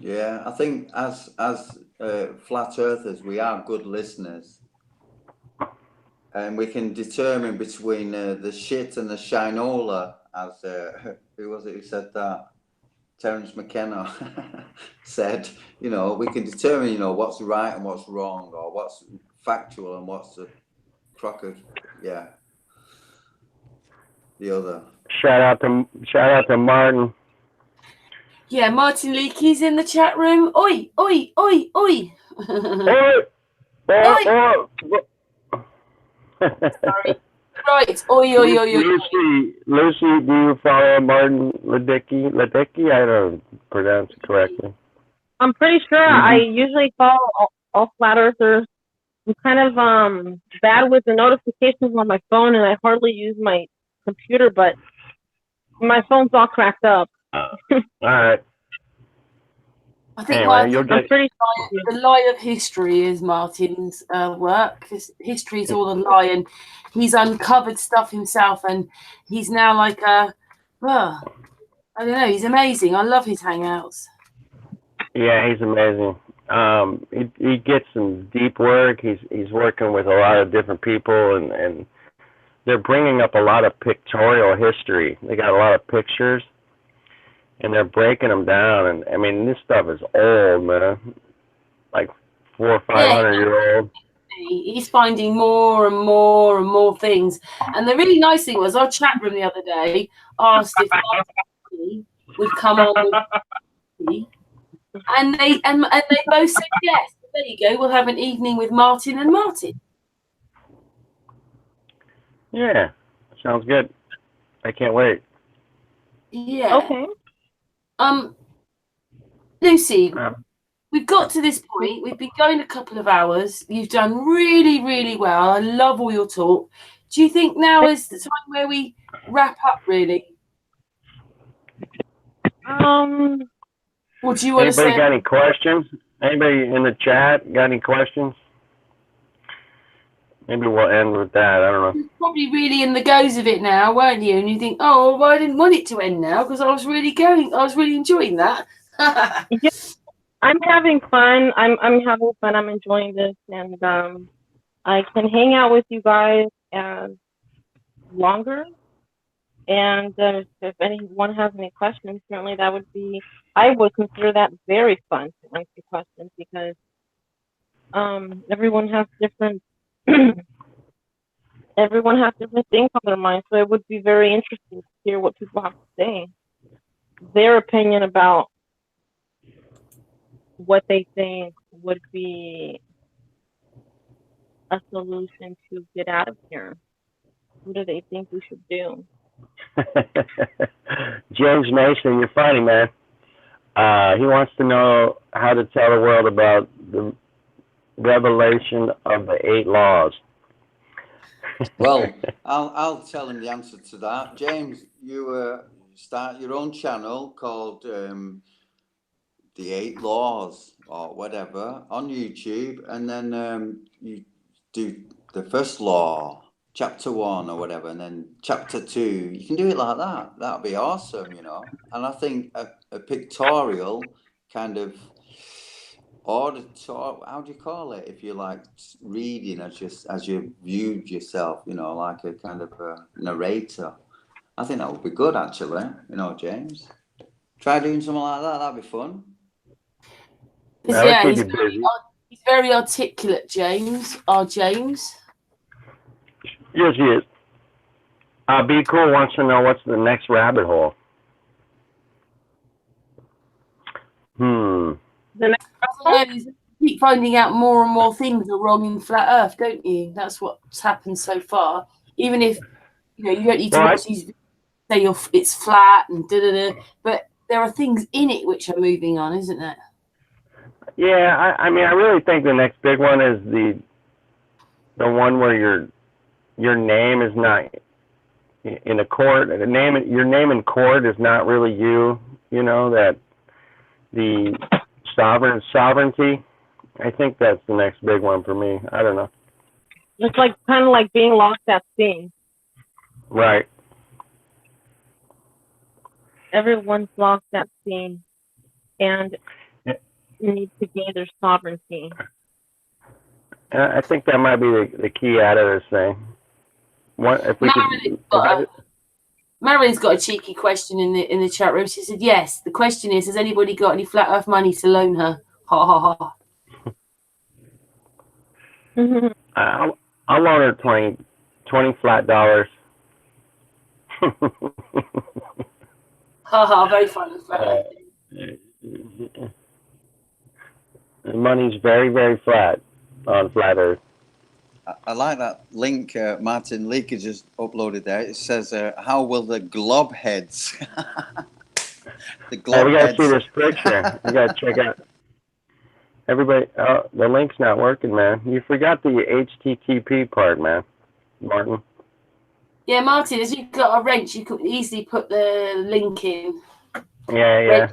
Yeah, I think as flat earthers, we are good listeners, and we can determine between the shit and the shinola. As who was it who said that? Terence McKenna said, you know, we can determine, you know, what's right and what's wrong, or what's factual and what's a crock of, yeah, the other. Shout out to Martin. Yeah, Martin Leakey's in the chat room. Oi, oi, oi, oi. Sorry. Right. Oi, oi, oi, oi. Lucy, do you follow Martin Ledecky? I don't pronounce it correctly. I'm pretty sure I usually follow all flat earthers. I'm kind of bad with the notifications on my phone, and I hardly use my computer, but my phone's all cracked up. All right. I think anyway, the lie of history is Martin's work. History is all a lie, and he's uncovered stuff himself, and he's now like I don't know. He's amazing. I love his hangouts. Yeah, he's amazing. He gets some deep work. He's working with a lot of different people, and they're bringing up a lot of pictorial history. They got a lot of pictures, and they're breaking them down. And I mean, this stuff is old, man. Like 400 or 500 year old. He's finding more and more and more things. And the really nice thing was our chat room the other day asked if Martin would come on with me. And they both said yes. So there you go. We'll have an evening with Martin and Martin. Yeah, sounds good. I can't wait. Yeah. Okay. Lucy, we've got to this point. We've been going a couple of hours. You've done really, really well. I love all your talk. Do you think now is the time where we wrap up, really? Or do you want to say? Anybody got any questions? Anybody in the chat got any questions? Maybe we'll end with that. I don't know. You're probably really in the goes of it now, weren't you? And you think, oh, well, I didn't want it to end now because I was really enjoying that. Yeah, I'm having fun. I'm having fun. I'm enjoying this, and I can hang out with you guys longer. And if anyone has any questions, certainly I would consider that very fun to answer questions, because everyone has different things on their mind. So it would be very interesting to hear what people have to say, their opinion about what they think would be a solution to get out of here. What do they think we should do? James Mason, you're funny, man. He wants to know how to tell the world about the revelation of the 8 laws. Well, I'll tell him the answer to that. James, you start your own channel called The 8 Laws or whatever on YouTube, and then you do the first law, chapter 1 or whatever, and then chapter 2. You can do it like that. That'd be awesome, you know. And I think a pictorial kind of auditor, how do you call it, if you like reading as you viewed yourself, you know, like a kind of a narrator. I think that would be good, actually, you know, James. Try doing something like that. That'd be fun. Yeah, he's very articulate, James. James. Yes, he is. Be Cool wants to know what's the next rabbit hole. The next He keep finding out more and more things are wrong in flat Earth, don't you? That's what's happened so far. Even if you don't need to watch these videos say it's flat and but there are things in it which are moving on, isn't there? Yeah, I mean, I really think the next big one is the one where your name is not in a court. Your name in court is not really you. You know, that the sovereignty. I think that's the next big one for me. I don't know. It's like kind of like being lost at sea. Right. Everyone's lost at sea and needs to gain their sovereignty. I think that might be the key out of this thing. Marilyn's got a cheeky question in the chat room. She said, "Yes, the question is, has anybody got any flat Earth money to loan her?" Ha ha ha. I'll loan her 20 flat dollars. Ha ha, very funny. The money's very, very flat on flat Earth. I like that link Martin Leaker just uploaded there. It says, how will the glob heads... the glob we got to heads... see this picture. We got to check out... Everybody, the link's not working, man. You forgot the HTTP part, man, Martin. Yeah, Martin, as you've got a wrench, you could easily put the link in. Yeah.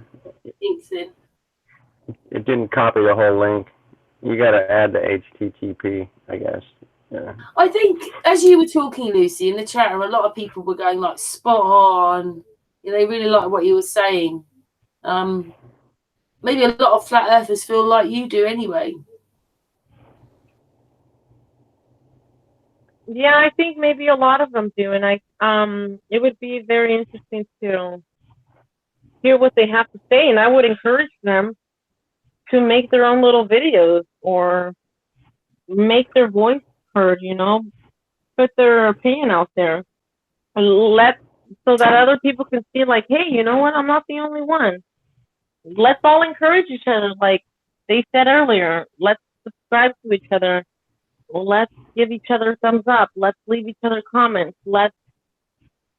Links in. It didn't copy the whole link. You got to add the HTTP, I guess. Yeah. I think, as you were talking, Lucy, in the chat room, a lot of people were going like spot on. They really like what you were saying. Maybe a lot of flat earthers feel like you do anyway. Yeah, I think maybe a lot of them do, and it would be very interesting to hear what they have to say, and I would encourage them to make their own little videos or make their voice heard, put their opinion out there. So that other people can see like, hey, you know what? I'm not the only one. Let's all encourage each other. Like they said earlier, let's subscribe to each other. Let's give each other thumbs up. Let's leave each other comments. Let's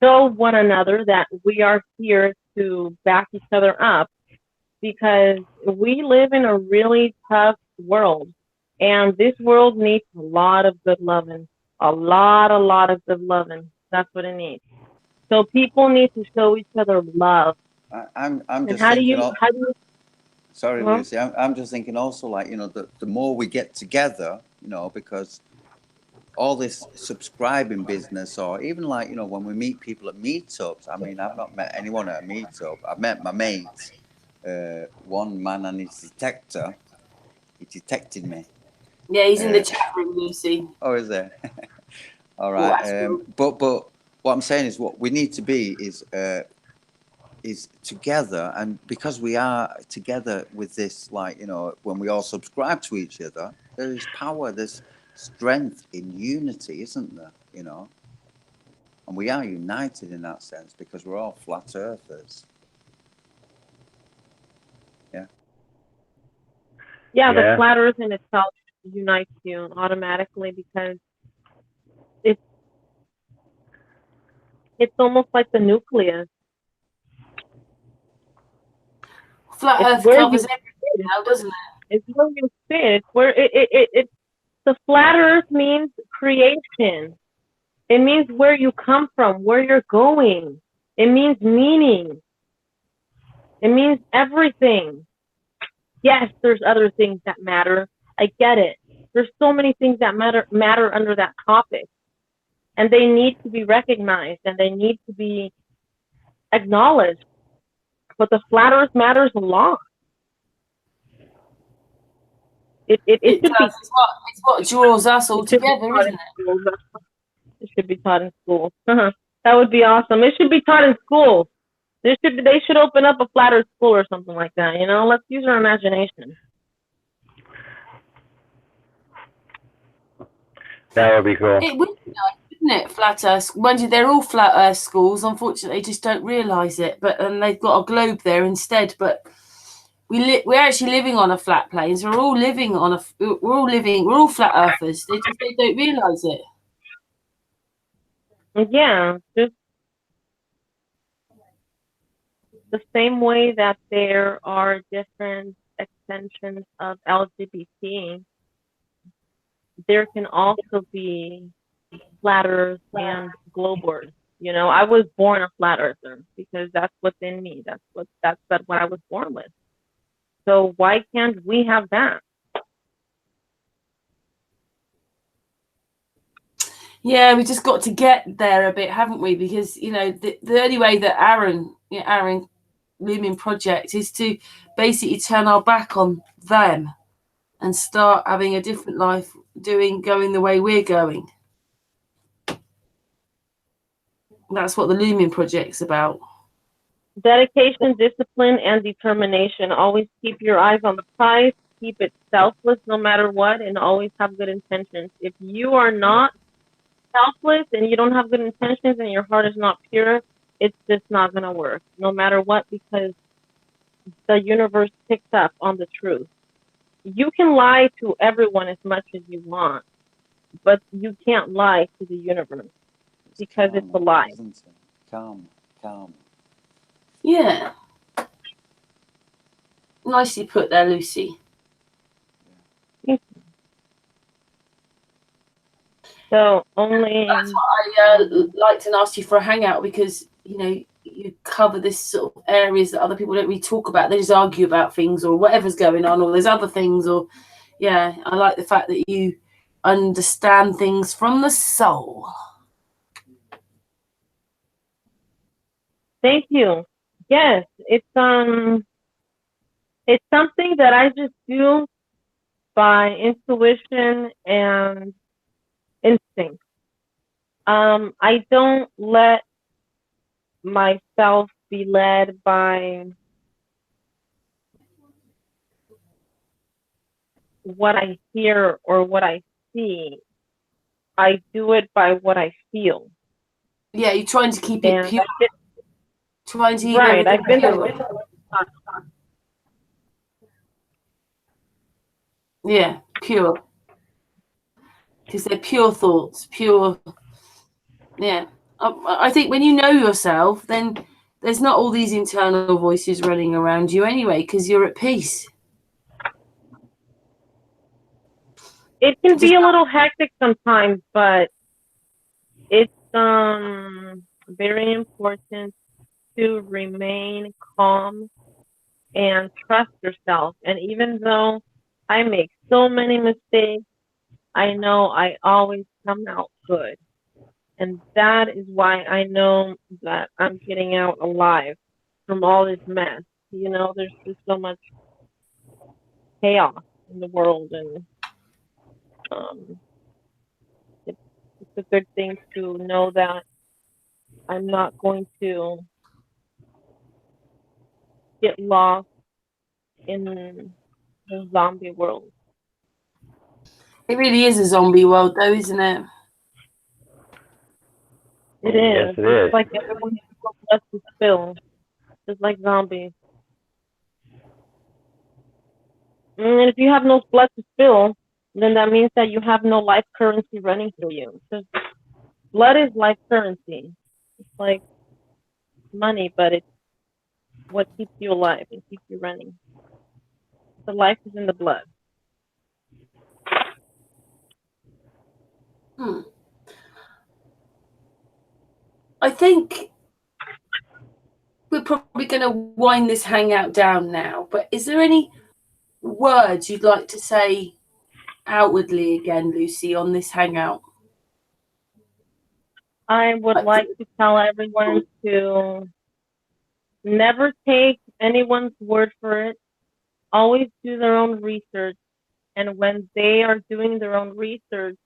show one another that we are here to back each other up, because we live in a really tough world, and this world needs a lot of good loving, a lot of good loving. That's what it needs. So people need to show each other love. I'm just how thinking. do you? Sorry, Lucy. I'm just thinking also, like, the more we get together, because all this subscribing business, or even like, when we meet people at meetups. I mean, I've not met anyone at a meetup. I've met my mates. One man and his detector. He detected me. Yeah, he's in the chat room, Lucy. Oh, is there? All right. But what I'm saying is, what we need to be is together, and because we are together with this, like, when we all subscribe to each other, there is power, there's strength in unity, isn't there? And we are united in that sense because we're all flat earthers. Yeah, the flat earth in itself unites you automatically, because it's almost like the nucleus. Flat Earth covers everything now, doesn't it? It's where you fit. It's where it's the flat Earth means creation. It means where you come from, where you're going. It means meaning. It means everything. Yes, there's other things that matter. I get it. There's so many things that matter under that topic, and they need to be recognized and they need to be acknowledged. But the flat Earth matters a lot. It should be. It's what draws us all together, isn't it? It should be taught in schools. That would be awesome. It should be taught in schools. They should open up a flat Earth school or something like that. Let's use our imagination. That would be cool. It would be nice, wouldn't it? Flat Earth. Mind you, they're all flat Earth schools. Unfortunately, they just don't realise it. But they've got a globe there instead. But we're actually living on a flat plane. So we're all living on we're all flat earthers. They don't realise it. Yeah, just the same way that there are different extensions of LGBT, there can also be flat earth and globers. You know, I was born a flat earther because that's what's in me. That's what I was born with. So why can't we have that? Yeah, we just got to get there a bit, haven't we? Because you know the only way that Aaron Lumen Project is to basically turn our back on them and start having a different life, going the way we're going. That's what the Lumen Project's about. Dedication, discipline, and determination. Always keep your eyes on the prize. Keep it selfless no matter what, and always have good intentions. If you are not selfless and you don't have good intentions and your heart is not pure, it's just not going to work no matter what, because the universe picks up on the truth. You can lie to everyone as much as you want, but you can't lie to the universe because it's a lie. Calm, calm. Yeah. Nicely put there, Lucy. So only that's why I liked and asked you for a hangout, because you know you cover this sort of areas that other people don't really talk about. They just argue about things or whatever's going on, or there's other things, or yeah, I like the fact that you understand things from the soul. Thank you. Yes, it's something that I just do by intuition and instinct. I don't let myself be led by what I hear or what I see. I do it by what I feel. Yeah, you're trying to keep it pure. Trying to keep right. I've been pure. Yeah, pure. Because they're pure thoughts, pure. Yeah. I think when you know yourself, then there's not all these internal voices running around you anyway, because you're at peace. It can be a little hectic sometimes, but it's very important to remain calm and trust yourself. And even though I make so many mistakes, I know I always come out good. And that is why I know that I'm getting out alive from all this mess. You know, there's just so much chaos in the world, and it's a good thing to know that I'm not going to get lost in the zombie world. It really is a zombie world, though, isn't it? It Yes, is. it is. It's like everyone has to spill, just like zombies. And if you have no blood to spill, then that means that you have no life currency running through you. Because blood is life currency. It's like money, but it's what keeps you alive and keeps you running. The life is in the blood. I think we're probably going to wind this hangout down now, but is there any words you'd like to say outwardly again, Lucy, on this hangout? I would like to tell everyone to never take anyone's word for it. Always do their own research. And when they are doing their own research,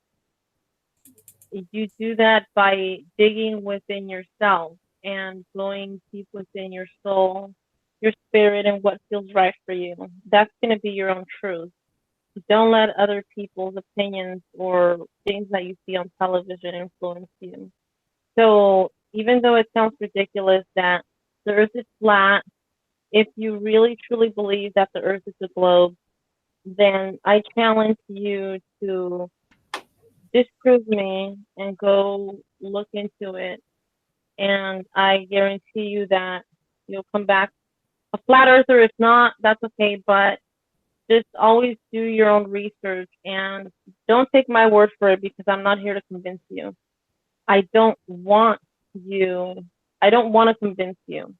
you do that by digging within yourself and going deep within your soul, your spirit, and what feels right for you. That's going to be your own truth. Don't let other people's opinions or things that you see on television influence you. So even though it sounds ridiculous that the earth is flat if you really truly believe that the Earth is a globe, then I challenge you to disprove me and go look into it. And I guarantee you that you'll come back a flat earther. If not, that's okay. But just always do your own research and don't take my word for it, because I'm not here to convince you. I don't want to convince you.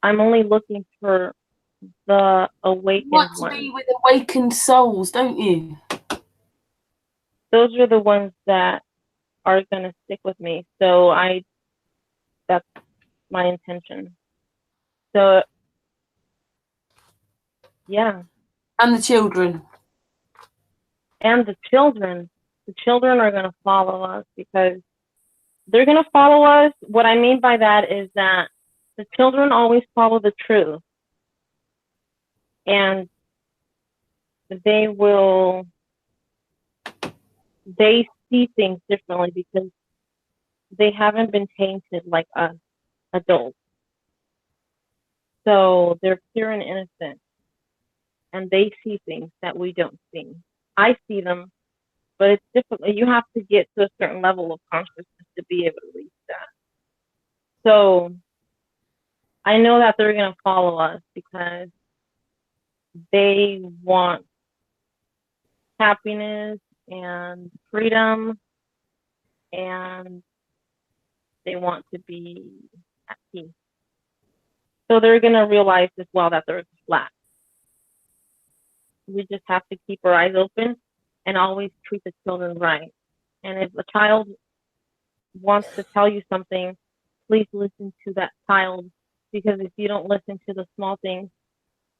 I'm only looking for the You awakened want to ones. be with awakened souls, don't you? Those are the ones that are going to stick with me. So that's my intention. So, yeah. And the children. And the children are going to follow us, because they're going to follow us. What I mean by that is that the children always follow the truth. And they see things differently, because they haven't been tainted like us adults. So they're pure and innocent, and they see things that we don't see. I see them, but it's difficult. You have to get to a certain level of consciousness to be able to reach that. So I know that they're going to follow us because they want happiness and freedom, and they want to be at peace. So they're going to realize as well that the earth is flat. We just have to keep our eyes open and always treat the children right. And if a child wants to tell you something, please listen to that child, because if you don't listen to the small things,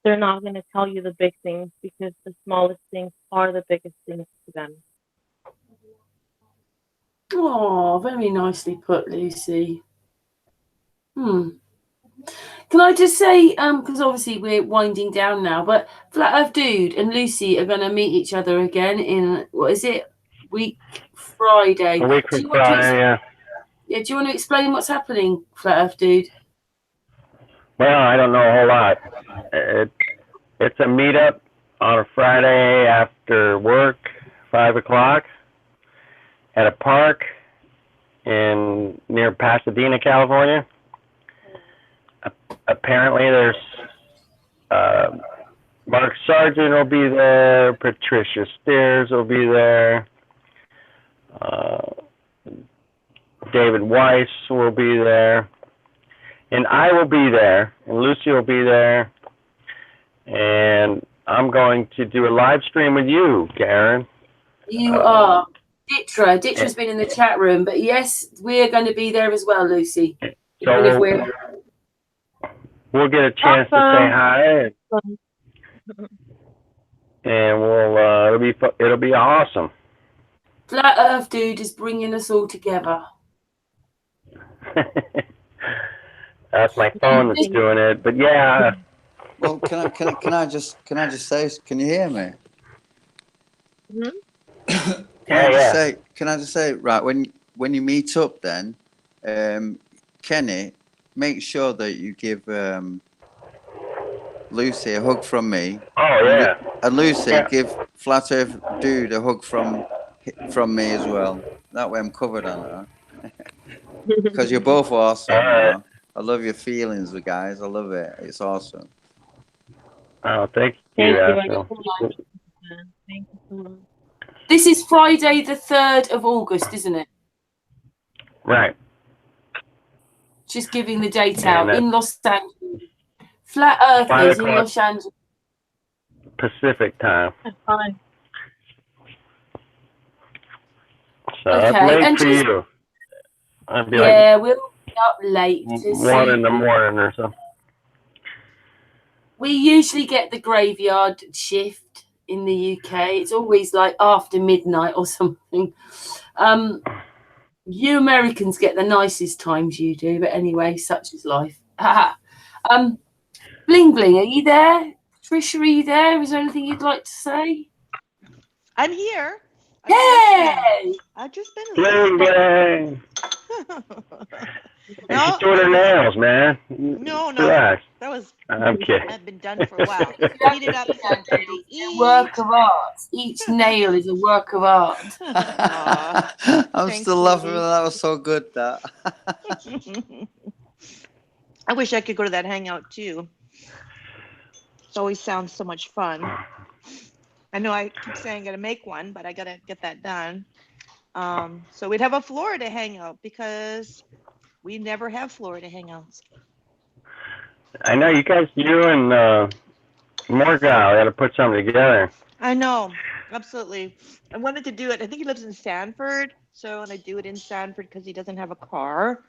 they're not going to tell you the big things, because the smallest things are the biggest things to them. Oh, very nicely put, Lucy. Can I just say, because obviously we're winding down now, but Flat Earth Dude and Lucy are going to meet each other again in, what is it, Friday. A week from Friday, yeah. Yeah, do you want to explain what's happening, Flat Earth Dude? Well, I don't know a whole lot. It's a meetup on a Friday after work, 5 o'clock, at a park near Pasadena, California. Apparently there's Mark Sargent will be there, Patricia Steers will be there, David Weiss will be there, and I will be there, and Lucy will be there, and I'm going to do a live stream with you, Karen. You are. Ditra's been in the chat room, but yes, we're going to be there as well, Lucy. So we'll get a chance to say hi, and it'll be awesome. Flat Earth Dude is bringing us all together. That's my phone that's doing it, but yeah. Well, can I just say? Can you hear me? Mm-hmm. Can I just say, right, when you meet up, then, Kenny, make sure that you give Lucy a hug from me. Oh yeah. And Lucy, give Flat Earth Dude a hug from me as well. That way I'm covered on her. Because you're both awesome. You know? I love your feelings, guys. I love it. It's awesome. Oh, thank you. Thank you so much. This is Friday the 3rd of August, isn't it? Right. Just giving the date out in Los Angeles. Flat Earthers in Los Angeles. Pacific time. That's fine. So okay, up late for you. I'd be we'll be up late. 1 in the morning or something. We usually get the graveyard shift in the UK. It's always like after midnight or something. You Americans get the nicest times you do, but anyway, such is life. Bling Bling, are you there? Trisha, are you there? Is there anything you'd like to say? I'm here. Yay! I've just been Bling Bling. And she's doing her nails, man. No, Relax. that was. I'm kidding. I've been done for a while. Heat it up, something to eat. Work of art. Each nail is a work of art. I'm Thanks, still laughing. Louise. That was so good. That. I wish I could go to that hangout too. It always sounds so much fun. I know I keep saying I'm gonna make one, but I gotta get that done. So we'd have a Florida hangout because we never have Florida hangouts. I know you guys, you and Morgan got to put something together. I know, absolutely. I wanted to do it. I think he lives in Sanford, so I want to do it in Sanford because he doesn't have a car.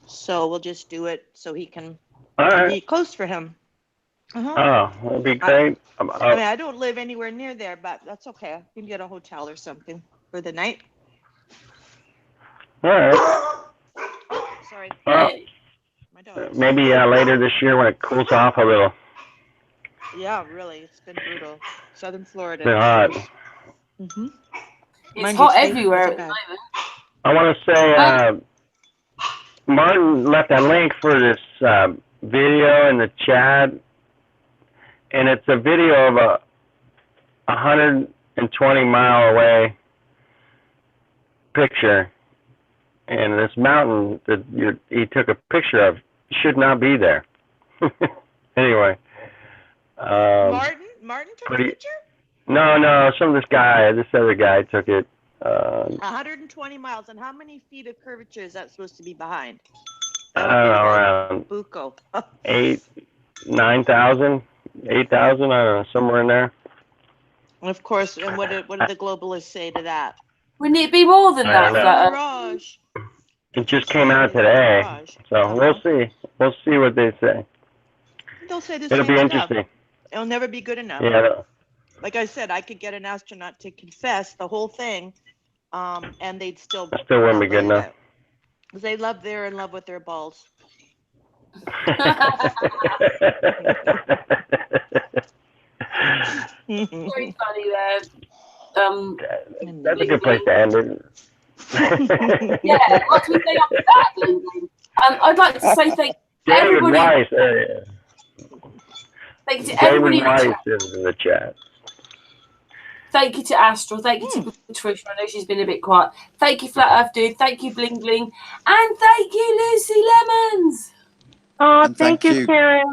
So we'll just do it so he can All right. be close for him. Oh, that'd be great. I mean, I don't live anywhere near there, but that's okay. You can get a hotel or something for the night. All right. Sorry. Well, My dog. maybe later this year when it cools off a little. Yeah, really. It's been brutal. Southern Florida. It's been hot. Mm-hmm. It's hot everywhere at the moment. I want to say, Martin left a link for this video in the chat, and it's a video of a 120-mile away picture, and this mountain that he took a picture of should not be there. Anyway. Martin took a picture? No, this other guy took it. 120 miles, and how many feet of curvature is that supposed to be behind? I don't know, around Buco. 9,000, 8,000, I don't know, somewhere in there. And of course, and what did the globalists say to that? Wouldn't it be more than that? Mirage. It just came out today, so we'll see. We'll see what they say. They'll say the It'll same be stuff. interesting. It'll never be good enough. Yeah. Like I said, I could get an astronaut to confess the whole thing, and they'd still wouldn't be good enough. Because they're in love with their balls. Very funny there. That's a good place to end it. Yeah, what do we say after that, Lulu? I'd like to say thank everybody. Weiss, thank you to everybody David Weiss is in the chat. Thank you to Astral. Thank you to Patricia. I know she's been a bit quiet. Thank you, Flat Earth Dude. Thank you, Bling Bling. And thank you, Lucy Lemons. Oh, And thank you, Karen.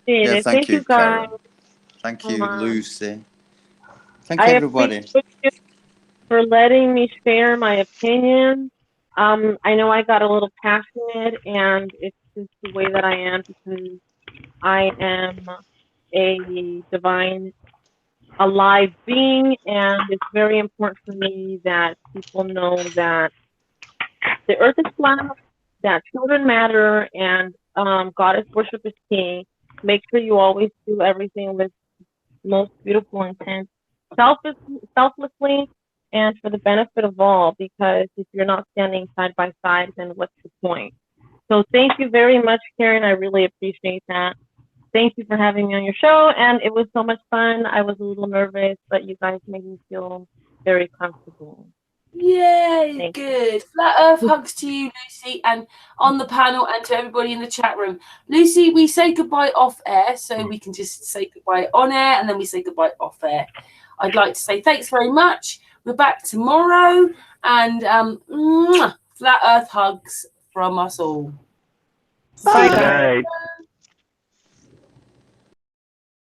Yeah, thank you, guys. Karen. Thank you, Lucy. Thank I everybody. Appreciate you for letting me share my opinion. I know I got a little passionate, and it's just the way that I am because I am a divine, alive being, and it's very important for me that people know that the earth is flat, that children matter, and goddess worship is key. Make sure you always do everything with most beautiful intent, selflessly, and for the benefit of all, because if you're not standing side by side, then what's the point? So thank you very much, Karen. I really appreciate that. Thank you for having me on your show, and it was so much fun. I was a little nervous, but you guys made me feel very comfortable. Yay, good. Flat Earth hugs to you, Lucy, and on the panel and to everybody in the chat room. Lucy, we say goodbye off air, so we can just say goodbye on air, and then we say goodbye off air. I'd like to say thanks very much. We're back tomorrow, and Flat Earth hugs from us all. Bye. Bye.